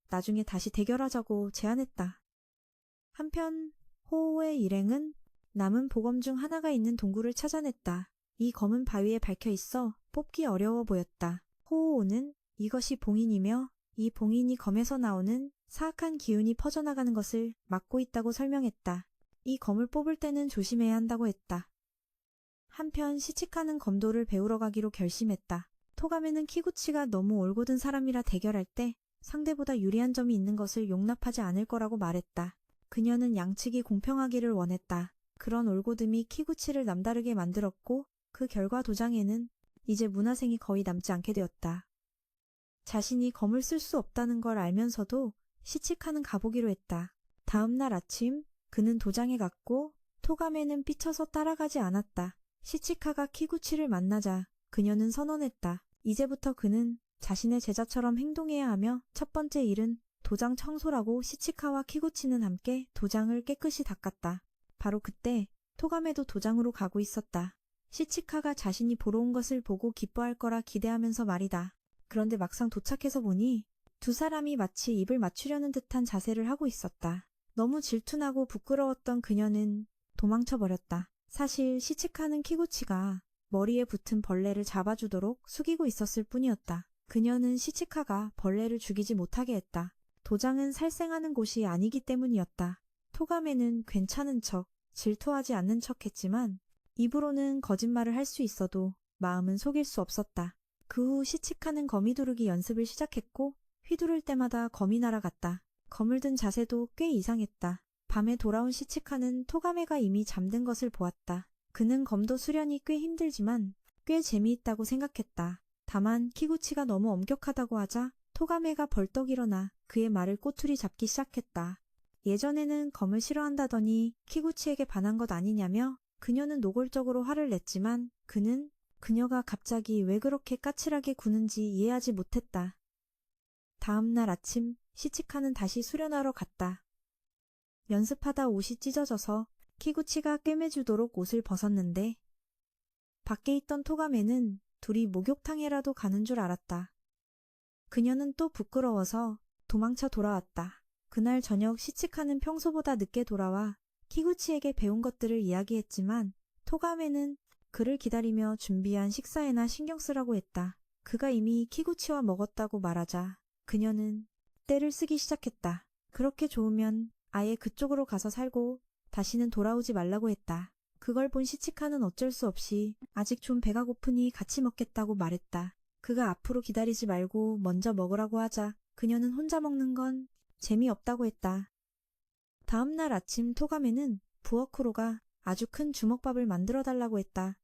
나중에 다시 대결하자고 제안했다. 한편 호호의 일행은 남은 보검 중 하나가 있는 동굴을 찾아냈다. 이 검은 바위에 박혀 있어 뽑기 어려워 보였다. 호호는 이것이 봉인이며 이 봉인이 검에서 나오는 사악한 기운이 퍼져나가는 것을 막고 있다고 설명했다. 이 검을 뽑을 때는 조심해야 한다고 했다. 한편 시치카는 검도를 배우러 가기로 결심했다. 토가메는 키구치가 너무 올곧은 사람이라 대결할 때 상대보다 유리한 점이 있는 것을 용납하지 않을 거라고 말했다. 그녀는 양측이 공평하기를 원했다. 그런 올곧음이 키구치를 남다르게 만들었고 그 결과 도장에는 이제 문화생이 거의 남지 않게 되었다. 자신이 검을 쓸 수 없다는 걸 알면서도 시치카는 가보기로 했다. 다음 날 아침 그는 도장에 갔고 토가메는 삐쳐서 따라가지 않았다. 시치카가 키구치를 만나자 그녀는 선언했다. 이제부터 그는 자신의 제자처럼 행동해야 하며 첫 번째 일은 도장 청소라고 시치카와 키구치는 함께 도장을 깨끗이 닦았다. 바로 그때 토가메도 도장으로 가고 있었다. 시치카가 자신이 보러 온 것을 보고 기뻐할 거라 기대하면서 말이다. 그런데 막상 도착해서 보니 두 사람이 마치 입을 맞추려는 듯한 자세를 하고 있었다. 너무 질투나고 부끄러웠던 그녀는 도망쳐버렸다. 사실 시치카는 키구치가 머리에 붙은 벌레를 잡아주도록 숙이고 있었을 뿐이었다. 그녀는 시치카가 벌레를 죽이지 못하게 했다. 도장은 살생하는 곳이 아니기 때문이었다. 토가메는 괜찮은 척, 질투하지 않는 척 했지만 입으로는 거짓말을 할 수 있어도 마음은 속일 수 없었다. 그 후 시치카는 거미 두르기 연습을 시작했고 휘두를 때마다 검이 날아갔다. 검을 든 자세도 꽤 이상했다. 밤에 돌아온 시치카는 토가메가 이미 잠든 것을 보았다. 그는 검도 수련이 꽤 힘들지만 꽤 재미있다고 생각했다. 다만 키구치가 너무 엄격하다고 하자 토가메가 벌떡 일어나 그의 말을 꼬투리 잡기 시작했다. 예전에는 검을 싫어한다더니 키구치에게 반한 것 아니냐며 그녀는 노골적으로 화를 냈지만 그녀가 갑자기 왜 그렇게 까칠하게 구는지 이해하지 못했다. 다음 날 아침 시치카는 다시 수련하러 갔다. 연습하다 옷이 찢어져서 키구치가 꿰매주도록 옷을 벗었는데 밖에 있던 토가메는 둘이 목욕탕에라도 가는 줄 알았다. 그녀는 또 부끄러워서 도망쳐 돌아왔다. 그날 저녁 시치카는 평소보다 늦게 돌아와 키구치에게 배운 것들을 이야기했지만 토가메는 그를 기다리며 준비한 식사에나 신경 쓰라고 했다. 그가 이미 키구치와 먹었다고 말하자 그녀는 떼를 쓰기 시작했다. 그렇게 좋으면 아예 그쪽으로 가서 살고 다시는 돌아오지 말라고 했다. 그걸 본 시치카는 어쩔 수 없이 아직 좀 배가 고프니 같이 먹겠다고 말했다. 그가 앞으로 기다리지 말고 먼저 먹으라고 하자 그녀는 혼자 먹는 건 재미없다고 했다. 다음 날 아침 토가메는 부엌으로가 아주 큰 주먹밥을 만들어 달라고 했다.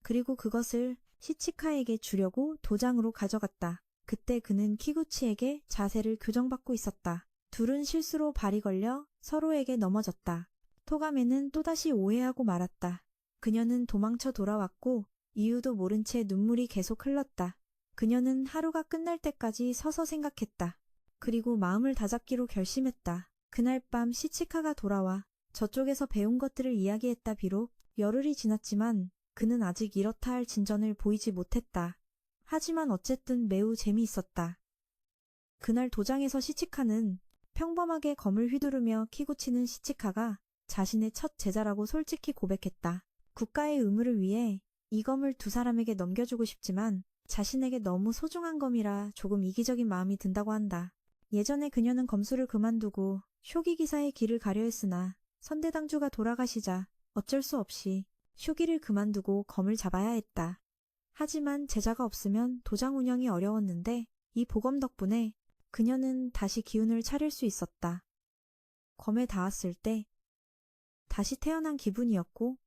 그리고 그것을 시치카에게 주려고 도장으로 가져갔다. 그때 그는 키구치에게 자세를 교정받고 있었다. 둘은 실수로 발이 걸려 서로에게 넘어졌다. 토가메는 또다시 오해하고 말았다. 그녀는 도망쳐 돌아왔고 이유도 모른 채 눈물이 계속 흘렀다. 그녀는 하루가 끝날 때까지 서서 생각했다. 그리고 마음을 다잡기로 결심했다. 그날 밤 시치카가 돌아와 저쪽에서 배운 것들을 이야기했다. 비록 열흘이 지났지만 그는 아직 이렇다 할 진전을 보이지 못했다. 하지만 어쨌든 매우 재미있었다. 그날 도장에서 시치카는 평범하게 검을 휘두르며 키구치는 시치카가 자신의 첫 제자라고 솔직히 고백했다. 국가의 의무를 위해 이 검을 두 사람에게 넘겨주고 싶지만 자신에게 너무 소중한 검이라 조금 이기적인 마음이 든다고 한다. 예전에 그녀는 검술을 그만두고 쇼기 기사의 길을 가려 했으나 선대당주가 돌아가시자 어쩔 수 없이 쇼기를 그만두고 검을 잡아야 했다. 하지만 제자가 없으면 도장 운영이 어려웠는데 이 보검 덕분에 그녀는 다시 기운을 차릴 수 있었다. 검에 닿았을 때 다시 태어난 기분이었고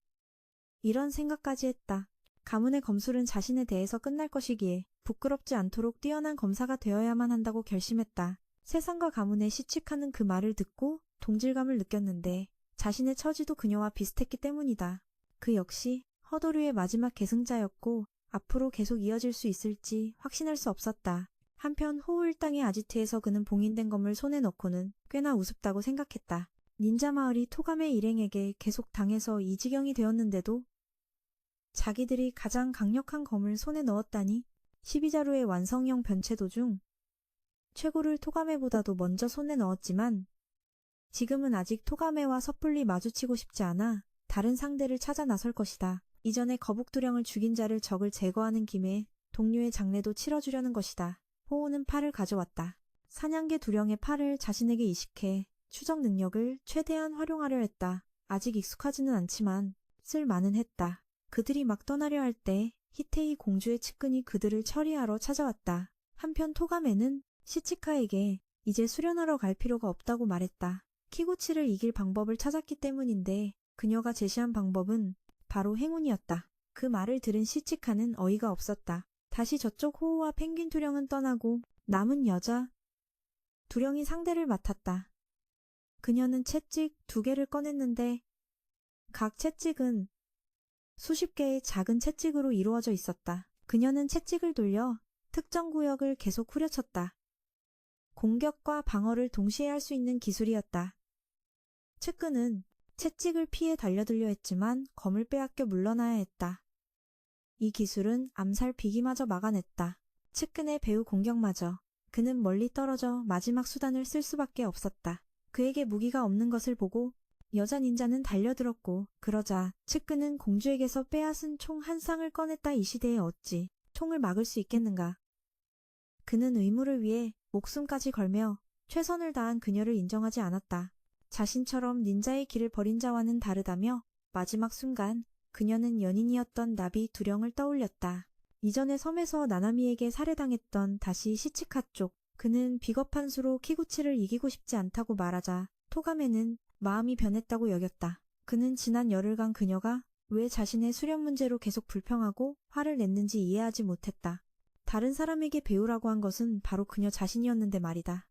이런 생각까지 했다. 가문의 검술은 자신에 대해서 끝날 것이기에 부끄럽지 않도록 뛰어난 검사가 되어야만 한다고 결심했다. 세상과 가문의 시치카는 그 말을 듣고 동질감을 느꼈는데 자신의 처지도 그녀와 비슷했기 때문이다. 그 역시 허도류의 마지막 계승자였고 앞으로 계속 이어질 수 있을지 확신할 수 없었다. 한편 호우일당의 아지트에서 그는 봉인된 검을 손에 넣고는 꽤나 우습다고 생각했다. 닌자 마을이 토가메 일행에게 계속 당해서 이 지경이 되었는데도 자기들이 가장 강력한 검을 손에 넣었다니 12자루의 완성형 변체도 중 최고를 토가메보다도 먼저 손에 넣었지만 지금은 아직 토가메와 섣불리 마주치고 싶지 않아 다른 상대를 찾아 나설 것이다. 이전에 거북두령을 죽인 자를 적을 제거하는 김에 동료의 장례도 치러주려는 것이다. 호우는 팔을 가져왔다. 사냥개 두령의 팔을 자신에게 이식해 추적 능력을 최대한 활용하려 했다. 아직 익숙하지는 않지만 쓸만은 했다. 그들이 막 떠나려 할 때 히테이 공주의 측근이 그들을 처리하러 찾아왔다. 한편 토가메는 시치카에게 이제 수련하러 갈 필요가 없다고 말했다. 키구치를 이길 방법을 찾았기 때문인데 그녀가 제시한 방법은 바로 행운이었다. 그 말을 들은 시치카는 어이가 없었다. 다시 저쪽 호우와 펭귄 두령은 떠나고 남은 여자 두령이 상대를 맡았다. 그녀는 채찍 2개를 꺼냈는데 각 채찍은 수십 개의 작은 채찍으로 이루어져 있었다. 그녀는 채찍을 돌려 특정 구역을 계속 후려쳤다. 공격과 방어를 동시에 할 수 있는 기술이었다. 측근은 채찍을 피해 달려들려 했지만 검을 빼앗겨 물러나야 했다. 이 기술은 암살 비기마저 막아냈다. 측근의 배후 공격마저. 그는 멀리 떨어져 마지막 수단을 쓸 수밖에 없었다. 그에게 무기가 없는 것을 보고 여자 닌자는 달려들었고 그러자 측근은 공주에게서 빼앗은 총 한 쌍을 꺼냈다. 이 시대에 어찌 총을 막을 수 있겠는가. 그는 의무를 위해 목숨까지 걸며 최선을 다한 그녀를 인정하지 않았다. 자신처럼 닌자의 길을 버린 자와는 다르다며 마지막 순간 그녀는 연인이었던 나비 두령을 떠올렸다. 이전에 섬에서 나나미에게 살해당했던 다시 시치카 쪽. 그는 비겁한 수로 키구치를 이기고 싶지 않다고 말하자 토가메는 마음이 변했다고 여겼다. 그는 지난 열흘간 그녀가 왜 자신의 수련 문제로 계속 불평하고 화를 냈는지 이해하지 못했다. 다른 사람에게 배우라고 한 것은 바로 그녀 자신이었는데 말이다.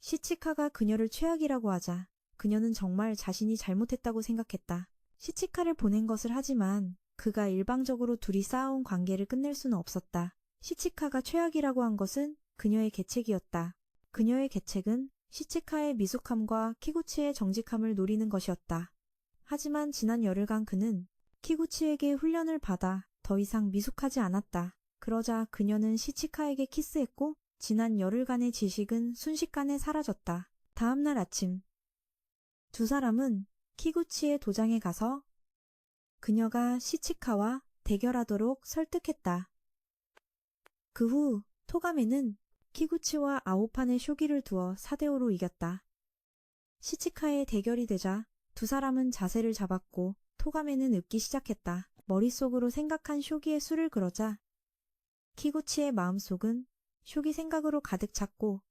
시치카가 그녀를 최악이라고 하자 그녀는 정말 자신이 잘못했다고 생각했다. 시치카를 보낸 것을 하지만 그가 일방적으로 둘이 쌓아온 관계를 끝낼 수는 없었다. 시치카가 최악이라고 한 것은 그녀의 계책이었다. 그녀의 계책은 시치카의 미숙함과 키구치의 정직함을 노리는 것이었다. 하지만 지난 열흘간 그는 키구치에게 훈련을 받아 더 이상 미숙하지 않았다. 그러자 그녀는 시치카에게 키스했고 지난 열흘간의 지식은 순식간에 사라졌다. 다음 날 아침 두 사람은 키구치의 도장에 가서 그녀가 시치카와 대결하도록 설득했다. 그 후 토가메는 키구치와 아오판의 쇼기를 두어 4대5로 이겼다. 시치카의 대결이 되자 두 사람은 자세를 잡았고 토가메는 읊기 시작했다. 머릿속으로 생각한 쇼기의 수를 그러자 키구치의 마음속은 쇼기 생각으로 가득 찼고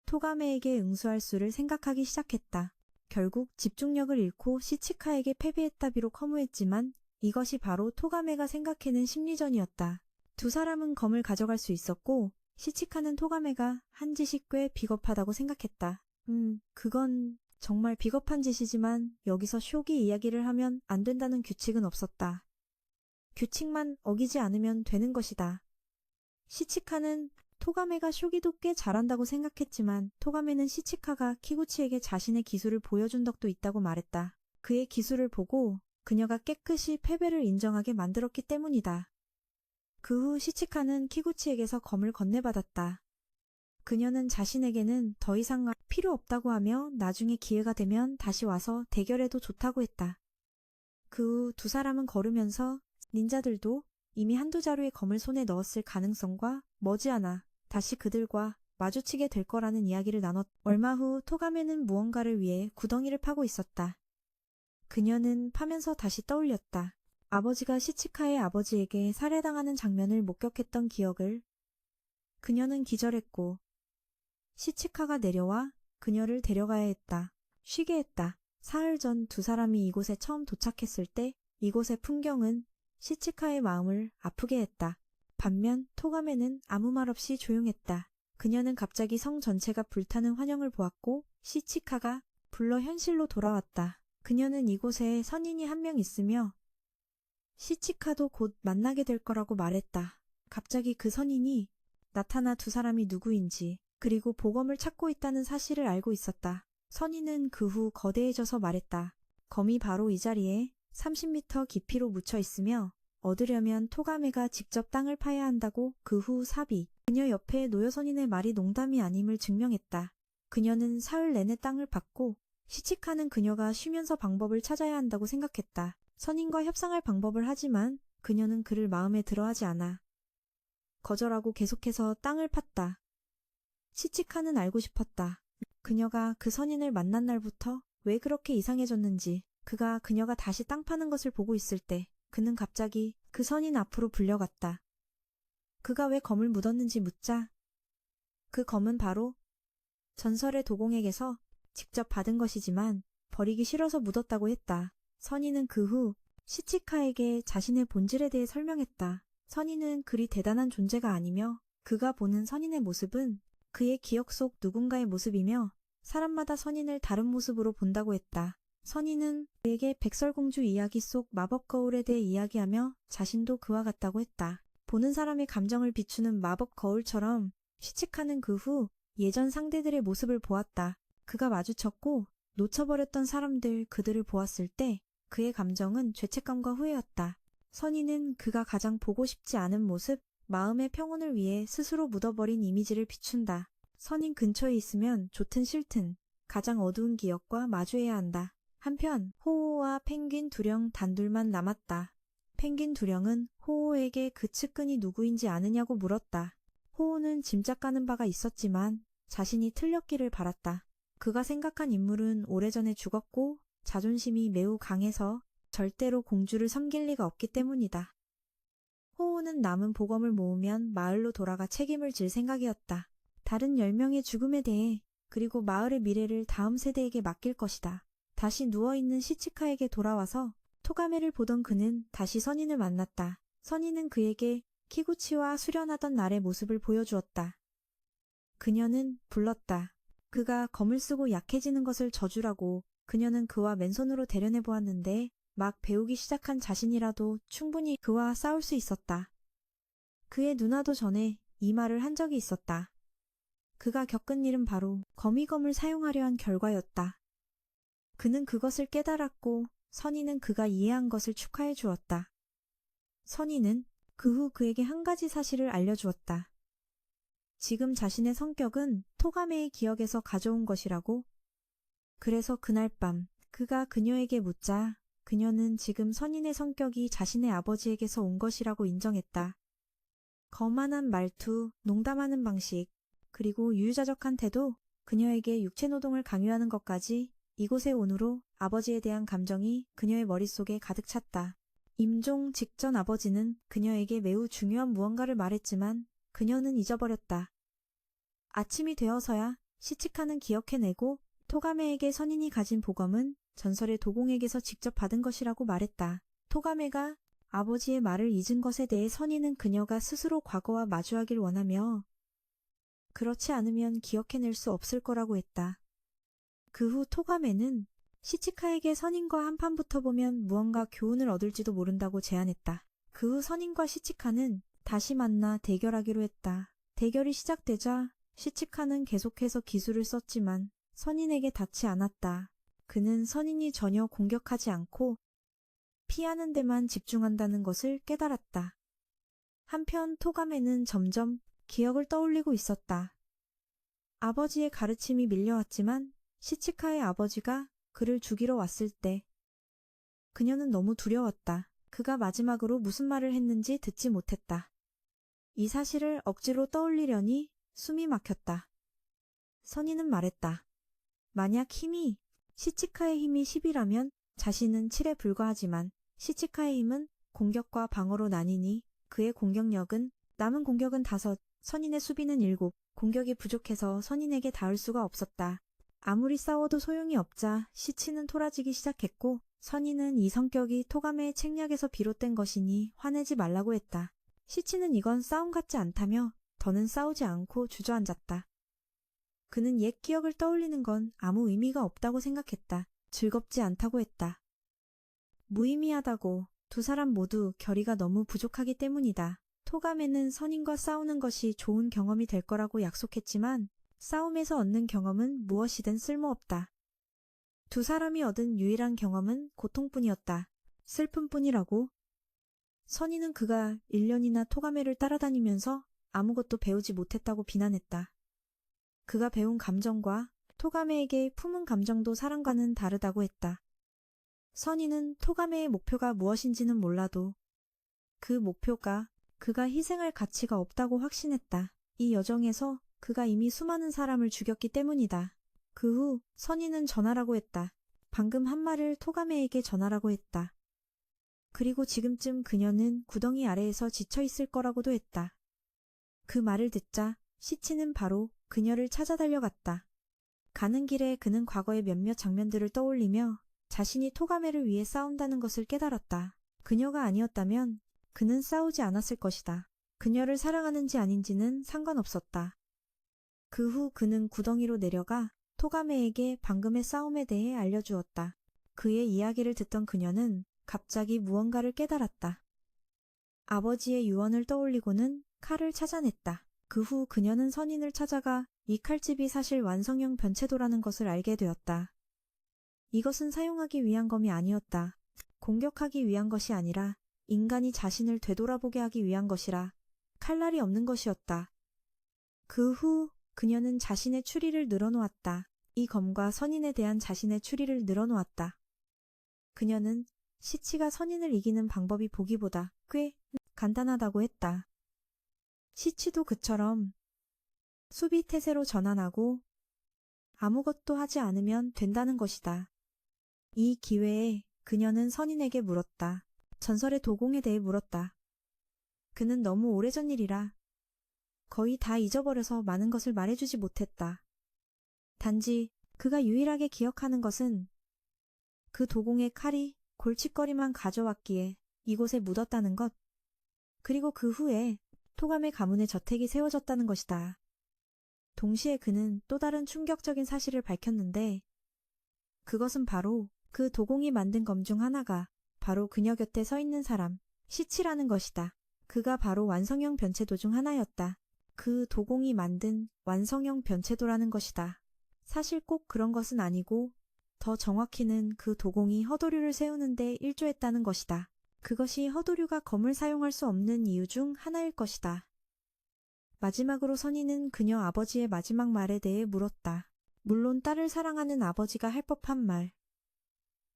토가메에게 응수할 수를 생각하기 시작했다. 결국 집중력을 잃고 시치카에게 패배했다. 비록 허무했지만 이것이 바로 토가메가 생각해낸 심리전이었다. 두 사람은 검을 가져갈 수 있었고 시치카는 토가메가 한 짓이 꽤 비겁하다고 생각했다. 그건 정말 비겁한 짓이지만 여기서 쇼기 이야기를 하면 안 된다는 규칙은 없었다. 규칙만 어기지 않으면 되는 것이다. 시치카는 토가메가 쇼기도 꽤 잘한다고 생각했지만 토가메는 시치카가 키구치에게 자신의 기술을 보여준 덕도 있다고 말했다. 그의 기술을 보고 그녀가 깨끗이 패배를 인정하게 만들었기 때문이다. 그 후 시치카는 키구치에게서 검을 건네받았다. 그녀는 자신에게는 더 이상 필요 없다고 하며 나중에 기회가 되면 다시 와서 대결해도 좋다고 했다. 그 후 두 사람은 걸으면서 닌자들도 이미 한두 자루의 검을 손에 넣었을 가능성과 머지않아 다시 그들과 마주치게 될 거라는 이야기를 나눴. 얼마 후 토가메는 무언가를 위해 구덩이를 파고 있었다. 그녀는 파면서 다시 떠올렸다. 아버지가 시치카의 아버지에게 살해당하는 장면을 목격했던 기억을. 그녀는 기절했고 시치카가 내려와 그녀를 데려가야 했다. 쉬게 했다. 사흘 전 두 사람이 이곳에 처음 도착했을 때 이곳의 풍경은 시치카의 마음을 아프게 했다. 반면 토가메는 아무 말 없이 조용했다. 그녀는 갑자기 성 전체가 불타는 환영을 보았고 시치카가 불러 현실로 돌아왔다. 그녀는 이곳에 선인이 한 명 있으며 시치카도 곧 만나게 될 거라고 말했다. 갑자기 그 선인이 나타나 두 사람이 누구인지 그리고 보검을 찾고 있다는 사실을 알고 있었다. 선인은 그 후 거대해져서 말했다. 검이 바로 이 자리에 30m 깊이로 묻혀 있으며 얻으려면 토가메가 직접 땅을 파야 한다고. 그 후 사비, 그녀 옆에 놓여 선인의 말이 농담이 아님을 증명했다. 그녀는 사흘 내내 땅을 팠고 시치카는 그녀가 쉬면서 방법을 찾아야 한다고 생각했다. 선인과 협상할 방법을 하지만 그녀는 그를 마음에 들어하지 않아. 거절하고 계속해서 땅을 팠다. 시치카는 알고 싶었다. 그녀가 그 선인을 만난 날부터 왜 그렇게 이상해졌는지. 그녀가 다시 땅 파는 것을 보고 있을 때 그는 갑자기 그 선인 앞으로 불려갔다. 그가 왜 검을 묻었는지 묻자 그 검은 바로 전설의 도공에게서 직접 받은 것이지만 버리기 싫어서 묻었다고 했다. 선인은 그 후 시치카에게 자신의 본질에 대해 설명했다. 선인은 그리 대단한 존재가 아니며 그가 보는 선인의 모습은 그의 기억 속 누군가의 모습이며 사람마다 선인을 다른 모습으로 본다고 했다. 선인은 그에게 백설공주 이야기 속 마법 거울에 대해 이야기하며 자신도 그와 같다고 했다. 보는 사람의 감정을 비추는 마법 거울처럼 시치카는 그 후 예전 상대들의 모습을 보았다. 그가 마주쳤고 놓쳐버렸던 사람들, 그들을 보았을 때 그의 감정은 죄책감과 후회였다. 선인은 그가 가장 보고 싶지 않은 모습, 마음의 평온을 위해 스스로 묻어버린 이미지를 비춘다. 선인 근처에 있으면 좋든 싫든 가장 어두운 기억과 마주해야 한다. 한편 호호와 펭귄 두령 단둘만 남았다. 펭귄 두령은 호호에게 그 측근이 누구인지 아느냐고 물었다. 호호는 짐작가는 바가 있었지만 자신이 틀렸기를 바랐다. 그가 생각한 인물은 오래전에 죽었고 자존심이 매우 강해서 절대로 공주를 섬길 리가 없기 때문이다. 호호는 남은 보검을 모으면 마을로 돌아가 책임을 질 생각이었다. 다른 10명의 죽음에 대해 그리고 마을의 미래를 다음 세대에게 맡길 것이다. 다시 누워있는 시치카에게 돌아와서 토가메를 보던 그는 다시 선인을 만났다. 선인은 그에게 키구치와 수련하던 날의 모습을 보여주었다. 그녀는 불렀다. 그가 검을 쓰고 약해지는 것을 저주라고. 그녀는 그와 맨손으로 대련해 보았는데 막 배우기 시작한 자신이라도 충분히 그와 싸울 수 있었다. 그의 누나도 전에 이 말을 한 적이 있었다. 그가 겪은 일은 바로 거미검을 사용하려 한 결과였다. 그는 그것을 깨달았고 선인은 그가 이해한 것을 축하해 주었다. 선인은 그 후 그에게 한 가지 사실을 알려주었다. 지금 자신의 성격은 토가메의 기억에서 가져온 것이라고. 그래서 그날 밤 그가 그녀에게 묻자 그녀는 지금 선인의 성격이 자신의 아버지에게서 온 것이라고 인정했다. 거만한 말투, 농담하는 방식, 그리고 유유자적한 태도, 그녀에게 육체노동을 강요하는 것까지 이곳에 온 후로 아버지에 대한 감정이 그녀의 머릿속에 가득 찼다. 임종 직전 아버지는 그녀에게 매우 중요한 무언가를 말했지만 그녀는 잊어버렸다. 아침이 되어서야 시치카는 기억해내고 토가메에게 선인이 가진 보검은 전설의 도공에게서 직접 받은 것이라고 말했다. 토가메가 아버지의 말을 잊은 것에 대해 선인은 그녀가 스스로 과거와 마주하길 원하며 그렇지 않으면 기억해낼 수 없을 거라고 했다. 그 후 토가메는 시치카에게 선인과 한판 붙어보면 무언가 교훈을 얻을지도 모른다고 제안했다. 그 후 선인과 시치카는 다시 만나 대결하기로 했다. 대결이 시작되자 시치카는 계속해서 기술을 썼지만 선인에게 닿지 않았다. 그는 선인이 전혀 공격하지 않고 피하는 데만 집중한다는 것을 깨달았다. 한편 토가메는 점점 기억을 떠올리고 있었다. 아버지의 가르침이 밀려왔지만 시치카의 아버지가 그를 죽이러 왔을 때 그녀는 너무 두려웠다. 그가 마지막으로 무슨 말을 했는지 듣지 못했다. 이 사실을 억지로 떠올리려니 숨이 막혔다. 선인은 말했다. 만약 시치카의 힘이 10이라면 자신은 7에 불과하지만 시치카의 힘은 공격과 방어로 나뉘니 그의 공격력은 남은 공격은 5, 선인의 수비는 7, 공격이 부족해서 선인에게 닿을 수가 없었다. 아무리 싸워도 소용이 없자 시치는 토라지기 시작했고 선인은 이 성격이 토가메의 책략에서 비롯된 것이니 화내지 말라고 했다. 시치는 이건 싸움 같지 않다며 더는 싸우지 않고 주저앉았다. 그는 옛 기억을 떠올리는 건 아무 의미가 없다고 생각했다. 즐겁지 않다고 했다. 무의미하다고. 두 사람 모두 결의가 너무 부족하기 때문이다. 토가메는 선인과 싸우는 것이 좋은 경험이 될 거라고 약속했지만 싸움에서 얻는 경험은 무엇이든 쓸모없다. 두 사람이 얻은 유일한 경험은 고통뿐이었다. 슬픔뿐이라고. 선인은 그가 1년이나 토가메를 따라다니면서 아무것도 배우지 못했다고 비난했다. 그가 배운 감정과 토가메에게 품은 감정도 사랑과는 다르다고 했다. 선인은 토가메의 목표가 무엇인지는 몰라도 그 목표가 그가 희생할 가치가 없다고 확신했다. 이 여정에서 그가 이미 수많은 사람을 죽였기 때문이다. 그 후 선인은 전하라고 했다. 방금 한 말을 토가메에게 전하라고 했다. 그리고 지금쯤 그녀는 구덩이 아래에서 지쳐있을 거라고도 했다. 그 말을 듣자 시치는 바로 그녀를 찾아 달려갔다. 가는 길에 그는 과거의 몇몇 장면들을 떠올리며 자신이 토가메를 위해 싸운다는 것을 깨달았다. 그녀가 아니었다면 그는 싸우지 않았을 것이다. 그녀를 사랑하는지 아닌지는 상관없었다. 그 후 그는 구덩이로 내려가 토가메에게 방금의 싸움에 대해 알려주었다. 그의 이야기를 듣던 그녀는 갑자기 무언가를 깨달았다. 아버지의 유언을 떠올리고는 칼을 찾아냈다. 그 후 그녀는 선인을 찾아가 이 칼집이 사실 완성형 변체도라는 것을 알게 되었다. 이것은 사용하기 위한 검이 아니었다. 공격하기 위한 것이 아니라 인간이 자신을 되돌아보게 하기 위한 것이라 칼날이 없는 것이었다. 그 후 그녀는 자신의 추리를 늘어놓았다. 이 검과 선인에 대한 자신의 추리를 늘어놓았다. 그녀는 시치가 선인을 이기는 방법이 보기보다 꽤 간단하다고 했다. 시치도 그처럼 수비 태세로 전환하고 아무것도 하지 않으면 된다는 것이다. 이 기회에 그녀는 선인에게 물었다. 전설의 도공에 대해 물었다. 그는 너무 오래전 일이라 거의 다 잊어버려서 많은 것을 말해주지 못했다. 단지 그가 유일하게 기억하는 것은 그 도공의 칼이 골칫거리만 가져왔기에 이곳에 묻었다는 것. 그리고 그 후에 토가메 가문의 저택이 세워졌다는 것이다. 동시에 그는 또 다른 충격적인 사실을 밝혔는데 그것은 바로 그 도공이 만든 검 중 하나가 바로 그녀 곁에 서 있는 사람, 시치라는 것이다. 그가 바로 완성형 변체도 중 하나였다. 그 도공이 만든 완성형 변체도라는 것이다. 사실 꼭 그런 것은 아니고 더 정확히는 그 도공이 허도류를 세우는 데 일조했다는 것이다. 그것이 허도류가 검을 사용할 수 없는 이유 중 하나일 것이다. 마지막으로 선희는 그녀 아버지의 마지막 말에 대해 물었다. 물론 딸을 사랑하는 아버지가 할 법한 말.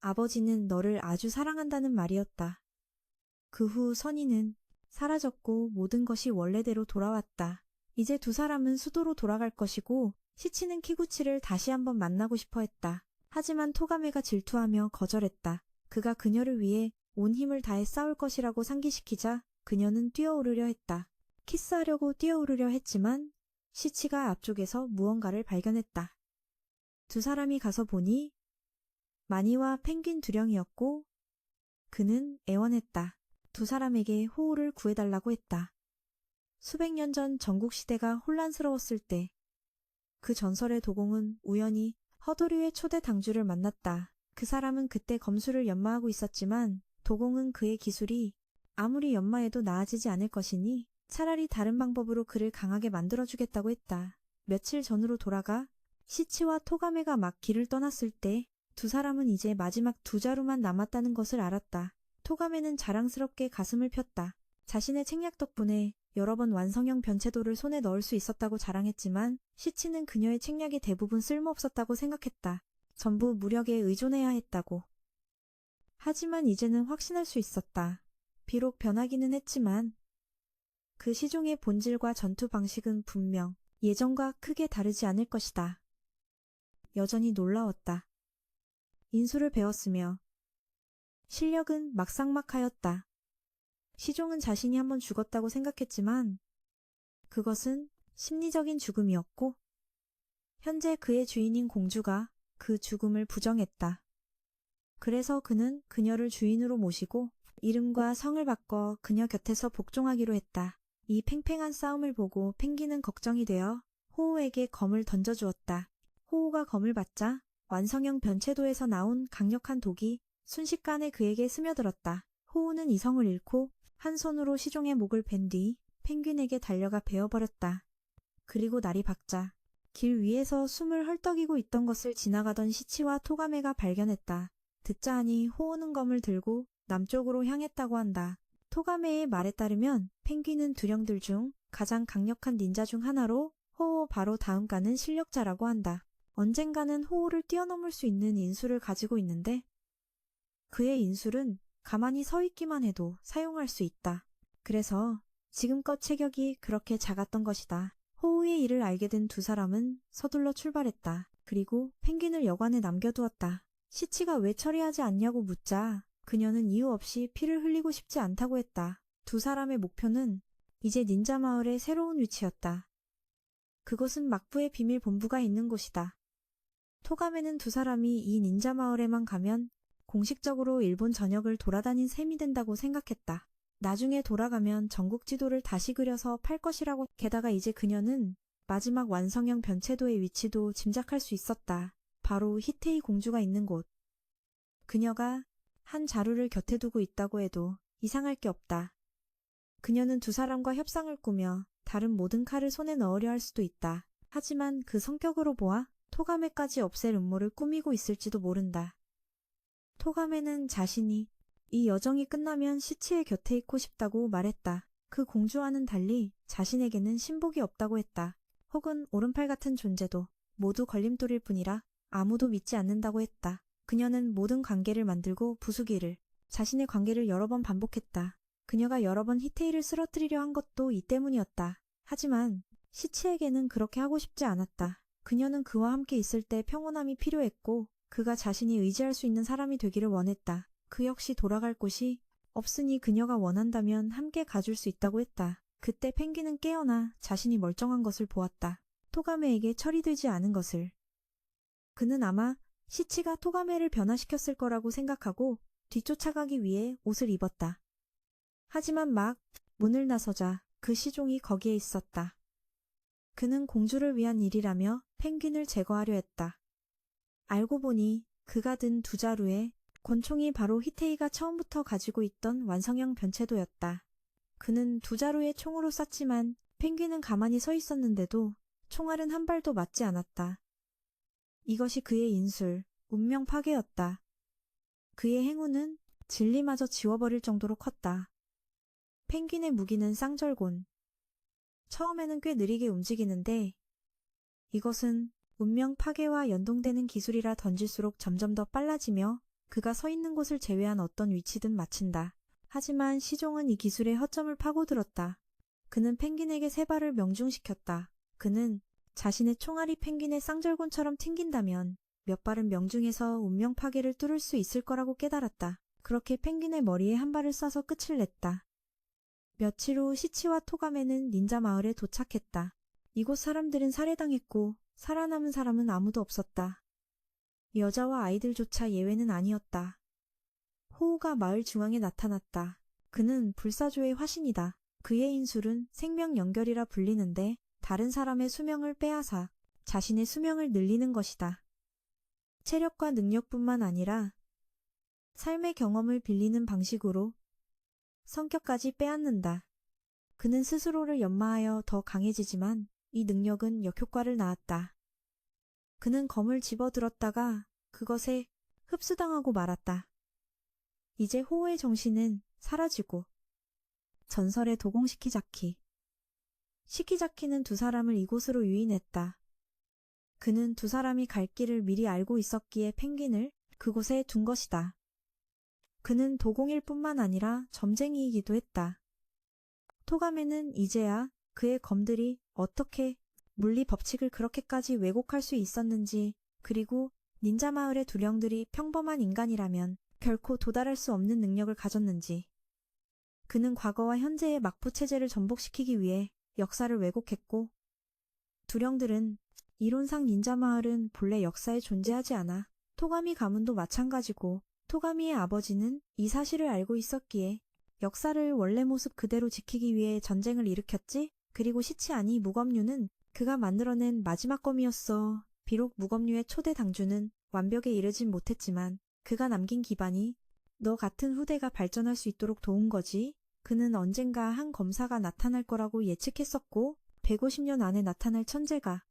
아버지는 너를 아주 사랑한다는 말이었다. 그 후 선희는 사라졌고 모든 것이 원래대로 돌아왔다. 이제 두 사람은 수도로 돌아갈 것이고 시치는 키구치를 다시 한번 만나고 싶어 했다. 하지만 토가메가 질투하며 거절했다. 그가 그녀를 위해 온 힘을 다해 싸울 것이라고 상기시키자 그녀는 뛰어오르려 했다. 키스하려고 뛰어오르려 했지만 시치가 앞쪽에서 무언가를 발견했다. 두 사람이 가서 보니 마니와 펭귄 두령이었고 그는 애원했다. 두 사람에게 호우를 구해달라고 했다. 수백 년 전 전국시대가 혼란스러웠을 때 그 전설의 도공은 우연히 허도류의 초대 당주를 만났다. 그 사람은 그때 검술을 연마하고 있었지만 도공은 그의 기술이 아무리 연마해도 나아지지 않을 것이니 차라리 다른 방법으로 그를 강하게 만들어주겠다고 했다. 며칠 전으로 돌아가 시치와 토가메가 막 길을 떠났을 때 두 사람은 이제 마지막 두 자루만 남았다는 것을 알았다. 토가메는 자랑스럽게 가슴을 폈다. 자신의 책략 덕분에 여러 번 완성형 변체도를 손에 넣을 수 있었다고 자랑했지만 시치는 그녀의 책략이 대부분 쓸모없었다고 생각했다. 전부 무력에 의존해야 했다고. 하지만 이제는 확신할 수 있었다. 비록 변하기는 했지만 그 시종의 본질과 전투 방식은 분명 예전과 크게 다르지 않을 것이다. 여전히 놀라웠다. 인수를 배웠으며 실력은 막상막하였다. 시종은 자신이 한번 죽었다고 생각했지만 그것은 심리적인 죽음이었고 현재 그의 주인인 공주가 그 죽음을 부정했다. 그래서 그는 그녀를 주인으로 모시고 이름과 성을 바꿔 그녀 곁에서 복종하기로 했다. 이 팽팽한 싸움을 보고 펭귄은 걱정이 되어 호우에게 검을 던져주었다. 호우가 검을 받자 완성형 변체도에서 나온 강력한 독이 순식간에 그에게 스며들었다. 호우는 이성을 잃고 한 손으로 시종의 목을 벤 뒤 펭귄에게 달려가 베어버렸다. 그리고 날이 밝자 길 위에서 숨을 헐떡이고 있던 것을 지나가던 시치와 토가메가 발견했다. 듣자 하니 호우는 검을 들고 남쪽으로 향했다고 한다. 토가메의 말에 따르면 펭귄은 두령들 중 가장 강력한 닌자 중 하나로 호우 바로 다음가는 실력자라고 한다. 언젠가는 호우를 뛰어넘을 수 있는 인술을 가지고 있는데 그의 인술은 가만히 서 있기만 해도 사용할 수 있다. 그래서 지금껏 체격이 그렇게 작았던 것이다. 호우의 일을 알게 된 두 사람은 서둘러 출발했다. 그리고 펭귄을 여관에 남겨두었다. 시치가 왜 처리하지 않냐고 묻자 그녀는 이유 없이 피를 흘리고 싶지 않다고 했다. 두 사람의 목표는 이제 닌자 마을의 새로운 위치였다. 그곳은 막부의 비밀 본부가 있는 곳이다. 토가메는 두 사람이 이 닌자 마을에만 가면 공식적으로 일본 전역을 돌아다닌 셈이 된다고 생각했다. 나중에 돌아가면 전국 지도를 다시 그려서 팔 것이라고. 게다가 이제 그녀는 마지막 완성형 변체도의 위치도 짐작할 수 있었다. 바로 히테이 공주가 있는 곳. 그녀가 한 자루를 곁에 두고 있다고 해도 이상할 게 없다. 그녀는 두 사람과 협상을 꾸며 다른 모든 칼을 손에 넣으려 할 수도 있다. 하지만 그 성격으로 보아 토가메까지 없앨 음모를 꾸미고 있을지도 모른다. 토가메는 자신이 이 여정이 끝나면 시치의 곁에 있고 싶다고 말했다. 그 공주와는 달리 자신에게는 신복이 없다고 했다. 혹은 오른팔 같은 존재도 모두 걸림돌일 뿐이라 아무도 믿지 않는다고 했다. 그녀는 모든 관계를 만들고 부수기를, 자신의 관계를 여러 번 반복했다. 그녀가 여러 번 히테이를 쓰러뜨리려 한 것도 이 때문이었다. 하지만 시치에게는 그렇게 하고 싶지 않았다. 그녀는 그와 함께 있을 때 평온함이 필요했고 그가 자신이 의지할 수 있는 사람이 되기를 원했다. 그 역시 돌아갈 곳이 없으니 그녀가 원한다면 함께 가줄 수 있다고 했다. 그때 펭귄은 깨어나 자신이 멀쩡한 것을 보았다. 토가메에게 처리되지 않은 것을. 그는 아마 시치가 토가메를 변화시켰을 거라고 생각하고 뒤쫓아가기 위해 옷을 입었다. 하지만 막 문을 나서자 그 시종이 거기에 있었다. 그는 공주를 위한 일이라며 펭귄을 제거하려 했다. 알고 보니 그가 든 두 자루에 권총이 바로 희태이가 처음부터 가지고 있던 완성형 변체도였다. 그는 두 자루의 총으로 쐈지만 펭귄은 가만히 서 있었는데도 총알은 한 발도 맞지 않았다. 이것이 그의 인술, 운명 파괴였다. 그의 행운은 진리마저 지워버릴 정도로 컸다. 펭귄의 무기는 쌍절곤. 처음에는 꽤 느리게 움직이는데 이것은 운명 파괴와 연동되는 기술이라 던질수록 점점 더 빨라지며 그가 서 있는 곳을 제외한 어떤 위치든 맞춘다. 하지만 시종은 이 기술의 허점을 파고들었다. 그는 펭귄에게 세 발을 명중시켰다. 그는 자신의 총알이 펭귄의 쌍절곤처럼 튕긴다면 몇 발은 명중해서 운명 파괴를 뚫을 수 있을 거라고 깨달았다. 그렇게 펭귄의 머리에 한 발을 쏴서 끝을 냈다. 며칠 후 시치와 토가메는 닌자 마을에 도착했다. 이곳 사람들은 살해당했고 살아남은 사람은 아무도 없었다. 여자와 아이들조차 예외는 아니었다. 호우가 마을 중앙에 나타났다. 그는 불사조의 화신이다. 그의 인술은 생명 연결이라 불리는데 다른 사람의 수명을 빼앗아 자신의 수명을 늘리는 것이다. 체력과 능력뿐만 아니라 삶의 경험을 빌리는 방식으로 성격까지 빼앗는다. 그는 스스로를 연마하여 더 강해지지만 이 능력은 역효과를 낳았다. 그는 검을 집어들었다가 그것에 흡수당하고 말았다. 이제 호우의 정신은 사라지고 전설의 도공 시키자키. 시키자키는 두 사람을 이곳으로 유인했다. 그는 두 사람이 갈 길을 미리 알고 있었기에 펭귄을 그곳에 둔 것이다. 그는 도공일 뿐만 아니라 점쟁이이기도 했다. 토가메는 이제야 그의 검들이 어떻게 물리 법칙을 그렇게까지 왜곡할 수 있었는지, 그리고 닌자 마을의 두령들이 평범한 인간이라면 결코 도달할 수 없는 능력을 가졌는지. 그는 과거와 현재의 막부 체제를 전복시키기 위해 역사를 왜곡했고, 두령들은 이론상 닌자 마을은 본래 역사에 존재하지 않아 토가미 가문도 마찬가지고 토가미의 아버지는 이 사실을 알고 있었기에 역사를 원래 모습 그대로 지키기 위해 전쟁을 일으켰지. 그리고 시치아니 무검류는 그가 만들어낸 마지막 검이었어. 비록 무검류의 초대 당주는 완벽에 이르진 못했지만 그가 남긴 기반이 너 같은 후대가 발전할 수 있도록 도운 거지. 그는 언젠가 한 검사가 나타날 거라고 예측했었고 150년 안에 나타날 천재가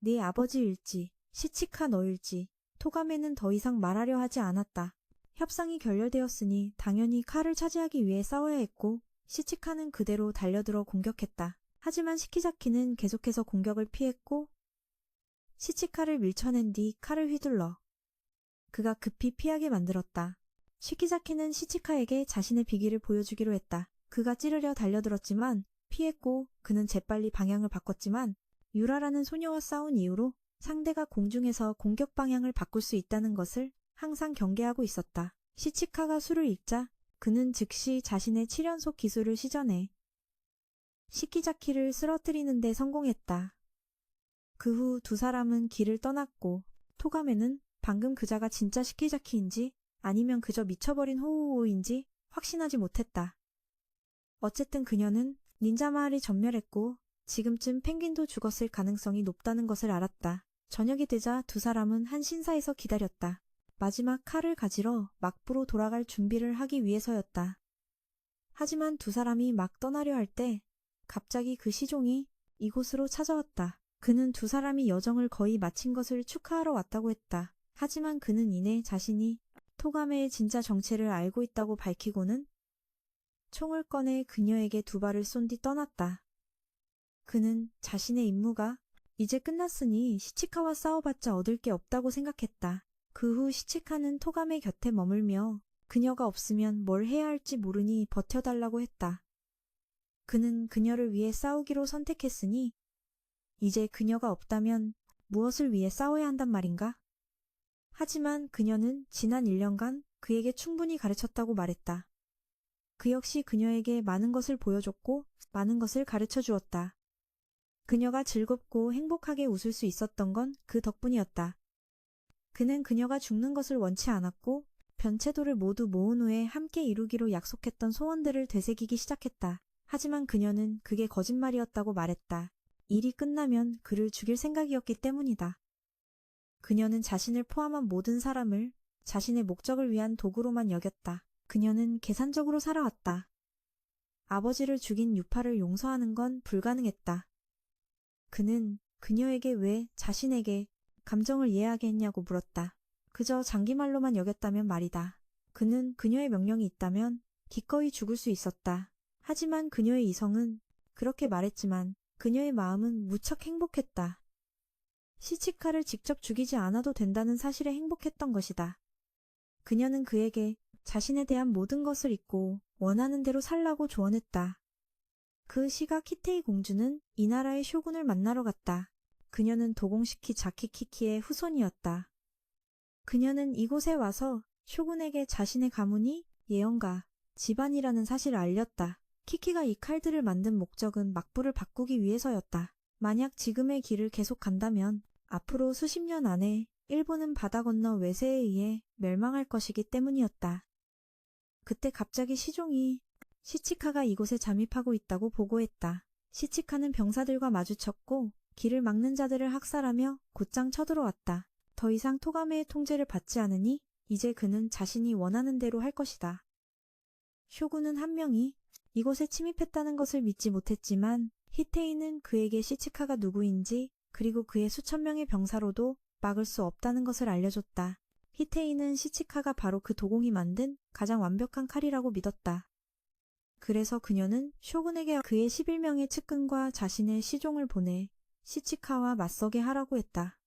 네 아버지일지 시치카 너일지 토가메는 더 이상 말하려 하지 않았다. 협상이 결렬되었으니 당연히 칼을 차지하기 위해 싸워야 했고 시치카는 그대로 달려들어 공격했다. 하지만 시키자키는 계속해서 공격을 피했고 시치카를 밀쳐낸 뒤 칼을 휘둘러 그가 급히 피하게 만들었다. 시키자키는 시치카에게 자신의 비기를 보여주기로 했다. 그가 찌르려 달려들었지만 피했고 그는 재빨리 방향을 바꿨지만 유라라는 소녀와 싸운 이후로 상대가 공중에서 공격 방향을 바꿀 수 있다는 것을 항상 경계하고 있었다. 시치카가 수를 읽자 그는 즉시 자신의 7연속 기술을 시전해 시키자키를 쓰러뜨리는 데 성공했다. 그 후 두 사람은 길을 떠났고 토가메는 방금 그자가 진짜 시키자키인지 아니면 그저 미쳐버린 호호호인지 확신하지 못했다. 어쨌든 그녀는 닌자 마을이 전멸했고 지금쯤 펭귄도 죽었을 가능성이 높다는 것을 알았다. 저녁이 되자 두 사람은 한 신사에서 기다렸다. 마지막 칼을 가지러 막부로 돌아갈 준비를 하기 위해서였다. 하지만 두 사람이 막 떠나려 할 때 갑자기 그 시종이 이곳으로 찾아왔다. 그는 두 사람이 여정을 거의 마친 것을 축하하러 왔다고 했다. 하지만 그는 이내 자신이 토가메의 진짜 정체를 알고 있다고 밝히고는 총을 꺼내 그녀에게 두 발을 쏜 뒤 떠났다. 그는 자신의 임무가 이제 끝났으니 시치카와 싸워봤자 얻을 게 없다고 생각했다. 그 후 시치카는 토가메 곁에 머물며 그녀가 없으면 뭘 해야 할지 모르니 버텨달라고 했다. 그는 그녀를 위해 싸우기로 선택했으니 이제 그녀가 없다면 무엇을 위해 싸워야 한단 말인가? 하지만 그녀는 지난 1년간 그에게 충분히 가르쳤다고 말했다. 그 역시 그녀에게 많은 것을 보여줬고 많은 것을 가르쳐 주었다. 그녀가 즐겁고 행복하게 웃을 수 있었던 건 그 덕분이었다. 그는 그녀가 죽는 것을 원치 않았고 변체도를 모두 모은 후에 함께 이루기로 약속했던 소원들을 되새기기 시작했다. 하지만 그녀는 그게 거짓말이었다고 말했다. 일이 끝나면 그를 죽일 생각이었기 때문이다. 그녀는 자신을 포함한 모든 사람을 자신의 목적을 위한 도구로만 여겼다. 그녀는 계산적으로 살아왔다. 아버지를 죽인 유파를 용서하는 건 불가능했다. 그는 그녀에게 왜 자신에게 감정을 이해하게 했냐고 물었다. 그저 장기말로만 여겼다면 말이다. 그는 그녀의 명령이 있다면 기꺼이 죽을 수 있었다. 하지만 그녀의 이성은 그렇게 말했지만 그녀의 마음은 무척 행복했다. 시치카를 직접 죽이지 않아도 된다는 사실에 행복했던 것이다. 그녀는 그에게 자신에 대한 모든 것을 잊고 원하는 대로 살라고 조언했다. 그 시각 히테이 공주는 이 나라의 쇼군을 만나러 갔다. 그녀는 도공시키 자키키키의 후손이었다. 그녀는 이곳에 와서 쇼군에게 자신의 가문이 예언가, 집안이라는 사실을 알렸다. 키키가 이 칼들을 만든 목적은 막부를 바꾸기 위해서였다. 만약 지금의 길을 계속 간다면 앞으로 수십 년 안에 일본은 바다 건너 외세에 의해 멸망할 것이기 때문이었다. 그때 갑자기 시종이 시치카가 이곳에 잠입하고 있다고 보고했다. 시치카는 병사들과 마주쳤고 길을 막는 자들을 학살하며 곧장 쳐들어왔다. 더 이상 토가메의 통제를 받지 않으니 이제 그는 자신이 원하는 대로 할 것이다. 쇼군은 한 명이 이곳에 침입했다는 것을 믿지 못했지만 히테이는 그에게 시치카가 누구인지 그리고 그의 수천 명의 병사로도 막을 수 없다는 것을 알려줬다. 히테이는 시치카가 바로 그 도공이 만든 가장 완벽한 칼이라고 믿었다. 그래서 그녀는 쇼군에게 그의 11명의 측근과 자신의 시종을 보내 시치카와 맞서게 하라고 했다.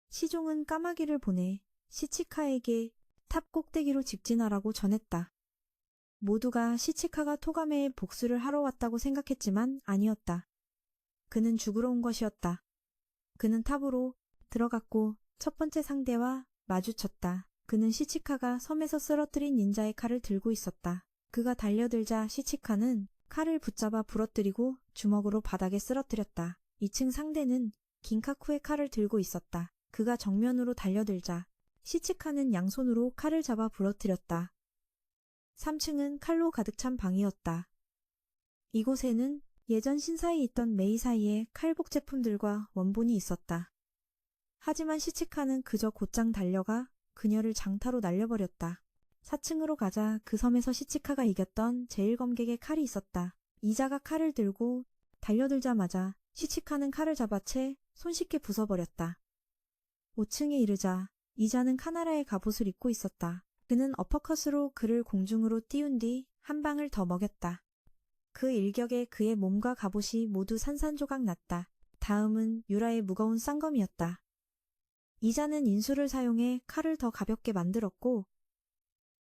시종은 까마귀를 보내 시치카에게 탑 꼭대기로 직진하라고 전했다. 모두가 시치카가 토가메의 복수를 하러 왔다고 생각했지만 아니었다. 그는 죽으러 온 것이었다. 그는 탑으로 들어갔고 첫 번째 상대와 마주쳤다. 그는 시치카가 섬에서 쓰러뜨린 닌자의 칼을 들고 있었다. 그가 달려들자 시치카는 칼을 붙잡아 부러뜨리고 주먹으로 바닥에 쓰러뜨렸다. 2층 상대는 긴카쿠의 칼을 들고 있었다. 그가 정면으로 달려들자 시치카는 양손으로 칼을 잡아 부러뜨렸다. 3층은 칼로 가득 찬 방이었다. 이곳에는 예전 신사에 있던 메이사이의 칼복 제품들과 원본이 있었다. 하지만 시치카는 그저 곧장 달려가 그녀를 장타로 날려버렸다. 4층으로 가자 그 섬에서 시치카가 이겼던 제일검객의 칼이 있었다. 이자가 칼을 들고 달려들자마자 시치카는 칼을 잡아 채 손쉽게 부숴버렸다. 5층에 이르자 이자는 카나라의 갑옷을 입고 있었다. 그는 어퍼컷으로 그를 공중으로 띄운 뒤 한 방을 더 먹였다. 그 일격에 그의 몸과 갑옷이 모두 산산조각 났다. 다음은 유라의 무거운 쌍검이었다. 이자는 인수를 사용해 칼을 더 가볍게 만들었고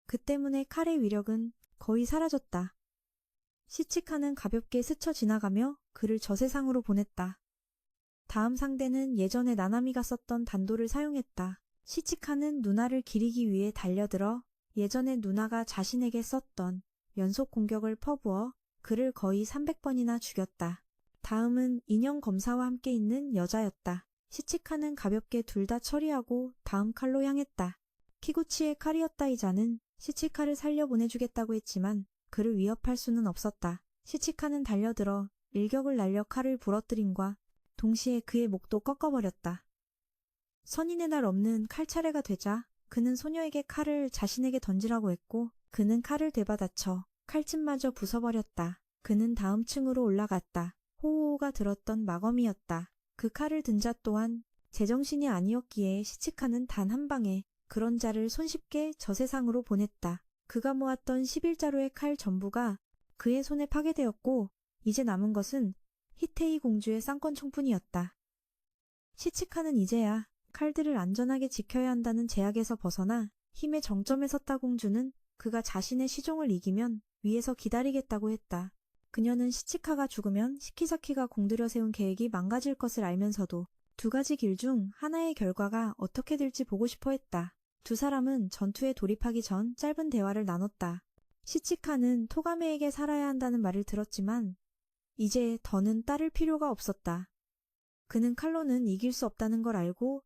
그 때문에 칼의 위력은 거의 사라졌다. 시치카는 가볍게 스쳐 지나가며 그를 저세상으로 보냈다. 다음 상대는 예전에 나나미가 썼던 단도를 사용했다. 시치카는 누나를 기리기 위해 달려들어 예전에 누나가 자신에게 썼던 연속 공격을 퍼부어 그를 거의 300번이나 죽였다. 다음은 인형 검사와 함께 있는 여자였다. 시치카는 가볍게 둘 다 처리하고 다음 칼로 향했다. 키구치의 칼이었다. 이자는 시치카를 살려보내주겠다고 했지만 그를 위협할 수는 없었다. 시치카는 달려들어 일격을 날려 칼을 부러뜨림과 동시에 그의 목도 꺾어버렸다. 선인의 날 없는 칼차례가 되자 그는 소녀에게 칼을 자신에게 던지라고 했고 그는 칼을 되받아쳐 칼집마저 부숴버렸다. 그는 다음 층으로 올라갔다. 호호호가 들었던 마검이었다. 그 칼을 든 자 또한 제정신이 아니었기에 시치카는 단 한 방에 그런 자를 손쉽게 저세상으로 보냈다. 그가 모았던 11자루의 칼 전부가 그의 손에 파괴되었고 이제 남은 것은 히테이 공주의 쌍권총뿐이었다. 시치카는 이제야 칼들을 안전하게 지켜야 한다는 제약에서 벗어나 힘의 정점에 섰다. 공주는 그가 자신의 시종을 이기면 위에서 기다리겠다고 했다. 그녀는 시치카가 죽으면 시키자키가 공들여 세운 계획이 망가질 것을 알면서도 두 가지 길 중 하나의 결과가 어떻게 될지 보고 싶어 했다. 두 사람은 전투에 돌입하기 전 짧은 대화를 나눴다. 시치카는 토가메에게 살아야 한다는 말을 들었지만 이제 더는 따를 필요가 없었다. 그는 칼로는 이길 수 없다는 걸 알고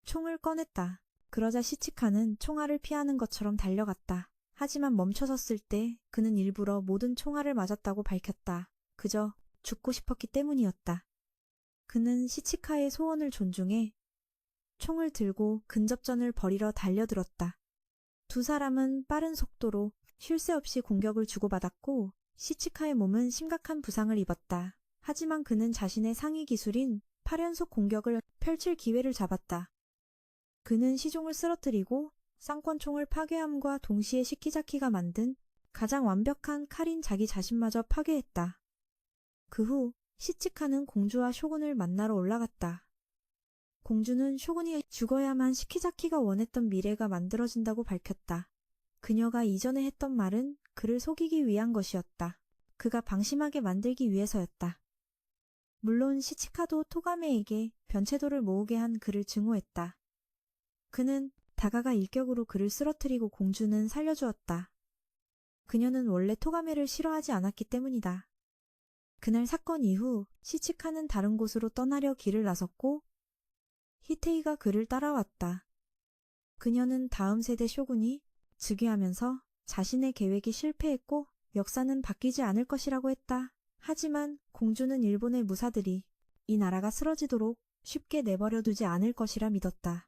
총을 꺼냈다. 그러자 시치카는 총알을 피하는 것처럼 달려갔다. 하지만 멈춰섰을 때 그는 일부러 모든 총알을 맞았다고 밝혔다. 그저 죽고 싶었기 때문이었다. 그는 시치카의 소원을 존중해 총을 들고 근접전을 벌이러 달려들었다. 두 사람은 빠른 속도로 쉴 새 없이 공격을 주고받았고 시치카의 몸은 심각한 부상을 입었다. 하지만 그는 자신의 상위 기술인 8연속 공격을 펼칠 기회를 잡았다. 그는 시종을 쓰러뜨리고 쌍권총을 파괴함과 동시에 시키자키가 만든 가장 완벽한 칼인 자기 자신마저 파괴했다. 그 후 시치카는 공주와 쇼군을 만나러 올라갔다. 공주는 쇼군이 죽어야만 시키자키가 원했던 미래가 만들어진다고 밝혔다. 그녀가 이전에 했던 말은 그를 속이기 위한 것이었다. 그가 방심하게 만들기 위해서였다. 물론 시치카도 토가메에게 변체도를 모으게 한 그를 증오했다. 그는 다가가 일격으로 그를 쓰러뜨리고 공주는 살려주었다. 그녀는 원래 토가메를 싫어하지 않았기 때문이다. 그날 사건 이후 시치카는 다른 곳으로 떠나려 길을 나섰고 히테이가 그를 따라왔다. 그녀는 다음 세대 쇼군이 즉위하면서 자신의 계획이 실패했고 역사는 바뀌지 않을 것이라고 했다. 하지만 공주는 일본의 무사들이 이 나라가 쓰러지도록 쉽게 내버려두지 않을 것이라 믿었다.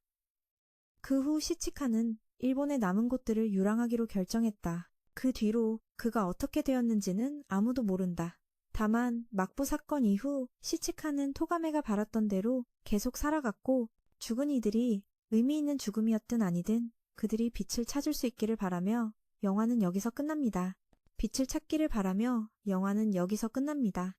그 후 시치카는 일본의 남은 곳들을 유랑하기로 결정했다. 그 뒤로 그가 어떻게 되었는지는 아무도 모른다. 다만 막부 사건 이후 시치카는 토가메가 바랐던 대로 계속 살아갔고 죽은 이들이 의미 있는 죽음이었든 아니든 그들이 빛을 찾을 수 있기를 바라며 영화는 여기서 끝납니다. 빛을 찾기를 바라며 영화는 여기서 끝납니다.